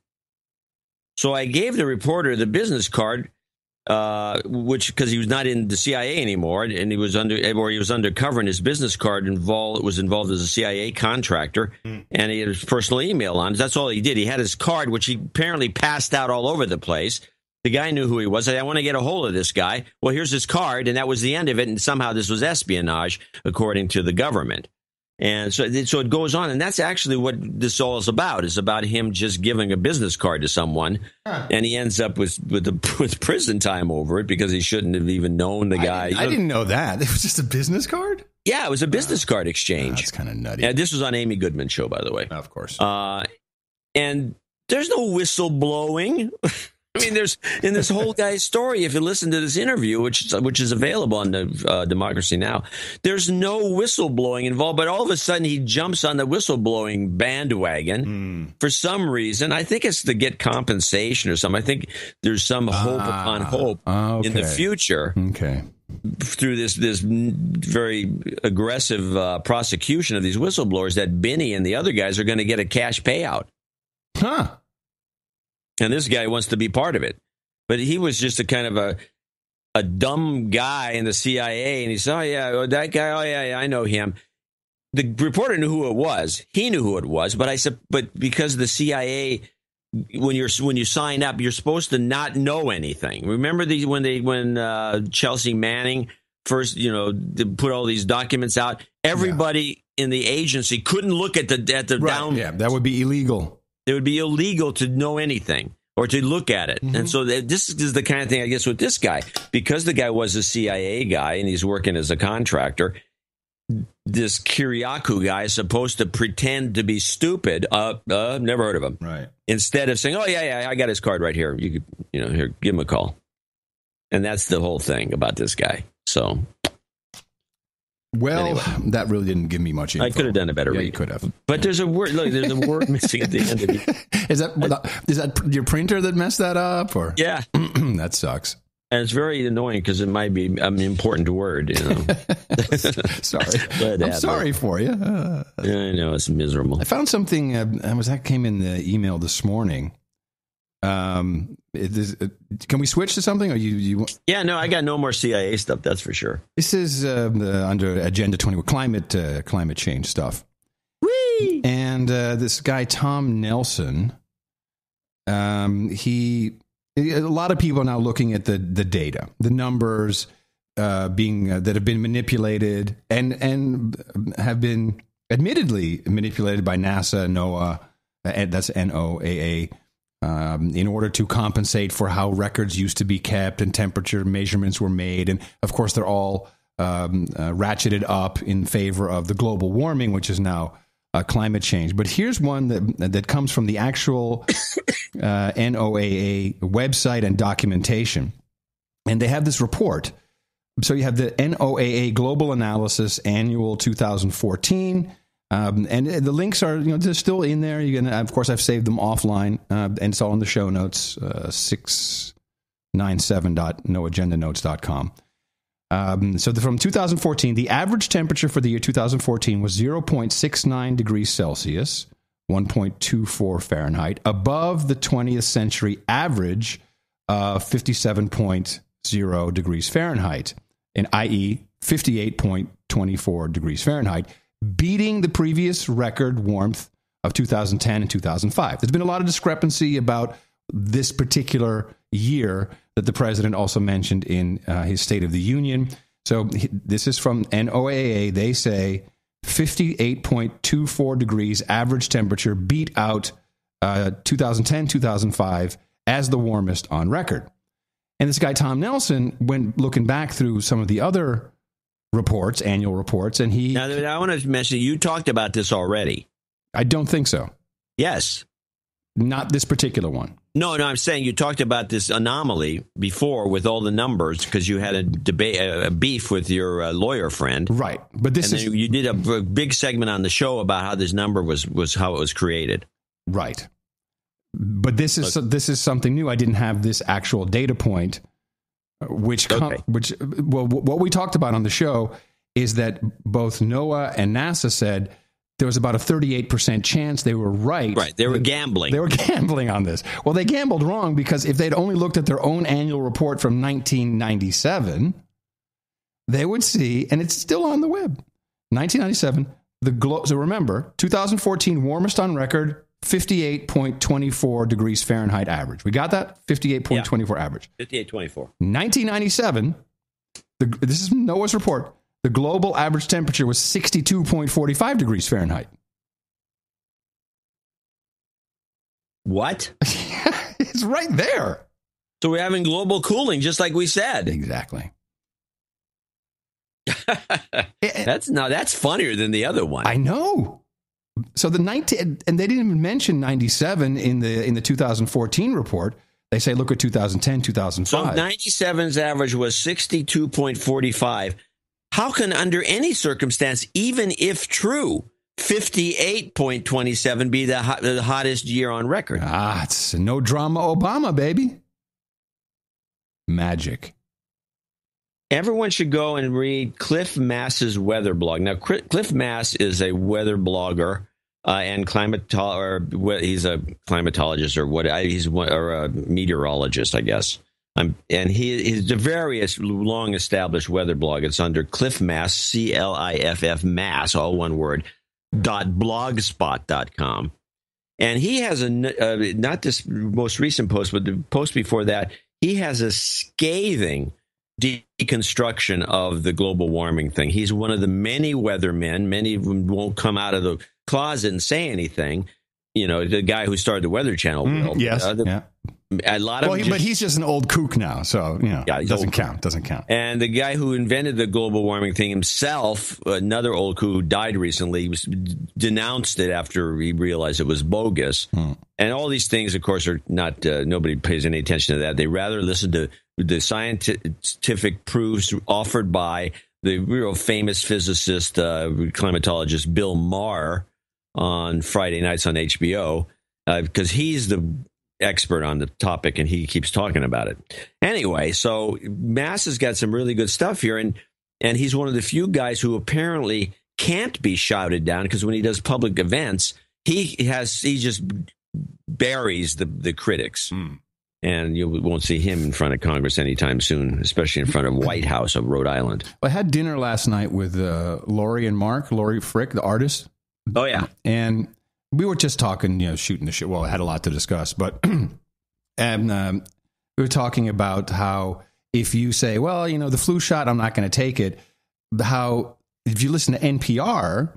So I gave the reporter the business card, because he was not in the CIA anymore, and he was undercover, and his business card was involved as a CIA contractor, and he had his personal email on. That's all he did. He had his card, which he apparently passed out all over the place. The guy knew who he was. I want to get a hold of this guy. Well, here's his card, and that was the end of it. And somehow this was espionage, according to the government. And so it goes on, and that's actually what this all is about. It's about him just giving a business card to someone, and he ends up with prison time over it because he shouldn't have even known the guy. I didn't know that. It was just a business card? Yeah, it was a business card exchange. That's kind of nutty. Yeah, this was on Amy Goodman's show, by the way. Of course. And there's no whistleblowing. I mean, there's in this whole guy's story, if you listen to this interview, which is available on the Democracy Now!, there's no whistleblowing involved, but all of a sudden he jumps on the whistleblowing bandwagon for some reason. I think it's to get compensation or something. I think there's some hope upon hope in the future. Okay. Through this very aggressive prosecution of these whistleblowers, that Binney and the other guys are going to get a cash payout. Huh. And this guy wants to be part of it. But he was just a kind of a dumb guy in the CIA. And he said, oh, yeah, that guy, oh, yeah, I know him. The reporter knew who it was. He knew who it was. But but because the CIA, when you sign up, you're supposed to not know anything. Remember when Chelsea Manning first, put all these documents out? Everybody in the agency couldn't look at the down. Yeah, that would be illegal. It would be illegal to know anything or to look at it. And so this is the kind of thing, I guess, with this guy. Because the guy was a CIA guy and he's working as a contractor, this Kiriakou guy is supposed to pretend to be stupid. Never heard of him. Right. Instead of saying, oh, yeah, I got his card right here. You could, here, give him a call. And that's the whole thing about this guy. So... Well, anyway. That really didn't give me much info. I could have done a better read. You could have. But there's a word. Look, there's a word missing at the end of it. Is that your printer that messed that up? Or yeah, that sucks. And it's very annoying because it might be an important word. Sorry, I'm sorry for you. I know it's miserable. I found something. That came in the email this morning. Can we switch to something? Or you? Yeah, no, I got no more CIA stuff. That's for sure. This is under Agenda 20, climate change stuff. Whee! And this guy Tom Nelson, a lot of people are now looking at the data, the numbers being that have been manipulated and have been admittedly manipulated by NASA, NOAA, that's NOAA. In order to compensate for how records used to be kept and temperature measurements were made. And, of course, they're all ratcheted up in favor of the global warming, which is now climate change. But here's one that comes from the actual NOAA website and documentation. And they have this report. So you have the NOAA Global Analysis Annual 2014. And the links are, they're still in there. Of course, I've saved them offline, and it's all in the show notes, 697.noagendanotes.com. So from 2014, the average temperature for the year 2014 was 0.69 degrees Celsius, 1.24 Fahrenheit, above the 20th century average of 57.0 degrees Fahrenheit, and i.e. 58.24 degrees Fahrenheit, beating the previous record warmth of 2010 and 2005. There's been a lot of discrepancy about this particular year that the president also mentioned in his State of the Union. So this is from NOAA. They say 58.24 degrees average temperature beat out 2010, 2005 as the warmest on record. And this guy, Tom Nelson, went looking back through some of the other reports, annual reports, and he... Now, I want to mention, you talked about this already. I don't think so. Yes. Not this particular one. No, I'm saying you talked about this anomaly before with all the numbers because you had a debate, a beef with your lawyer friend. Right. But this is... You did a big segment on the show about how this number was how it was created. Right. But this is something new. I didn't have this actual data point. What we talked about on the show is that both NOAA and NASA said there was about a 38% chance they were right. Right, they were gambling. They were gambling on this. Well, they gambled wrong because if they'd only looked at their own annual report from 1997, they would see, and it's still on the web, 1997, so remember, 2014 warmest on record, 58.24 degrees Fahrenheit average. We got that? 58.24 average. 58.24. 1997, this is NOAA's report, the global average temperature was 62.45 degrees Fahrenheit. What? It's right there. So we're having global cooling, just like we said. Exactly. That's funnier than the other one. I know. So and they didn't even mention 97 in the 2014 report. They say look at 2010, 2005. So 97's average was 62.45. How can, under any circumstance, even if true, 58.27 be the hottest year on record? It's no drama Obama, baby. Magic. Everyone should go and read Cliff Mass's weather blog. Now, Cliff Mass is a weather blogger and he's a climatologist or a meteorologist, I guess. And he's a various long-established weather blog. It's under Cliff Mass, CLIFF Mass, all one word, .blogspot.com. And he has not this most recent post, but the post before that, he has a scathing deconstruction of the global warming thing. He's one of the many weathermen. Many of them won't come out of the closet and say anything. You know, the guy who started the Weather Channel. Yes. A lot of but he's just an old kook now, so it doesn't count. And the guy who invented the global warming thing himself, another old kook who died recently, denounced it after he realized it was bogus. And all these things, of course, are not. Nobody pays any attention to that. They rather listen to the scientific proofs offered by the real famous physicist, climatologist Bill Maher on Friday nights on HBO, because he's the expert on the topic and he keeps talking about it. Anyway, so Mass has got some really good stuff here, and he's one of the few guys who apparently can't be shouted down, because when he does public events, he just buries the critics. And you won't see him in front of Congress anytime soon, especially in front of White House of Rhode Island. I had dinner last night with Lori Frick, the artist. Oh, yeah. And we were just talking, shooting the shit. Well, I had a lot to discuss, but and we were talking about how if you say, well, the flu shot, I'm not going to take it. How if you listen to NPR,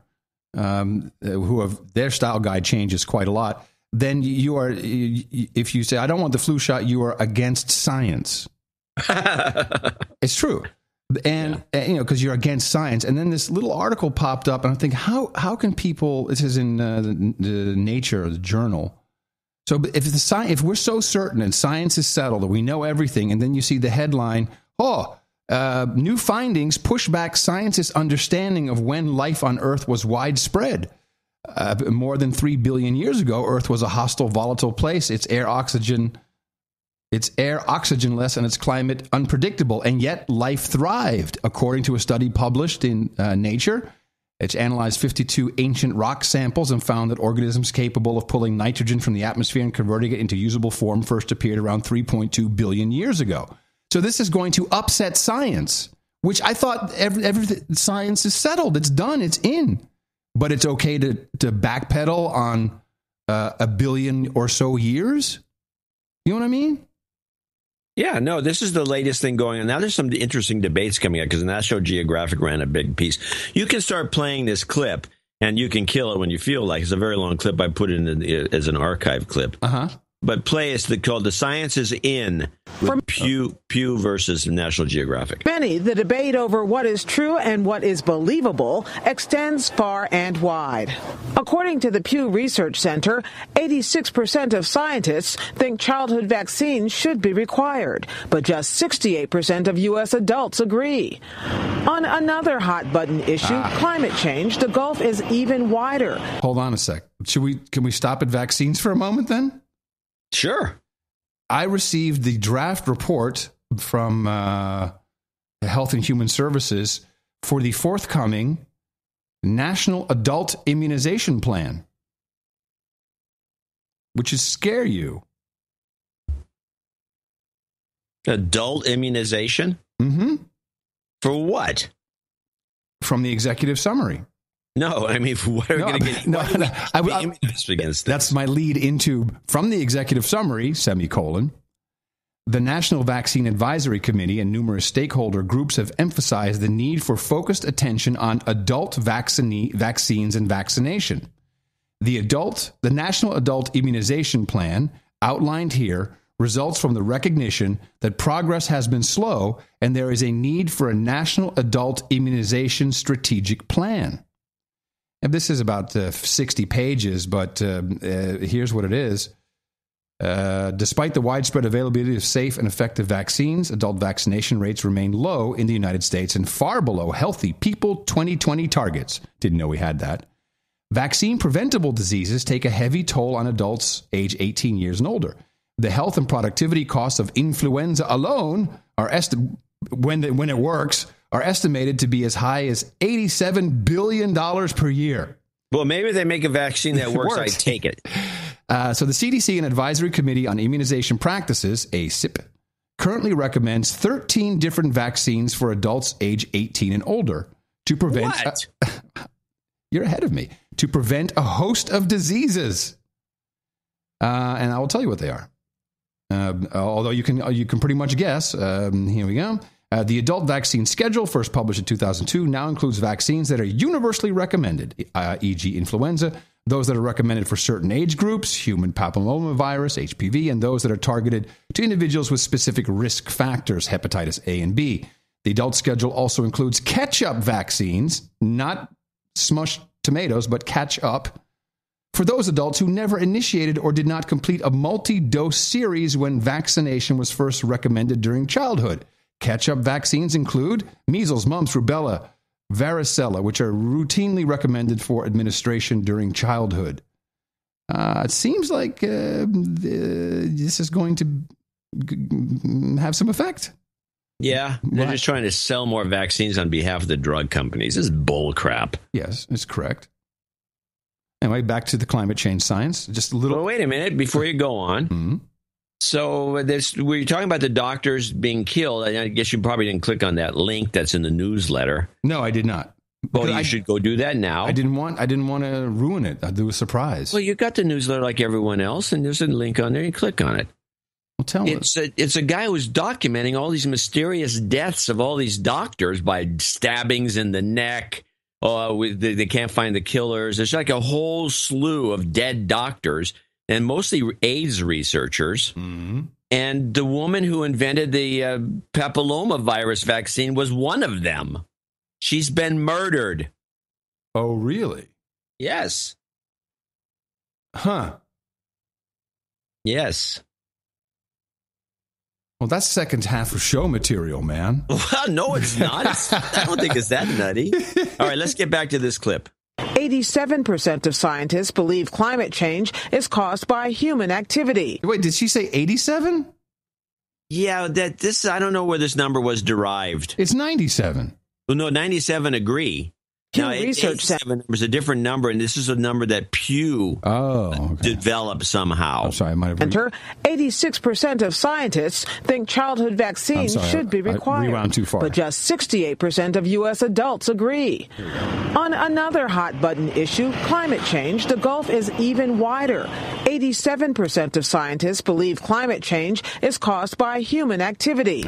who have their style guide changes quite a lot, then you are, if you say, I don't want the flu shot, you are against science. It's true. And, because you're against science. And then this little article popped up, and I think, how can people, this is in the Nature, the journal. So if we're so certain and science is settled and we know everything, and then you see the headline, new findings push back scientists' understanding of when life on Earth was widespread. More than 3 billion years ago, Earth was a hostile, volatile place. Its air oxygenless and its climate unpredictable, and yet life thrived, according to a study published in Nature. It's analyzed 52 ancient rock samples and found that organisms capable of pulling nitrogen from the atmosphere and converting it into usable form first appeared around 3.2 billion years ago. So this is going to upset science, which I thought everything science is settled. It's done. It's in. But it's okay to backpedal on a billion or so years? You know what I mean? Yeah, no, this is the latest thing going on. Now there's some interesting debates coming up because National Geographic ran a big piece. You can start playing this clip, and you can kill it when you feel like. It's a very long clip. I put it as an archive clip. But play is called The Science is In with Pew versus National Geographic. Benny, the debate over what is true and what is believable extends far and wide. According to the Pew Research Center, 86% of scientists think childhood vaccines should be required, but just 68% of U.S. adults agree. On another hot-button issue, climate change, the gulf is even wider. Hold on a sec. Can we stop at vaccines for a moment then? Sure. I received the draft report from Health and Human Services for the forthcoming National Adult Immunization Plan, which is scare you. Adult immunization? Mm-hmm. For what? From the executive summary. No, I mean, what are we going to get? Immunized against this? That's my lead into, from the executive summary, semicolon, the National Vaccine Advisory Committee and numerous stakeholder groups have emphasized the need for focused attention on adult vaccines and vaccination. The National Adult Immunization Plan, outlined here, results from the recognition that progress has been slow and there is a need for a national adult immunization strategic plan. And this is about 60 pages, but here's what it is. Despite the widespread availability of safe and effective vaccines, adult vaccination rates remain low in the United States and far below Healthy People 2020 targets. Didn't know we had that. Vaccine-preventable diseases take a heavy toll on adults age 18 years and older. The health and productivity costs of influenza alone are when it works, are estimated to be as high as $87 billion per year. Well, maybe they make a vaccine that works. I take it. So the CDC and Advisory Committee on Immunization Practices, ACIP, currently recommends 13 different vaccines for adults age 18 and older to prevent... What? You're ahead of me. To prevent a host of diseases. And I will tell you what they are. Although you can pretty much guess. Here we go. The adult vaccine schedule, first published in 2002, now includes vaccines that are universally recommended, e.g. influenza, those that are recommended for certain age groups, human papillomavirus, HPV, and those that are targeted to individuals with specific risk factors, hepatitis A and B. The adult schedule also includes catch-up vaccines, not smushed tomatoes, but catch-up, for those adults who never initiated or did not complete a multi-dose series when vaccination was first recommended during childhood. Catch-up vaccines include measles, mumps, rubella, varicella, which are routinely recommended for administration during childhood. It seems like this is going to have some effect. Yeah, they're just trying to sell more vaccines on behalf of the drug companies. This is bull crap. Yes, it's correct. Anyway, back to the climate change science. Just a little. Well, wait a minute before you go on. Mm-hmm. So we're talking about the doctors being killed. I guess you probably didn't click on that link that's in the newsletter. No, I did not. Well, you should go do that now. I didn't want to ruin it. I'd do a surprise. Well, you got the newsletter like everyone else, and there's a link on there. You click on it. Well, tell us. It's a guy who's documenting all these mysterious deaths of all these doctors by stabbings in the neck. They can't find the killers. There's like a whole slew of dead doctors, and mostly AIDS researchers. Mm-hmm. And the woman who invented the papillomavirus vaccine was one of them. She's been murdered. Oh, really? Yes. Huh. Yes. Well, that's second half of show material, man. Well, no, it's not. I don't think it's that nutty. All right, let's get back to this clip. 87% of scientists believe climate change is caused by human activity. Wait, did she say 87? Yeah, I don't know where this number was derived. It's 97. Well, no, 97 agree. Now, Research 87 was a different number, and this is a number that Pew developed somehow. I'm sorry, I might have... 86% of scientists think childhood vaccines should be required. Rewound too far. But just 68% of U.S. adults agree. On another hot-button issue, climate change, the gulf is even wider. 87% of scientists believe climate change is caused by human activity.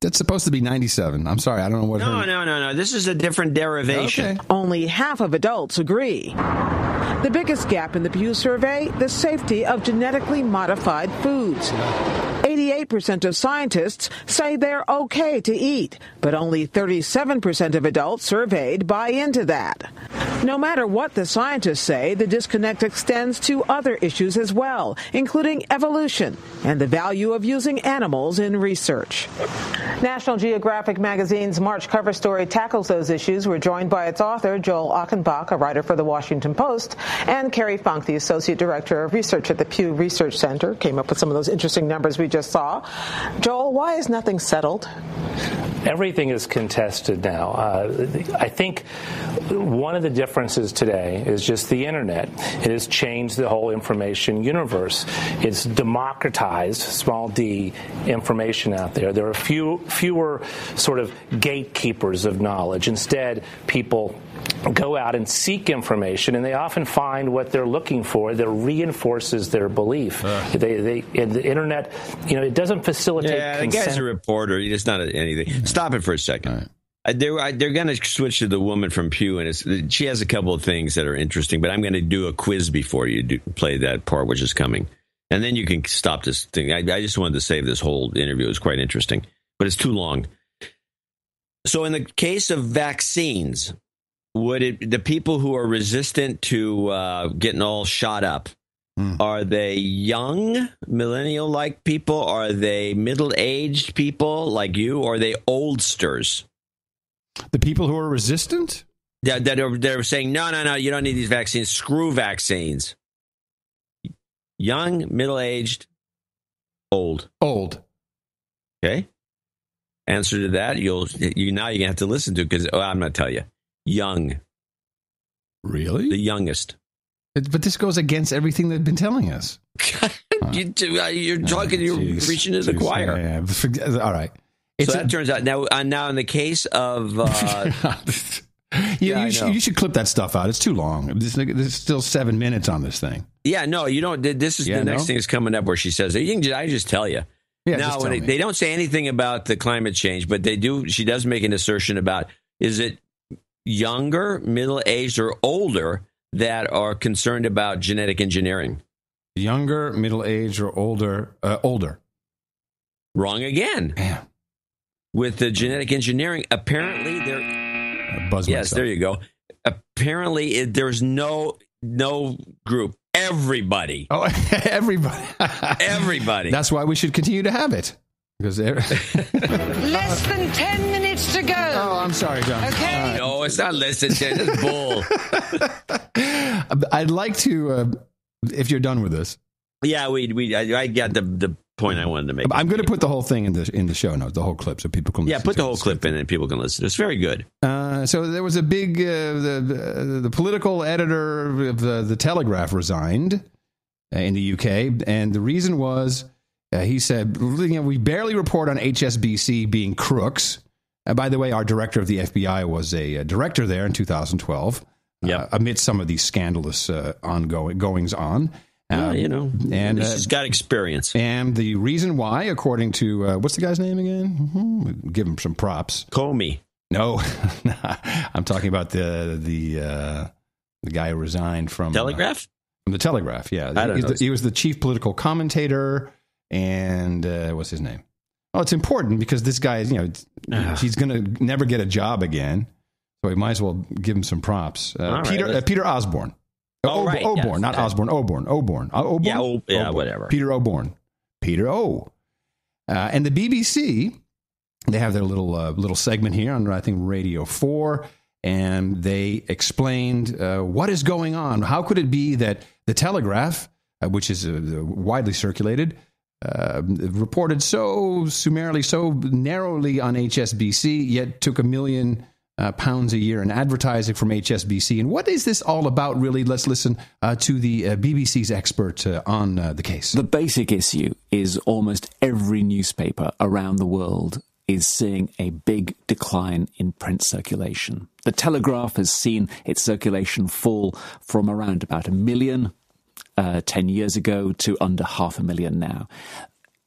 That's supposed to be 97. I'm sorry, I don't know what... No. This is a different derivation. Okay. Only half of adults agree. The biggest gap in the Pew survey, the safety of genetically modified foods. 88% of scientists say they're okay to eat, but only 37% of adults surveyed buy into that. No matter what the scientists say, the disconnect extends to other issues as well, including evolution and the value of using animals in research. National Geographic magazine's March cover story tackles those issues. We're joined by its author, Joel Achenbach, a writer for The Washington Post, and Carrie Funk, the Associate Director of Research at the Pew Research Center, came up with some of those interesting numbers we just saw. Joel, why is nothing settled? Everything is contested now. I think one of the differences today is just the internet. It has changed the whole information universe. It's democratized, small d, information out there. There are fewer sort of gatekeepers of knowledge. Instead, people go out and seek information, and they often find what they're looking for that reinforces their belief. The internet, it doesn't facilitate consent. The guy's a reporter. He's not anything. Stop it for a second. Right. They're going to switch to the woman from Pew, and she has a couple of things that are interesting, but I'm going to do a quiz before you play that part, which is coming. And then you can stop this thing. I just wanted to save this whole interview. It was quite interesting, but it's too long. So in the case of vaccines, the people who are resistant to getting all shot up, Are they young, millennial-like people? Are they middle-aged people like you? Or are they oldsters? The people who are resistant? Yeah, they're saying, no, you don't need these vaccines. Screw vaccines. Young, middle-aged, old. Old. Okay. Answer to that, you're going to have to listen to because I'm going to tell you. Young. Really? The youngest. But this goes against everything they've been telling us. You're talking. You're preaching to the choir. Yeah. All right. So that turns out now in the case of you should clip that stuff out. It's too long. There's still 7 minutes on this thing. Yeah, no, you don't. This is the next thing is coming up where she says, I just tell you. Yeah, now they don't say anything about the climate change, but they do. She does make an assertion about is it younger, middle aged, or older that are concerned about genetic engineering? Younger, middle-aged, or older? Older. Wrong again. Damn. With the genetic engineering, apparently there. Buzz yes, myself. there you go. Apparently, there's no group. Everybody. Oh, everybody. Everybody. That's why we should continue to have it. Because less than 10 minutes to go. Oh, I'm sorry, John. Okay. No, it's not less than 10. It's bull. I'd like to, if you're done with this. Yeah, I got the point I wanted to make. I'm going to put the whole thing in the show notes, the whole clip, so people can listen. Yeah, put the whole clip in and people can listen. It's very good. So there was a big, the political editor of the Telegraph resigned in the UK, and the reason was, he said, we barely report on HSBC being crooks. By the way, our director of the FBI was a director there in 2012, amidst some of these scandalous goings on. And she's got experience. And the reason why, according to, what's the guy's name again? Give him some props. Comey. No, I'm talking about the guy who resigned from Telegraph. From the Telegraph, yeah. I don't know. He was the chief political commentator, and what's his name? Oh, it's important because this guy is, he's going to never get a job again, so we might as well give him some props. Peter Osborne. Oborne, not Osborne. Oborne. Yeah, whatever. Peter Oborne. Peter O. And the BBC, they have their little segment here on, I think, Radio 4, and they explained what is going on. How could it be that the Telegraph, which is widely circulated, reported so summarily, so narrowly on HSBC, yet took £1 million pounds a year in advertising from HSBC. And what is this all about, really? Let's listen to the BBC's expert on the case. The basic issue is almost every newspaper around the world is seeing a big decline in print circulation. The Telegraph has seen its circulation fall from around about 1 million 10 years ago to under 500,000 now.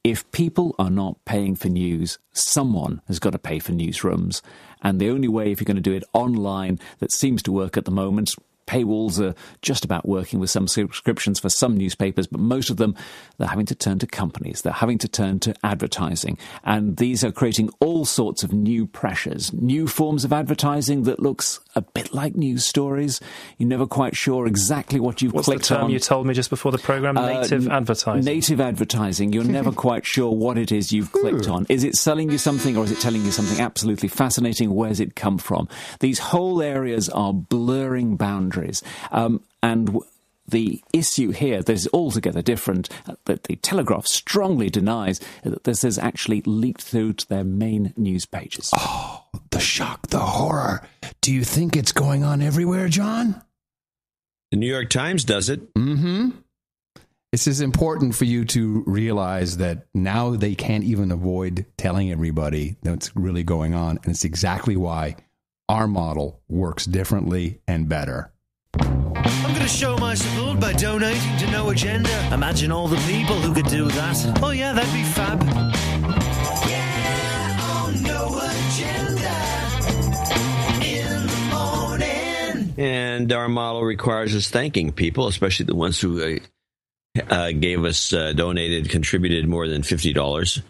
If people are not paying for news, someone has got to pay for newsrooms. And the only way, if you're going to do it online, that seems to work at the moment, paywalls are just about working with some subscriptions for some newspapers, but most of them, they're having to turn to companies. They're having to turn to advertising. And these are creating all sorts of new pressures, new forms of advertising that looks a bit like news stories. You're never quite sure exactly what you've clicked on. What's the term you told me just before the programme? Native advertising. Native advertising. You're never quite sure what it is you've clicked on. Is it selling you something, or is it telling you something absolutely fascinating? Where's it come from? These whole areas are blurring boundaries. And the issue here that is altogether different, that the Telegraph strongly denies that this has actually leaked through to their main news pages. Oh, the shock, the horror. Do you think it's going on everywhere, John? The New York Times does it. Mm-hmm. This is important for you to realize that now they can't even avoid telling everybody what's really going on. And it's exactly why our model works differently and better. I'm going to show my support by donating to No Agenda. Imagine all the people who could do that. Oh yeah, that'd be fab. Yeah, on No Agenda in the morning. And our model requires us thanking people, especially the ones who gave us, donated, contributed more than $50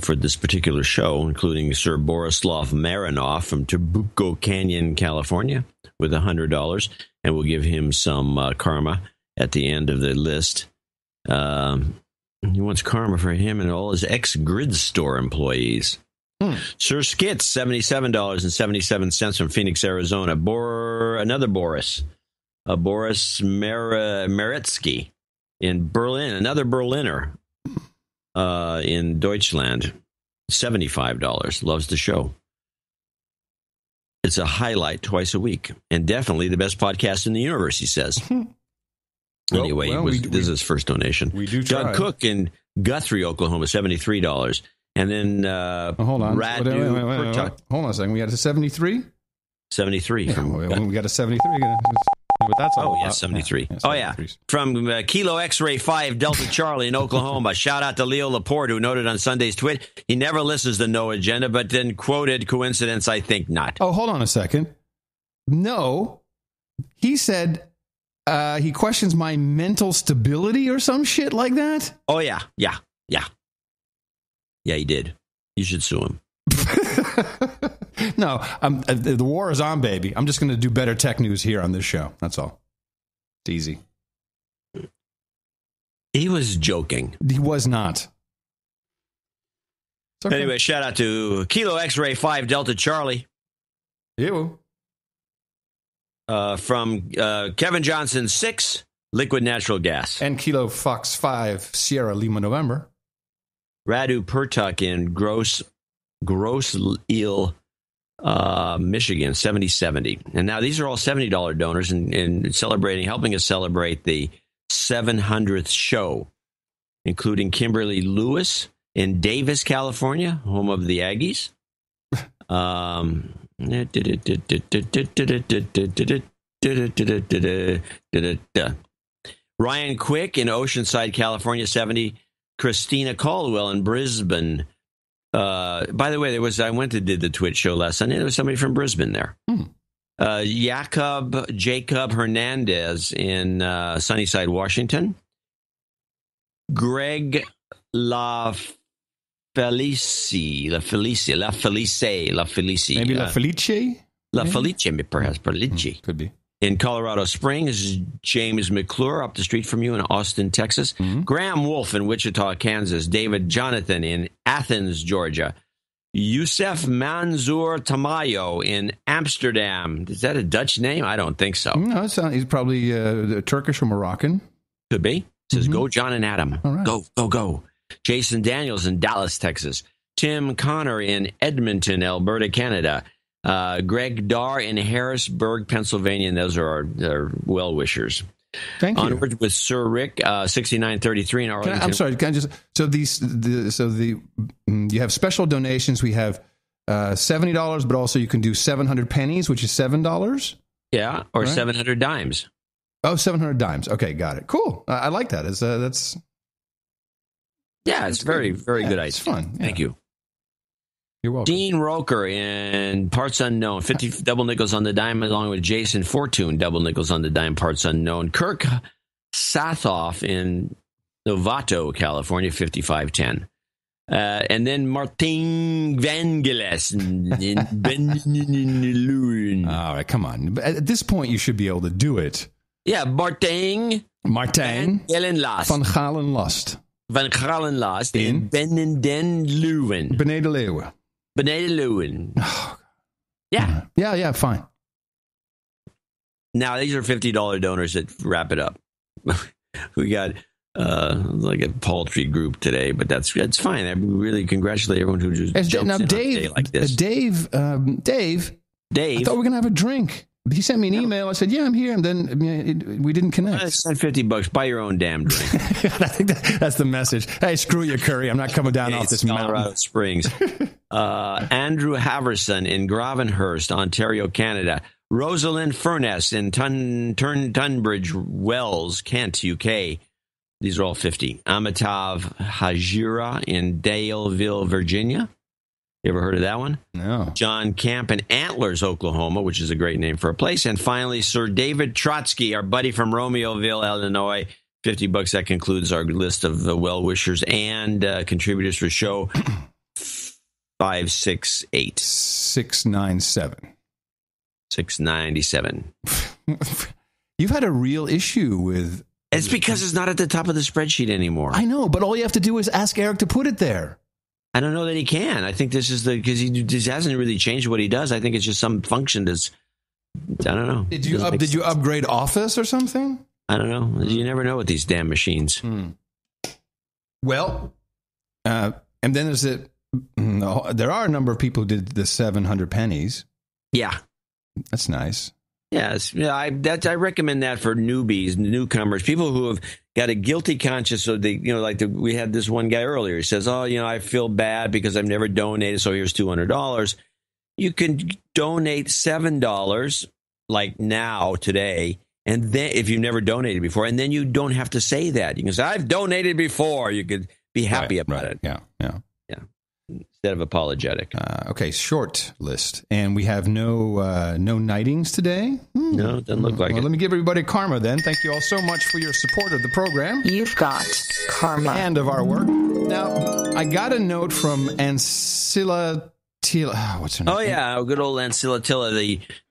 for this particular show, including Sir Borislav Marinov from Trabuco Canyon, California, with $100, and we'll give him some karma at the end of the list. He wants karma for him and all his ex-Grid Store employees. Sir Skits, $77.77 from Phoenix, Arizona. Another Boris. Boris Meretsky in Berlin. Another Berliner in Deutschland. $75. Loves the show. It's a highlight twice a week. And definitely the best podcast in the universe, he says. Anyway, this is his first donation. We do try. Doug Cook in Guthrie, Oklahoma, $73. And then hold on. Wait. Hold on a second. We got a 73? 73. Yeah, we got a 73. But that's all. Oh, yeah, 73. From Kilo X-Ray 5 Delta Charlie in Oklahoma. Shout out to Leo Laporte, who noted on Sunday's tweet he never listens to No Agenda, but then quoted, coincidence, I think not. Oh, hold on a second. No. He said he questions my mental stability or some shit like that? Oh, yeah. Yeah, he did. You should sue him. No, the war is on, baby. I'm just going to do better tech news here on this show. That's all. It's easy. He was joking. He was not. Okay. Anyway, shout out to Kilo X-Ray 5 Delta Charlie. You. From Kevin Johnson 6 Liquid Natural Gas. And Kilo Fox 5 Sierra Lima November. Radu Pertuk in Gross Eel, Michigan, 7070. And now these are all $70 donors and helping us celebrate the 700th show, including Kimberly Lewis in Davis, California, home of the Aggies. Ryan Quick in Oceanside, California, 70. Christina Caldwell in Brisbane. By the way, I went to did the Twitch show last Sunday. There was somebody from Brisbane there. Jacob Hernandez in Sunnyside, Washington. Greg La Felice. Maybe La Felice, perhaps. Felice. Could be. In Colorado Springs, James McClure up the street from you in Austin, Texas. Graham Wolf in Wichita, Kansas. David Jonathan in Athens, Georgia. Youssef Manzour Tamayo in Amsterdam. Is that a Dutch name? I don't think so. No, he's probably Turkish or Moroccan. Could be. It says, Go John and Adam. All right. Go. Jason Daniels in Dallas, Texas. Tim Connor in Edmonton, Alberta, Canada. Greg Darr in Harrisburg, Pennsylvania, and those are our well-wishers. Thank you. Onward with Sir Rick, 6933 in Arlington. I'm sorry, can I just you have special donations. We have $70, but also you can do 700 pennies, which is $7. Yeah, or 700 dimes. Oh, 700 dimes. Okay, got it. Cool. I like that. It's very, very good idea. It's fun. Thank you. You're welcome. Dean Roker in Parts Unknown, 50 double nickels on the dime, along with Jason Fortune, double nickels on the dime, Parts Unknown. Kirk Sathoff in Novato, California, 5510. And then Martin Vangelis in Benilluin. All right, come on. At this point, you should be able to do it. Yeah, Martin Van Galenlast. Van Galenlast in Benilluin. Benilluin. Oh, yeah. Yeah, fine. Now, these are $50 donors that wrap it up. We got like a paltry group today, but that's fine. I really congratulate everyone who just jumps in on a day like this. Dave, I thought we were going to have a drink. He sent me an email. I said, yeah, I'm here. And then we didn't connect. Send $50. Buy your own damn drink. I think that's the message. Hey, screw you, Curry. I'm not coming down off this Colorado mountain. Springs. Andrew Haverson in Gravenhurst, Ontario, Canada. Rosalind Furness in Tunbridge Wells, Kent, UK. These are all 50. Amitav Hajira in Daleville, Virginia. You ever heard of that one? No. John Camp in Antlers, Oklahoma, which is a great name for a place. And finally, Sir David Trotsky, our buddy from Romeoville, Illinois. $50. That concludes our list of well-wishers and contributors for show 568. 697. 697. You've had a real issue with It's because it's not at the top of the spreadsheet anymore. I know, but all you have to do is ask Eric to put it there. I don't know that he can. I think this is because he just hasn't really changed what he does. I think it's just some function that's, I don't know. Did you upgrade Office or something? I don't know. You never know with these damn machines. Well, and then there's there are a number of people who did the 700 pennies. Yeah. That's nice. Yes, yeah, I recommend that for newbies, newcomers, people who have got a guilty conscience. So they, we had this one guy earlier. He says, "Oh, I feel bad because I've never donated. So here's $200." You can donate $7, like now today, and then if you've never donated before, and then you don't have to say that. You can say, "I've donated before." You could be happy about it. Yeah. Instead of apologetic. Okay, short list. And we have no nightings today. No, it doesn't look like it. Let me give everybody karma then. Thank you all so much for your support of the program. You've got karma. And of our work. Now, I got a note from Ancilla Tilla. What's her name? Oh, yeah, good old Ancilla Tilla,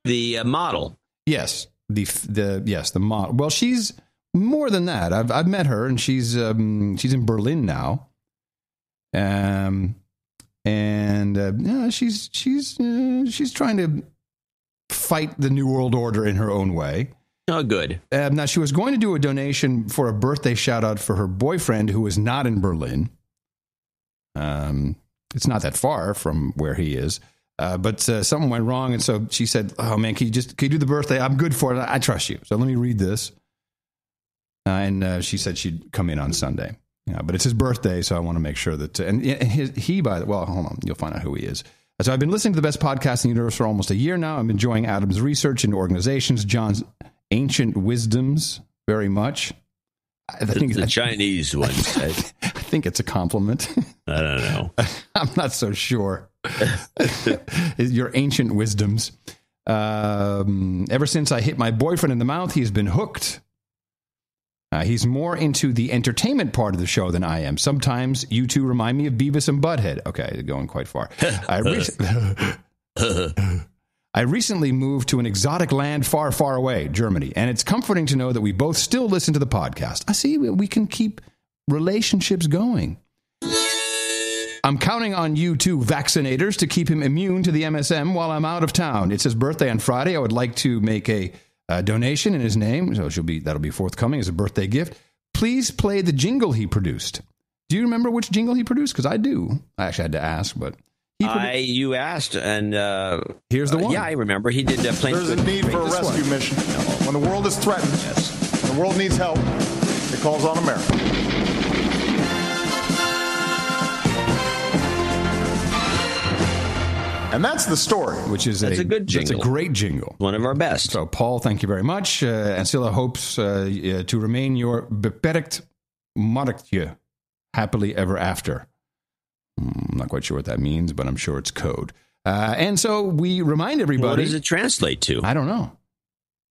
the model. Yes, the model. Well, she's more than that. I've met her, and she's in Berlin now. She's trying to fight the New World Order in her own way. Oh, good. Now, she was going to do a donation for a birthday shout out for her boyfriend who is not in Berlin. It's not that far from where he is, but something went wrong, and so she said, "Oh man, can you do the birthday? I'm good for it. I trust you." So let me read this. And she said she'd come in on Sunday. Yeah, but it's his birthday, so I want to make sure that... hold on, you'll find out who he is. So I've been listening to the best podcast in the universe for almost a year now. I'm enjoying Adam's research into organizations, John's ancient wisdoms very much. I think the Chinese one said. I think it's a compliment. I don't know. I'm not so sure. Your ancient wisdoms. Ever since I hit my boyfriend in the mouth, he's been hooked. He's more into the entertainment part of the show than I am. Sometimes you two remind me of Beavis and Butthead. Okay, going quite far. I recently moved to an exotic land far, far away, Germany, and it's comforting to know that we both still listen to the podcast. I see we can keep relationships going. I'm counting on you two vaccinators to keep him immune to the MSM while I'm out of town. It's his birthday on Friday. I would like to make a donation in his name, so that'll be forthcoming as a birthday gift. Please play the jingle he produced. Do you remember which jingle he produced? Because I do. I actually had to ask, but you asked, and here's the one. Yeah, I remember. He did Plain There's a need for a rescue mission. When the world is threatened, when the world needs help, it calls on America. And that's the story. Which is a good jingle. It's a great jingle. One of our best. So, Paul, thank you very much. Ancilla hopes to remain your beperkt monarchie happily ever after. I'm not quite sure what that means, but I'm sure it's code. And so we remind everybody. What does it translate to? I don't know.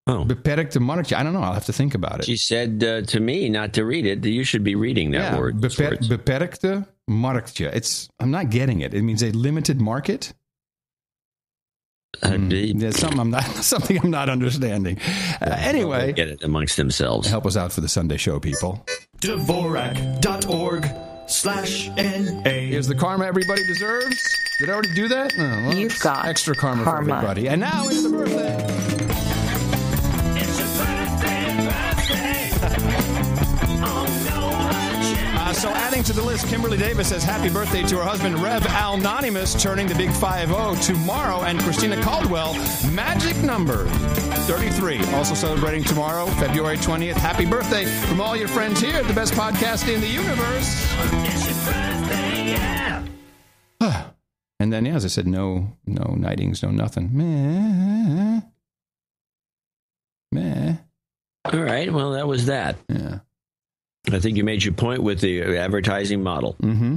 Oh. Beperkt monarchie. I don't know. I'll have to think about it. She said to me not to read it. You should be reading that word. Beperkt monarchie. I'm not getting it. It means a limited market. Something I'm not understanding. Anyway, get it amongst themselves. Help us out for the Sunday show, people. Dvorak.org/NA. Here's the karma everybody deserves. Did I already do that? No, well, you've got extra karma for everybody. And now it's the birthday. It's your birthday. So adding to the list, Kimberly Davis says happy birthday to her husband, Rev Alnonymous, turning the big 50 tomorrow, and Christina Caldwell, magic number 33, also celebrating tomorrow, February 20th. Happy birthday from all your friends here at the best podcast in the universe. It's your birthday, yeah. And then, as I said, no nightings, no nothing. Meh. All right, well, that was that. Yeah. I think you made your point with the advertising model. Mm-hmm.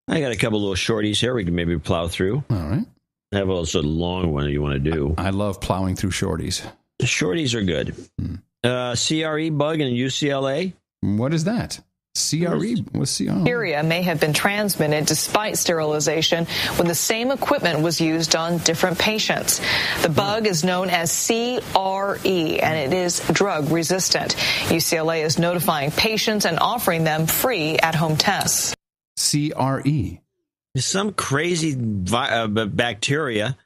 I got a couple little shorties here we can maybe plow through. All right. I have also a long one you want to do. I love plowing through shorties. The shorties are good. CRE bug in UCLA. What is that? CRE? What's CRE? Bacteria may have been transmitted despite sterilization when the same equipment was used on different patients. The bug is known as CRE, and it is drug resistant. UCLA is notifying patients and offering them free at-home tests. CRE. There's some crazy bacteria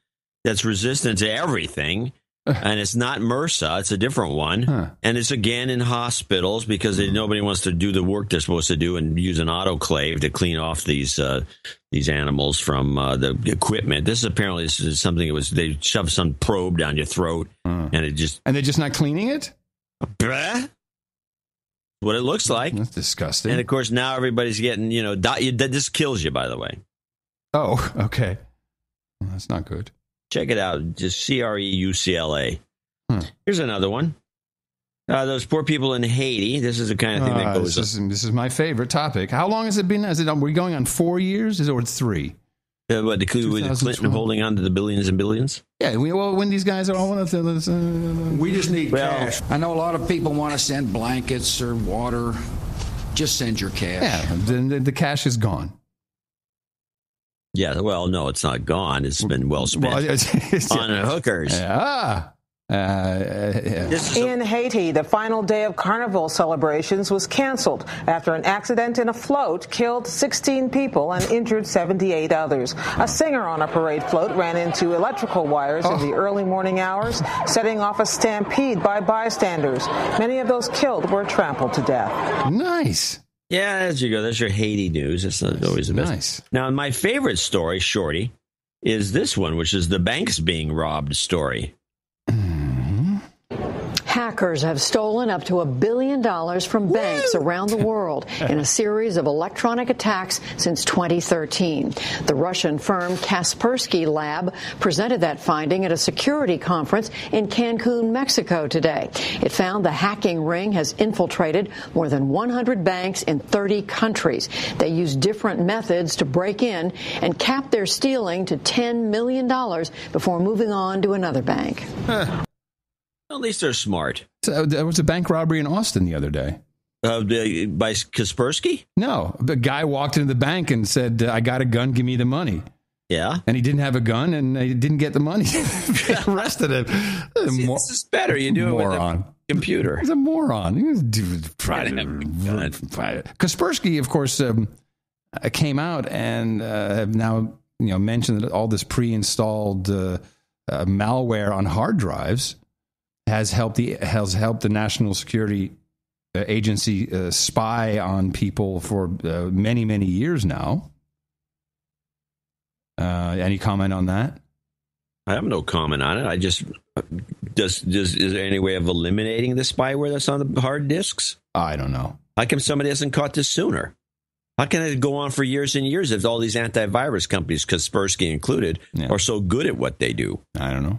that's resistant to everything. And it's not MRSA, it's a different one. And it's again in hospitals because nobody wants to do the work they're supposed to do and use an autoclave to clean off these animals from the equipment. This is something they shove some probe down your throat and they're just not cleaning it? What it looks like. That's disgusting. And of course now everybody's getting, this kills you, by the way. Oh, okay. Well, that's not good. Check it out. Just CRE UCLA. Here's another one. Those poor people in Haiti. This is the kind of thing that goes on. This is my favorite topic. How long has it been? We're going on 4 years? Or it's 3? With Clinton holding on to the billions and billions? Yeah, when these guys are all one of the... We just need cash. I know a lot of people want to send blankets or water. Just send your cash. Yeah, the cash is gone. Yeah, well, no, it's not gone. It's been well spent on hookers. In Haiti, the final day of carnival celebrations was canceled after an accident in a float killed 16 people and injured 78 others. A singer on a parade float ran into electrical wires in the early morning hours, setting off a stampede by bystanders. Many of those killed were trampled to death. Nice. Yeah, as you go. That's your Haiti news. It's always the best. Nice. Now, my favorite story, Shorty, is this one, which is the banks being robbed story. Hackers have stolen up to $1 billion from banks around the world in a series of electronic attacks since 2013. The Russian firm Kaspersky Lab presented that finding at a security conference in Cancun, Mexico today. It found the hacking ring has infiltrated more than 100 banks in 30 countries. They use different methods to break in and cap their stealing to $10 million before moving on to another bank. At least they're smart. There was a bank robbery in Austin the other day. By Kaspersky? No. The guy walked into the bank and said, I got a gun, give me the money. Yeah. And he didn't have a gun and he didn't get the money. They arrested him. This is better. You do it with a computer. He's a moron. Kaspersky, of course, came out and have now mentioned that all this pre-installed malware on hard drives has helped the National Security Agency spy on people for many, many years now. Any comment on that? I have no comment on it. I just is there any way of eliminating the spyware that's on the hard disks? I don't know. How come somebody hasn't caught this sooner? How can it go on for years and years if all these antivirus companies, Kaspersky included, are so good at what they do? I don't know.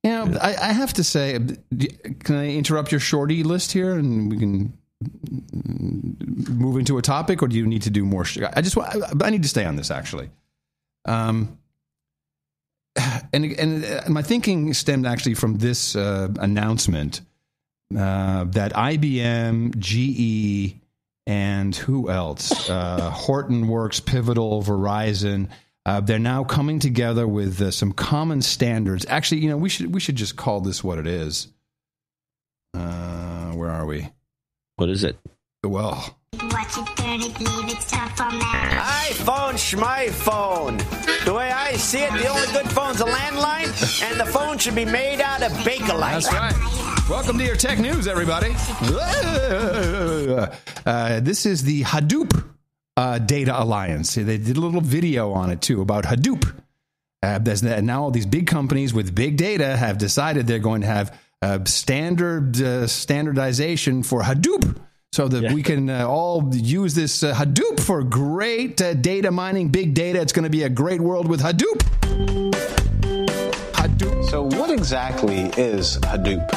I have to say, can I interrupt your shorty list here and we can move into a topic, or do you need to do more? I need to stay on this, actually. And my thinking stemmed actually from this announcement that IBM, GE, and who else? Hortonworks, Pivotal, Verizon. They're now coming together with some common standards. Actually, we should just call this what it is. Where are we? What is it? Well, iPhone, schmyphone. The way I see it, the only good phone's a landline, and the phone should be made out of Bakelite. That's right. Welcome to your tech news, everybody. This is the Hadoop Data Alliance. They did a little video on it, too, about Hadoop. Now all these big companies with big data have decided they're going to have standardization for Hadoop so that we can all use this Hadoop for great data mining, big data. It's going to be a great world with Hadoop. Hadoop. So what exactly is Hadoop?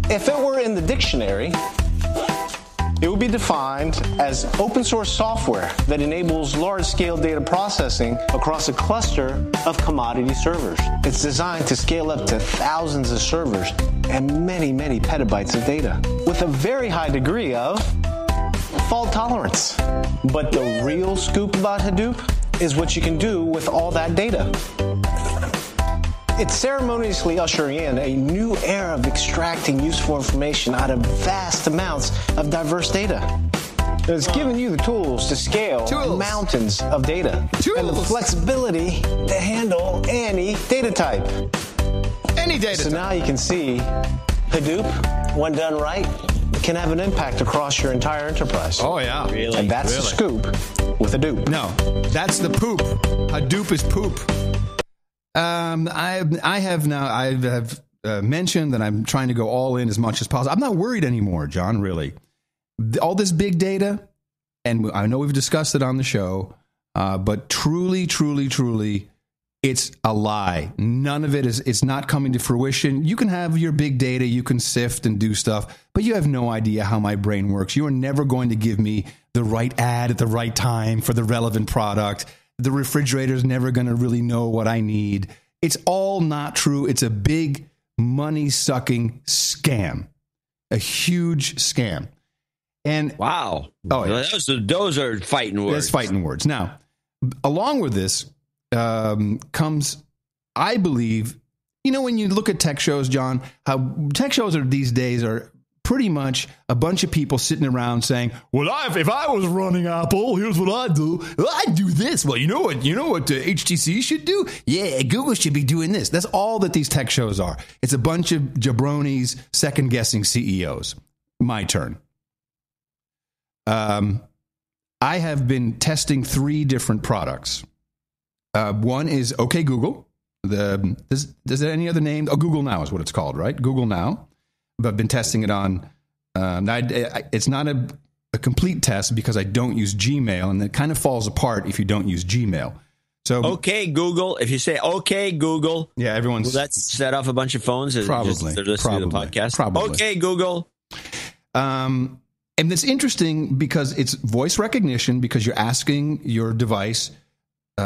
If it were in the dictionary, it would be defined as open source software that enables large-scale data processing across a cluster of commodity servers. It's designed to scale up to thousands of servers and many, many petabytes of data with a very high degree of fault tolerance. But the real scoop about Hadoop is what you can do with all that data. It's ceremoniously ushering in a new era of extracting useful information out of vast amounts of diverse data. It's giving you the tools to scale mountains of data and the flexibility to handle any data type. Any data So now you can see Hadoop, when done right, can have an impact across your entire enterprise. Oh, yeah. Really? And that's the scoop with Hadoop. No, that's the poop. Hadoop is poop. I have mentioned that I'm trying to go all in as much as possible. I'm not worried anymore, John, really. All this big data, and I know we've discussed it on the show, but truly, it's a lie. None of it it's not coming to fruition. You can have your big data, you can sift and do stuff, but you have no idea how my brain works. You are never going to give me the right ad at the right time for the relevant product. The refrigerator's never going to really know what I need. It's all not true. It's a big money-sucking scam. A huge scam. And wow. Oh, yeah. Those are fighting words. That's fighting words. Now, along with this comes, I believe, when you look at tech shows, John, how tech shows these days are pretty much a bunch of people sitting around saying, well, if I was running Apple, here's what I'd do. I'd do this. Well, you know what HTC should do? Yeah, Google should be doing this. That's all that these tech shows are. It's a bunch of jabronis second-guessing CEOs. My turn. I have been testing 3 different products. One is OK Google. Is there any other name? Oh, Google Now is what it's called, right? Google Now. But I've been testing it on. It's not a complete test because I don't use Gmail, and it kind of falls apart if you don't use Gmail. So OK Google. If you say OK Google, yeah, everyone's. Will that set off a bunch of phones? Probably. They're listening to the podcast. Probably. OK Google. And it's interesting because it's voice recognition because you're asking your device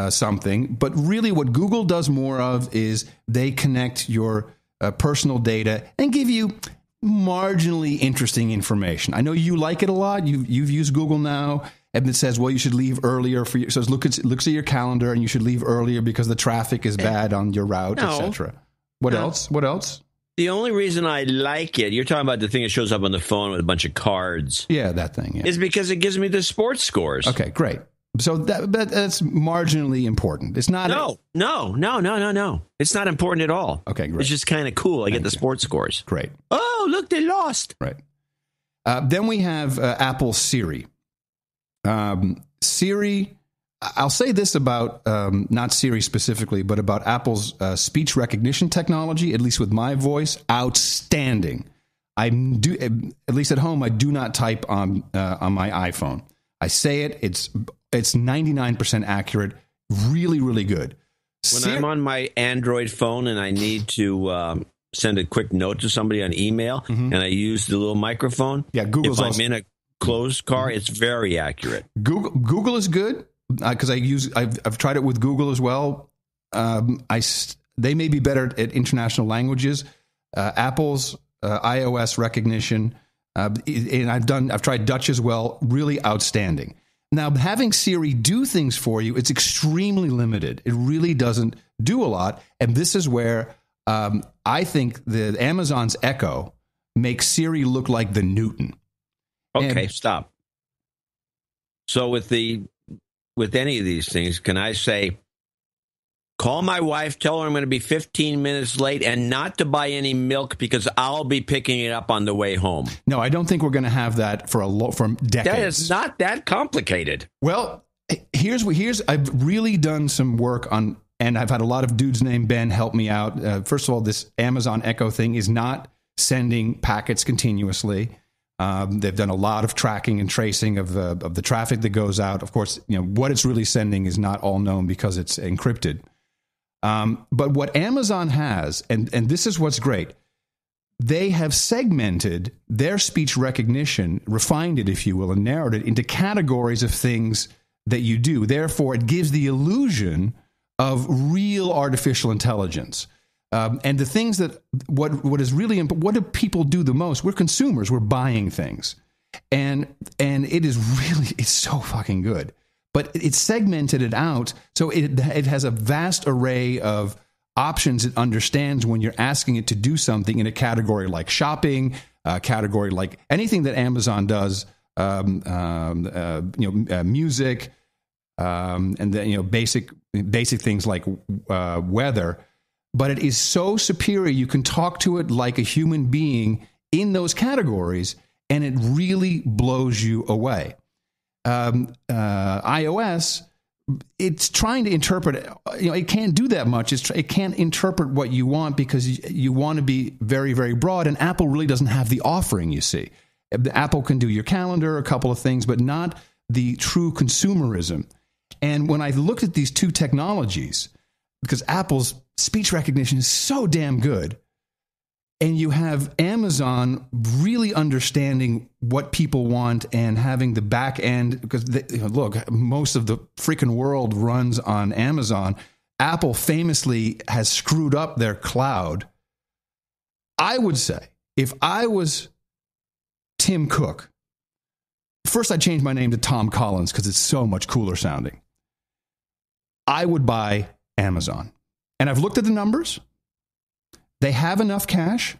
something. But really what Google does more of is they connect your personal data and give you marginally interesting information. I know you like it a lot. You've used Google Now, and it says, well, you should leave earlier for your, so it looks at your calendar and you should leave earlier because the traffic is bad on your route, etc. What else? What else? The only reason I like it, you're talking about the thing that shows up on the phone with a bunch of cards. Yeah, that thing. Yeah. Is because it gives me the sports scores. Okay, great. So that's marginally important. It's not. No. It's not important at all. Okay, great. It's just kind of cool. I get the sports scores. Great. Oh, look, they lost. Right. Then we have Apple Siri. Siri, I'll say this about not Siri specifically, but about Apple's speech recognition technology, at least with my voice, outstanding. At least at home, I do not type on my iPhone. I say it. It's 99% accurate. Really, really good. When I'm on my Android phone and I need to send a quick note to somebody on email, and I use the little microphone. Yeah, Google's. If I'm in a closed car, it's very accurate. Google is good because I've tried it with Google as well. They may be better at international languages. Apple's iOS recognition, and I've tried Dutch as well. Really outstanding. Now, having Siri do things for you, it's extremely limited. It really doesn't do a lot. And this is where I think the Amazon's Echo makes Siri look like the Newton. Okay, stop. So with any of these things, can I say, call my wife, tell her I'm going to be 15 minutes late and not to buy any milk because I'll be picking it up on the way home? No, I don't think we're going to have that for decades. That is not that complicated. Well, here's I've really done some work on, and I've had a lot of dudes named Ben help me out. First of all, this Amazon Echo thing is not sending packets continuously. They've done a lot of tracking and tracing of the traffic that goes out. Of course, what it's really sending is not all known because it's encrypted. But what Amazon has, and this is what's great, they have segmented their speech recognition, refined it, if you will, and narrowed it into categories of things that you do. Therefore, it gives the illusion of real artificial intelligence. And the things that, what is really important, what do people do the most? We're consumers. We're buying things. And it is really, it's so fucking good. But it's segmented it out, so it has a vast array of options it understands when you're asking it to do something in a category like shopping, a category like anything that Amazon does, music, and then basic things like weather. But it is so superior. You can talk to it like a human being in those categories, and it really blows you away. iOS, it's trying to interpret, it can't do that much. It can't interpret what you want because you want to be very, very broad, and Apple really doesn't have the offering, you see. Apple can do your calendar, a couple of things, but not the true consumerism. And when I looked at these two technologies, because Apple's speech recognition is so damn good, and you have Amazon really understanding what people want and having the back end, because look, most of the freaking world runs on Amazon. Apple famously has screwed up their cloud. I would say if I was Tim Cook, first I'd change my name to Tom Collins because it's so much cooler sounding. I would buy Amazon. And I've looked at the numbers. They have enough cash.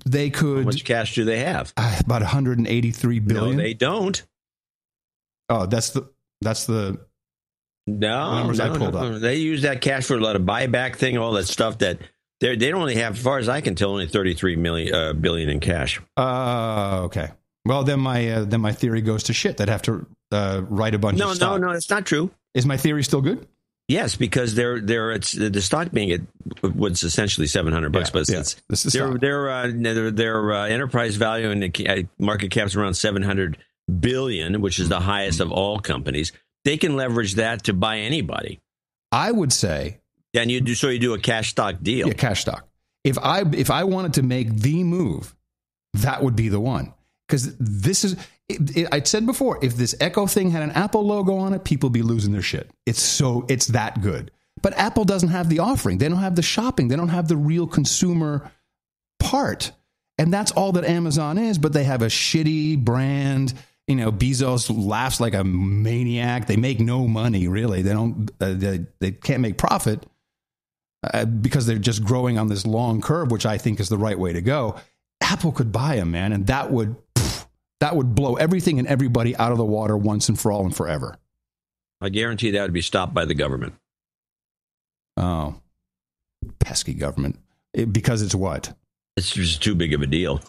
They could. How much cash do they have? About $183 billion. No, they don't. Oh, that's the numbers I pulled up. They use that cash for a lot of buyback thing, all that stuff that they don't only have, as far as I can tell, only $33 billion in cash. Okay. Well, then my theory goes to shit. They'd have to write a bunch of stock. No, it's not true. Is my theory still good? Yes, because it's the stock being at what's essentially $700, but their enterprise value and the market cap's around $700 billion, which is the highest of all companies. They can leverage that to buy anybody. I would say, and you do a cash stock deal. Yeah, cash stock. If I wanted to make the move, that would be the one. Because this is, I said before, if this Echo thing had an Apple logo on it, people would be losing their shit. It's that good. But Apple doesn't have the offering. They don't have the shopping. They don't have the real consumer part. And that's all that Amazon is. But they have a shitty brand. Bezos laughs like a maniac. They make no money, really. They don't. They can't make profit because they're just growing on this long curve, which I think is the right way to go. Apple could buy them, man, and that would blow everything and everybody out of the water once and for all and forever. I guarantee that would be stopped by the government. Oh, pesky government. Because it's what? It's just too big of a deal.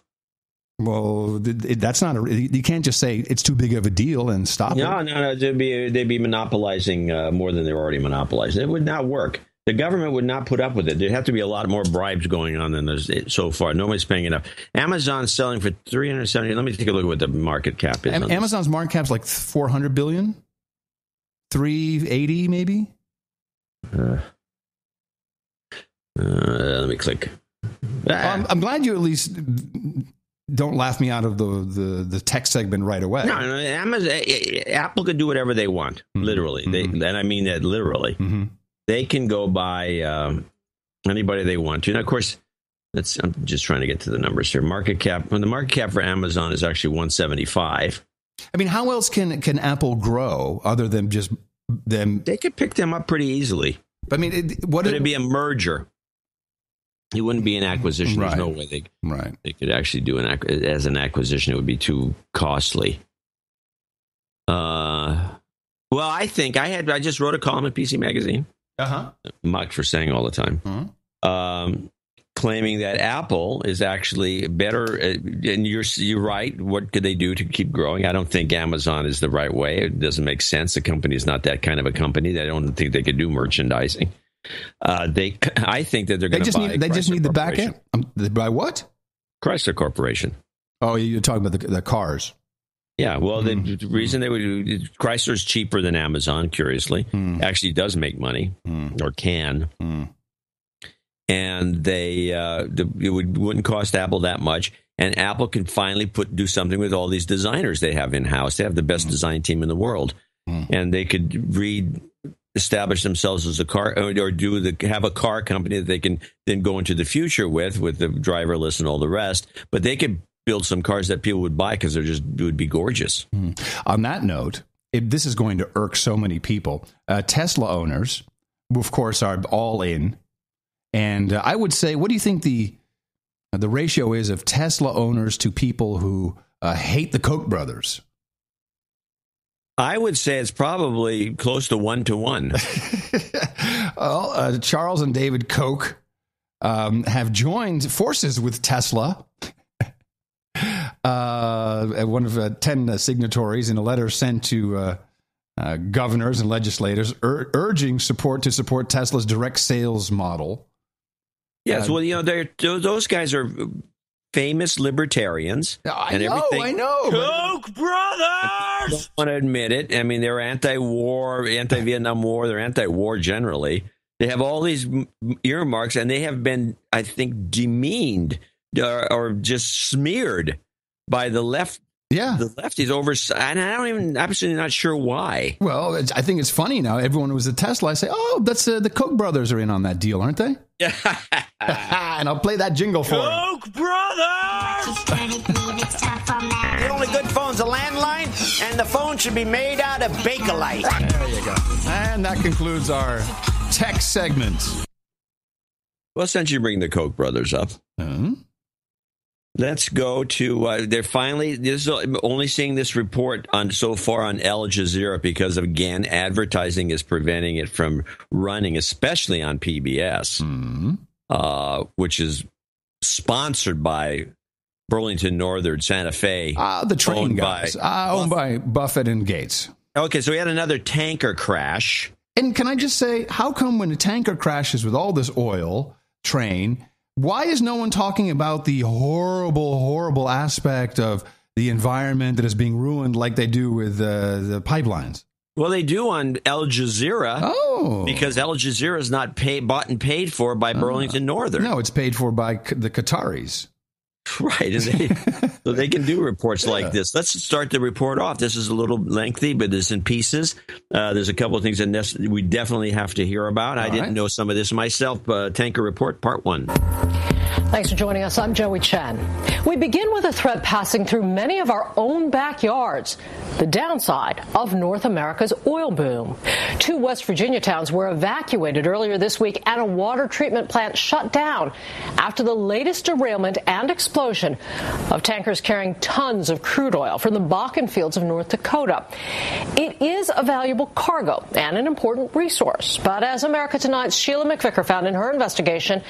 Well, that's not you can't just say it's too big of a deal and stop it. No. They'd be monopolizing more than they're already monopolizing. It would not work. The government would not put up with it. There'd have to be a lot more bribes going on than there's so far. Nobody's paying enough. Amazon's selling for $370. Let me take a look at what the market cap is. Amazon's market cap's like $400 billion, $380 maybe. Let me click. I'm glad you at least don't laugh me out of the tech segment right away. No, Apple could do whatever they want, literally. And I mean that literally. Mm-hmm. They can go buy anybody they want to. And of course, I'm just trying to get to the numbers here. Market cap. When the market cap for Amazon is actually 175. I mean, how else can Apple grow other than just them? They could pick them up pretty easily. I mean, it'd be a merger. It wouldn't be an acquisition. Right. There's no way they could actually do as an acquisition. It would be too costly. Well, I think I just wrote a column at PC Magazine. Mocked for saying all the time, claiming that Apple is actually better. And you're right. What could they do to keep growing? I don't think Amazon is the right way. It doesn't make sense. The company is not that kind of a company. I don't think they could do merchandising. I think that they're going to buy. They just need the back end. They buy what? Chrysler Corporation. Oh, you're talking about the cars. Yeah, well, the reason they would do Chrysler's cheaper than Amazon, curiously, actually does make money or can, and it wouldn't cost Apple that much, and Apple can finally do something with all these designers they have in house. They have the best design team in the world, and they could establish themselves as a car or have a car company that they can then go into the future with the driverless and all the rest. But they could build some cars that people would buy because it would be gorgeous. On that note, this is going to irk so many people. Tesla owners, of course, are all in. And I would say, what do you think the ratio is of Tesla owners to people who hate the Koch brothers? I would say it's probably close to 1-to-1. Well, Charles and David Koch have joined forces with Tesla. One of 10 signatories in a letter sent to governors and legislators urging support Tesla's direct sales model. Yes, well, those guys are famous libertarians. I know. Koch brothers! Don't want to admit it. I mean, they're anti-war, anti-Vietnam War. They're anti-war generally. They have all these earmarks, and they have been, I think, demeaned or just smeared by the left. Yeah. The lefties over, and I'm absolutely not sure why. Well, I think it's funny now. Everyone who was at Tesla, I say, that's the Koch brothers are in on that deal, aren't they? Yeah. And I'll play that jingle for them. Koch brothers! The only good phone's a landline, and the phone should be made out of Bakelite. There you go. And that concludes our tech segment. Well, since you bring the Koch brothers up, let's go to, they're finally, only seeing this report so far on Al Jazeera because, again, advertising is preventing it from running, especially on PBS, which is sponsored by Burlington Northern Santa Fe. The train guys, owned by Buffett and Gates. Okay, so we had another tanker crash. And can I just say, how come when a tanker crashes with all this oil train, why is no one talking about the horrible, horrible aspect of the environment that is being ruined like they do with the pipelines? Well, they do on Al Jazeera. Oh. Because Al Jazeera is not bought and paid for by Burlington Northern. No, it's paid for by the Qataris. Right. So they can do reports like this. Let's start the report off. This is a little lengthy, but it's in pieces. There's a couple of things that we definitely have to hear about. I didn't know some of this myself. Tanker Report, Part 1. Thanks for joining us. I'm Joey Chen. We begin with a threat passing through many of our own backyards, the downside of North America's oil boom. 2 West Virginia towns were evacuated earlier this week and a water treatment plant shut down after the latest derailment and explosion of tankers carrying tons of crude oil from the Bakken fields of North Dakota. It is a valuable cargo and an important resource, but as America Tonight's Sheila McVicker found in her investigation,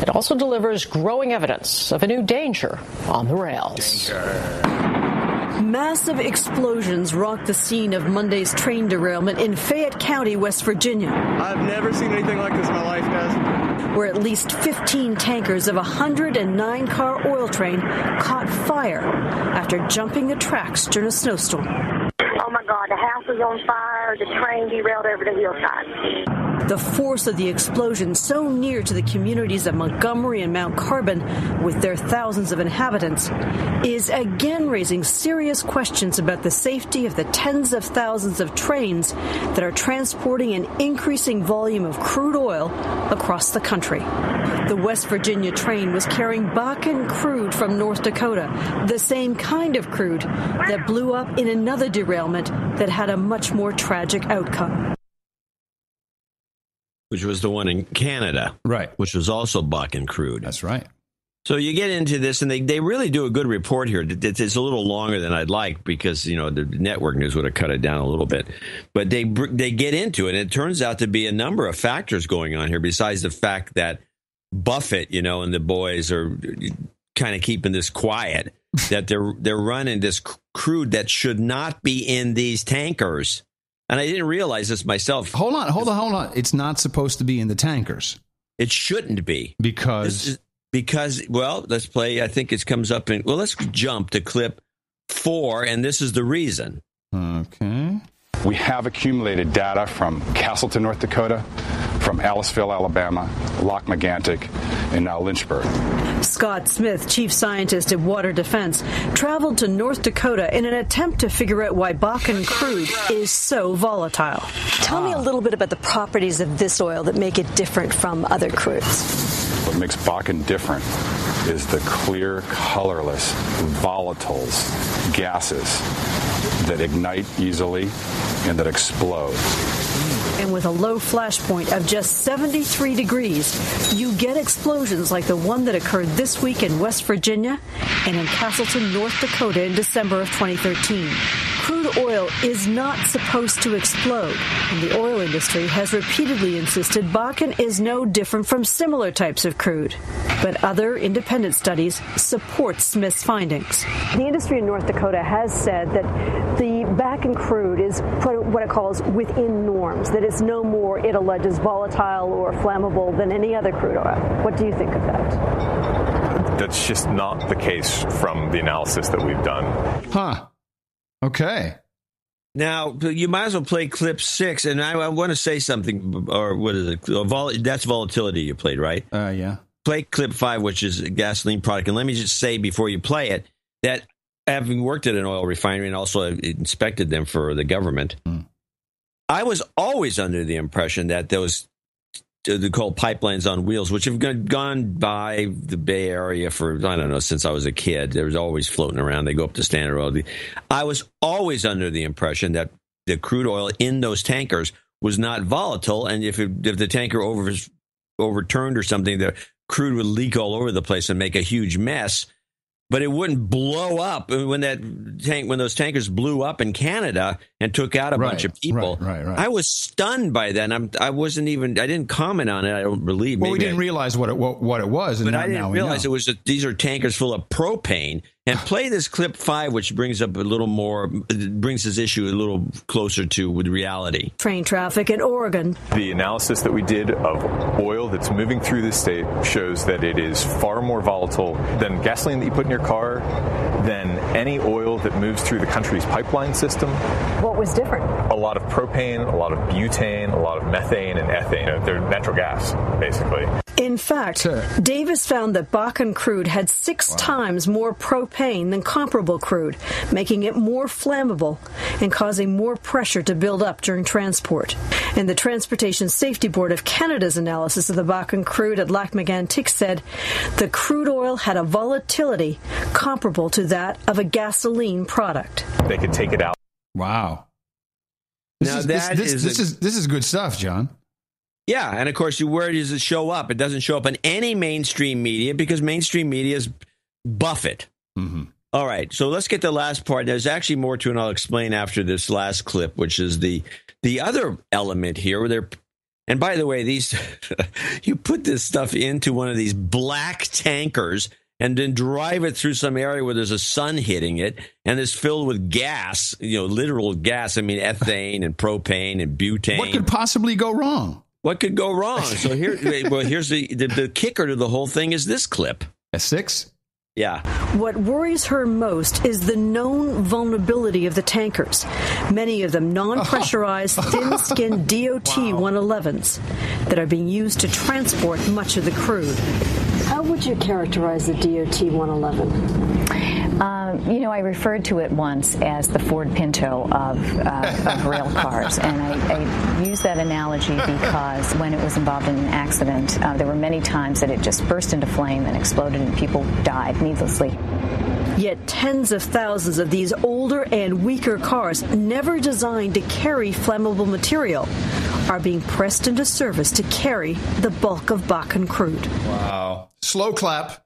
it also delivers growing evidence of a new danger on the rails. Massive explosions rocked the scene of Monday's train derailment in Fayette County, West Virginia. I've never seen anything like this in my life, guys. Where at least 15 tankers of a 109-car oil train caught fire after jumping the tracks during a snowstorm. Oh my God, the house is on fire, the train derailed over the hillside. The force of the explosion so near to the communities of Montgomery and Mount Carbon, with their thousands of inhabitants, is again raising serious questions about the safety of the tens of thousands of trains that are transporting an increasing volume of crude oil across the country. The West Virginia train was carrying Bakken crude from North Dakota, the same kind of crude that blew up in another derailment that had a much more tragic outcome. Which was the one in Canada. Right. Which was also Bakken crude. That's right. So you get into this, and they really do a good report here. It's a little longer than I'd like because, the network news would have cut it down a little bit. But they get into it, and it turns out to be a number of factors going on here besides the fact that Buffett, and the boys are kind of keeping this quiet, that they're running this crude that should not be in these tankers. And I didn't realize this myself. Hold on. It's not supposed to be in the tankers. It shouldn't be. Because, let's play. I think it comes up in, let's jump to clip 4, and this is the reason. Okay. We have accumulated data from Castleton, North Dakota, from Aliceville, Alabama, Lock-Megantic, and now Lynchburg. Scott Smith, chief scientist at Water Defense, traveled to North Dakota in an attempt to figure out why Bakken crude is so volatile. Tell me a little bit about the properties of this oil that make it different from other crudes. What makes Bakken different is the clear, colorless volatiles, gases that ignite easily and that explode. And with a low flash point of just 73 degrees, you get explosions like the one that occurred this week in West Virginia and in Castleton, North Dakota in December of 2013. Crude oil is not supposed to explode, and the oil industry has repeatedly insisted Bakken is no different from similar types of crude. But other independent studies support Smith's findings. The industry in North Dakota has said that the Bakken crude is what it calls within norms, that it's no more, it alleges, volatile or flammable than any other crude oil. What do you think of that? That's just not the case from the analysis that we've done. Huh. Okay. Now, you might as well play clip 6, and I want to say something, or what is it? That's volatility you played, right? Yeah. Play clip 5, which is a gasoline product. And let me just say before you play it that having worked at an oil refinery and also inspected them for the government, I was always under the impression that those they're called pipelines on wheels, which have gone by the Bay Area for, I don't know, since I was a kid. They was always floating around. They go up to Standard Oil. I was always under the impression that the crude oil in those tankers was not volatile, and if the tanker overturned or something, the crude would leak all over the place and make a huge mess. But it wouldn't blow up when those tankers blew up in Canada and took out a bunch of people. Right. I was stunned by that. And I didn't comment on it. I don't believe. Well, we didn't realize what it was, but I didn't realize it was these are tankers full of propane. And play this clip 5, which brings up brings this issue a little closer to with reality. Train traffic in Oregon. The analysis that we did of oil that's moving through the state shows that it is far more volatile than gasoline that you put in your car, than any oil that moves through the country's pipeline system. What was different? A lot of propane, a lot of butane, a lot of methane and ethane. They're natural gas, basically. In fact, Davis found that Bakken crude had 6 times more propane than comparable crude, making it more flammable and causing more pressure to build up during transport. And the Transportation Safety Board of Canada's analysis of the Bakken crude at Lac-Mégantic said the crude oil had a volatility comparable to that of a gasoline product. They could take it out. Wow. This is good stuff, John. Yeah, and of course, where does it show up? It doesn't show up in any mainstream media because mainstream media is Buffett. Mm-hmm. All right, so let's get the last part. There's actually more to it, and I'll explain after this last clip, which is the other element here. And by the way, these you put this stuff into one of these black tankers and then drive it through some area where there's a sun hitting it, and it's filled with gas, literal gas. I mean, ethane and propane and butane. What could possibly go wrong? What could go wrong? So here's the kicker to the whole thing is this clip. A 6? Yeah. What worries her most is the known vulnerability of the tankers, many of them non-pressurized, thin-skinned DOT-111s that are being used to transport much of the crude. How would you characterize the DOT-111? I referred to it once as the Ford Pinto of rail cars, and I use that analogy because when it was involved in an accident, there were many times that it just burst into flame and exploded and people died needlessly. Yet tens of thousands of these older and weaker cars, never designed to carry flammable material, are being pressed into service to carry the bulk of Bakken crude. Wow. Slow clap.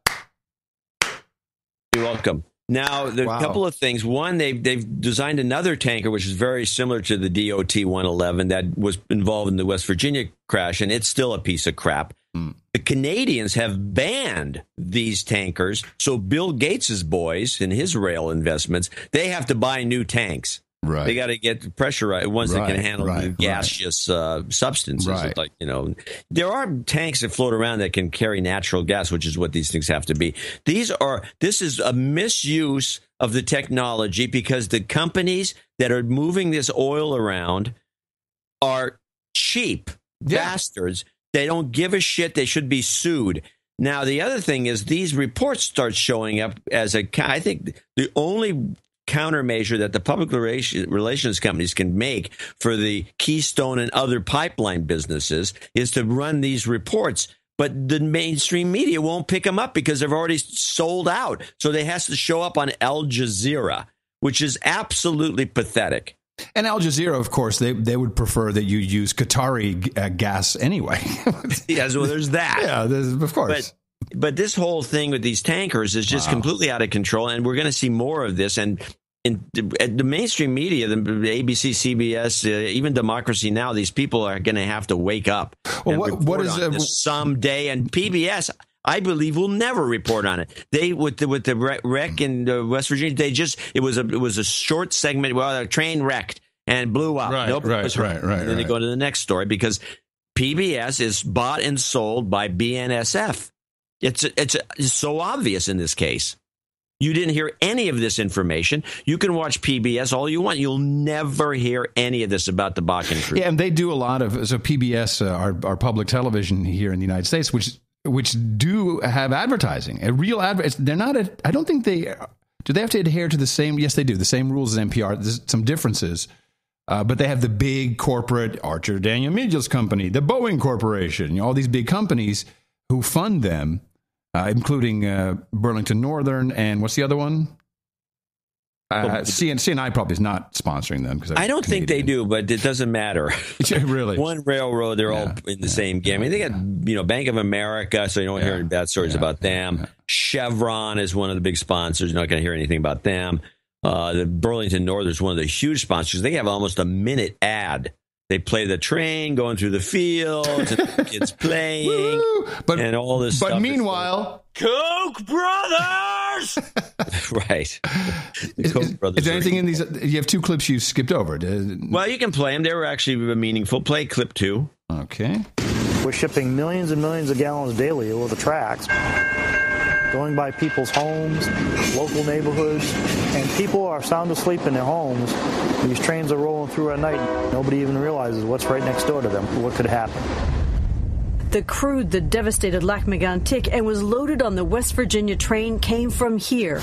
You're welcome. Now, there are a couple of things. One, they've designed another tanker, which is very similar to the DOT-111 that was involved in the West Virginia crash, and it's still a piece of crap. The Canadians have banned these tankers, so Bill Gates's boys and his rail investments, they have to buy new tanks. Right. They got to get pressurized ones that can handle the gaseous substances. Right. Like, there are tanks that float around that can carry natural gas, which is what these things have to be. This is a misuse of the technology because the companies that are moving this oil around are cheap bastards. They don't give a shit. They should be sued. Now, the other thing is these reports start showing up as I think the only countermeasure that the public relations companies can make for the Keystone and other pipeline businesses is to run these reports. but the mainstream media won't pick them up because they've already sold out. So they has to show up on Al Jazeera, which is absolutely pathetic. And Al Jazeera, of course, they would prefer that you use Qatari gas anyway. Yes, well, there's that. Yeah, of course. But this whole thing with these tankers is just completely out of control, and we're going to see more of this. And the mainstream media, the ABC, CBS, even Democracy Now!, these people are going to have to wake up. Well, what is this someday? And PBS, I believe, will never report on it. They with the wreck in West Virginia, it was a short segment. Well, a train wrecked and blew up. Right. And then they go to the next story because PBS is bought and sold by BNSF. It's so obvious in this case. You didn't hear any of this information. You can watch PBS all you want. You'll never hear any of this about the Bakken Crude. Yeah, and they do a lot of PBS, our public television here in the United States, which do have advertising, a real They're not. I don't think they do. They have to adhere to the same. Yes, they do the same rules as NPR. There's some differences, but they have the big corporate Archer Daniel Midgel's company, the Boeing Corporation, all these big companies who fund them. Including Burlington Northern and what's the other one? CNI probably is not sponsoring them. I don't think they do, but it doesn't matter. Really? One railroad, they're all in the same game. I mean, they got Bank of America, so you don't hear any bad stories about them. Yeah. Chevron is one of the big sponsors. You're not going to hear anything about them. The Burlington Northern is one of the huge sponsors. They have almost a minute ad. They play the train going through the fields, and the kids playing, and all this stuff. But meanwhile, Koch brothers! Right. Is there anything in these? You have two clips you skipped over. Well, you can play them. They were actually meaningful. Play clip 2. Okay. We're shipping millions and millions of gallons daily over the tracks, going by people's homes, local neighborhoods, and people are sound asleep in their homes. These trains are rolling through at night. Nobody even realizes what's right next door to them, what could happen. The crude that devastated Lac Mégantic and was loaded on the West Virginia train came from here.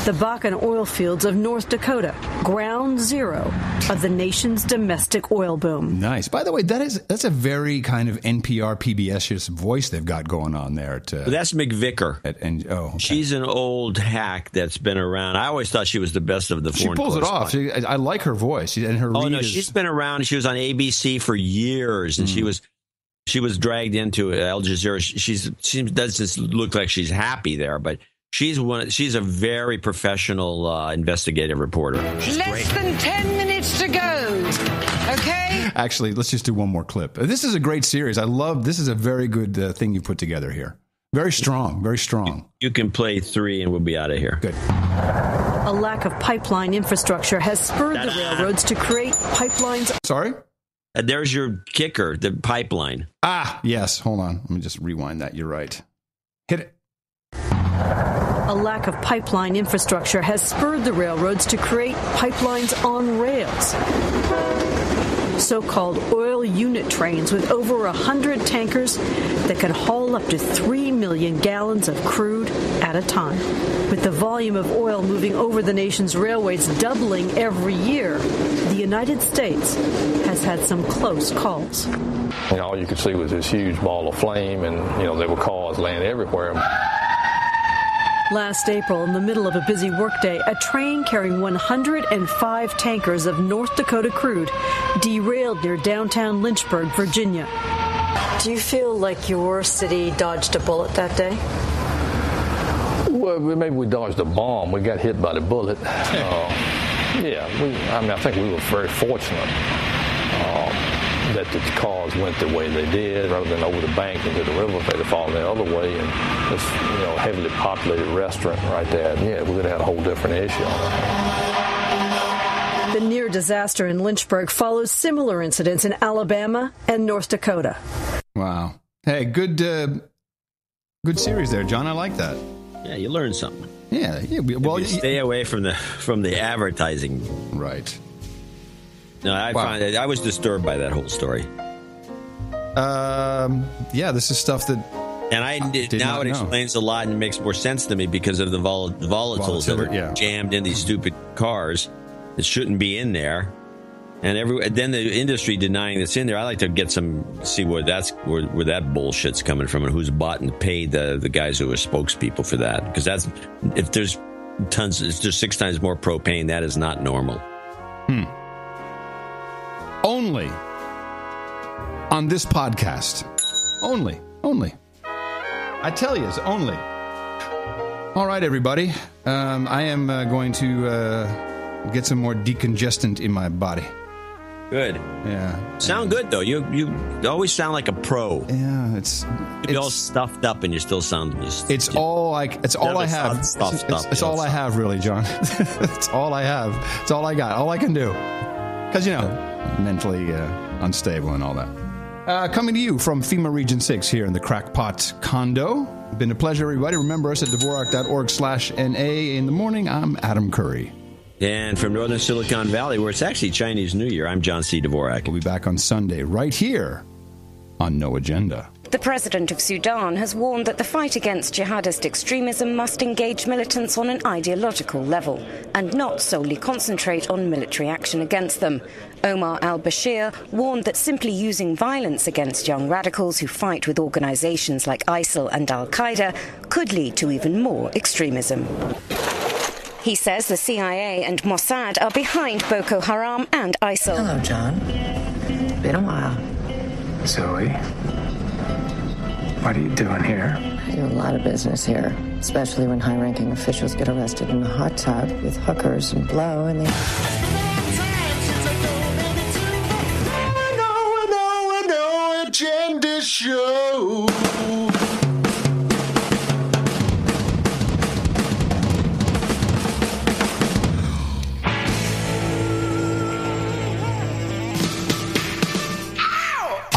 The Bakken oil fields of North Dakota, ground zero of the nation's domestic oil boom. Nice. By the way, that's a very kind of NPR, PBS voice they've got going on there. That's McVicker. Okay. She's an old hack that's been around. I always thought she was the best of the foreign correspondents. She pulls it off. I like her voice. And her she's been around. She was on ABC for years, and she was dragged into Al Jazeera. She doesn't look like she's happy there, but she's a very professional investigative reporter. Less than 10 minutes to go. Okay? Actually, let's just do one more clip. This is a great series. This is a very good thing you put together here. Very strong, very strong. You can play 3 and we'll be out of here. Good. A lack of pipeline infrastructure has spurred the railroads to create pipelines. Sorry? There's your kicker, the pipeline. Yes. Hold on. Let me just rewind that. You're right. Hit it. A lack of pipeline infrastructure has spurred the railroads to create pipelines on rails. So-called oil unit trains with over 100 tankers that can haul up to 3 million gallons of crude at a time. With the volume of oil moving over the nation's railways doubling every year, the United States has had some close calls. All you could see was this huge ball of flame, and there were cars laying everywhere. Last April, in the middle of a busy workday, a train carrying 105 tankers of North Dakota crude derailed near downtown Lynchburg, Virginia. Do you feel like your city dodged a bullet that day? Well, maybe we dodged a bomb. We got hit by the bullet. I think we were very fortunate that the cars went the way they did, rather than over the bank into the river. If they'd have fallen the other way, and this heavily populated restaurant right there, we would have had a whole different issue. The near disaster in Lynchburg follows similar incidents in Alabama and North Dakota. Wow. Hey, good series there, John. I like that. Yeah, you learned something. Yeah. Well, stay away from the advertising. Right. No, I was disturbed by that whole story. This is stuff that, and it explains a lot and makes more sense to me because of the volatiles that are jammed in these stupid cars that shouldn't be in there. And then the industry denying that's in there. I like to see where that bullshit's coming from and who's bought and paid the guys who are spokespeople for that. Because if there's 6 times more propane, that is not normal. Only on this podcast. Only. I tell you, it's only. All right, everybody. I am going to get some more decongestant in my body. Good. Yeah. Sound good though. You always sound like a pro. Yeah, it's all stuffed up and you still sound. It's all I have. It's all I have, really, John. It's all I have. It's all I got. All I can do. Because mentally unstable and all that. Coming to you from FEMA Region 6 here in the Crackpot Condo. Been a pleasure, everybody. Remember us at Dvorak.org/NA. In the morning, I'm Adam Curry. And from Northern Silicon Valley, where it's actually Chinese New Year, I'm John C. Dvorak. We'll be back on Sunday right here on No Agenda. The president of Sudan has warned that the fight against jihadist extremism must engage militants on an ideological level and not solely concentrate on military action against them. Omar al-Bashir warned that simply using violence against young radicals who fight with organizations like ISIL and al-Qaeda could lead to even more extremism. He says the CIA and Mossad are behind Boko Haram and ISIL. Hello, John. Been a while. Zoe, what are you doing here? I do a lot of business here, especially when high-ranking officials get arrested in a hot tub with hookers and blow, and they... No Agenda Show.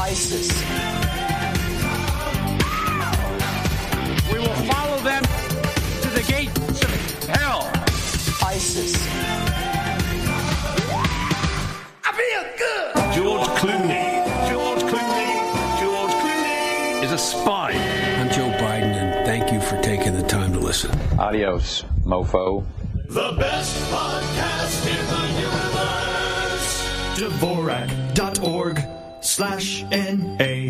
ISIS. We will follow them to the gates of hell. ISIS. I feel good. George Clooney is a spy. I'm Joe Biden, and thank you for taking the time to listen. Adios, mofo. The best podcast in the universe. Dvorak.org/NA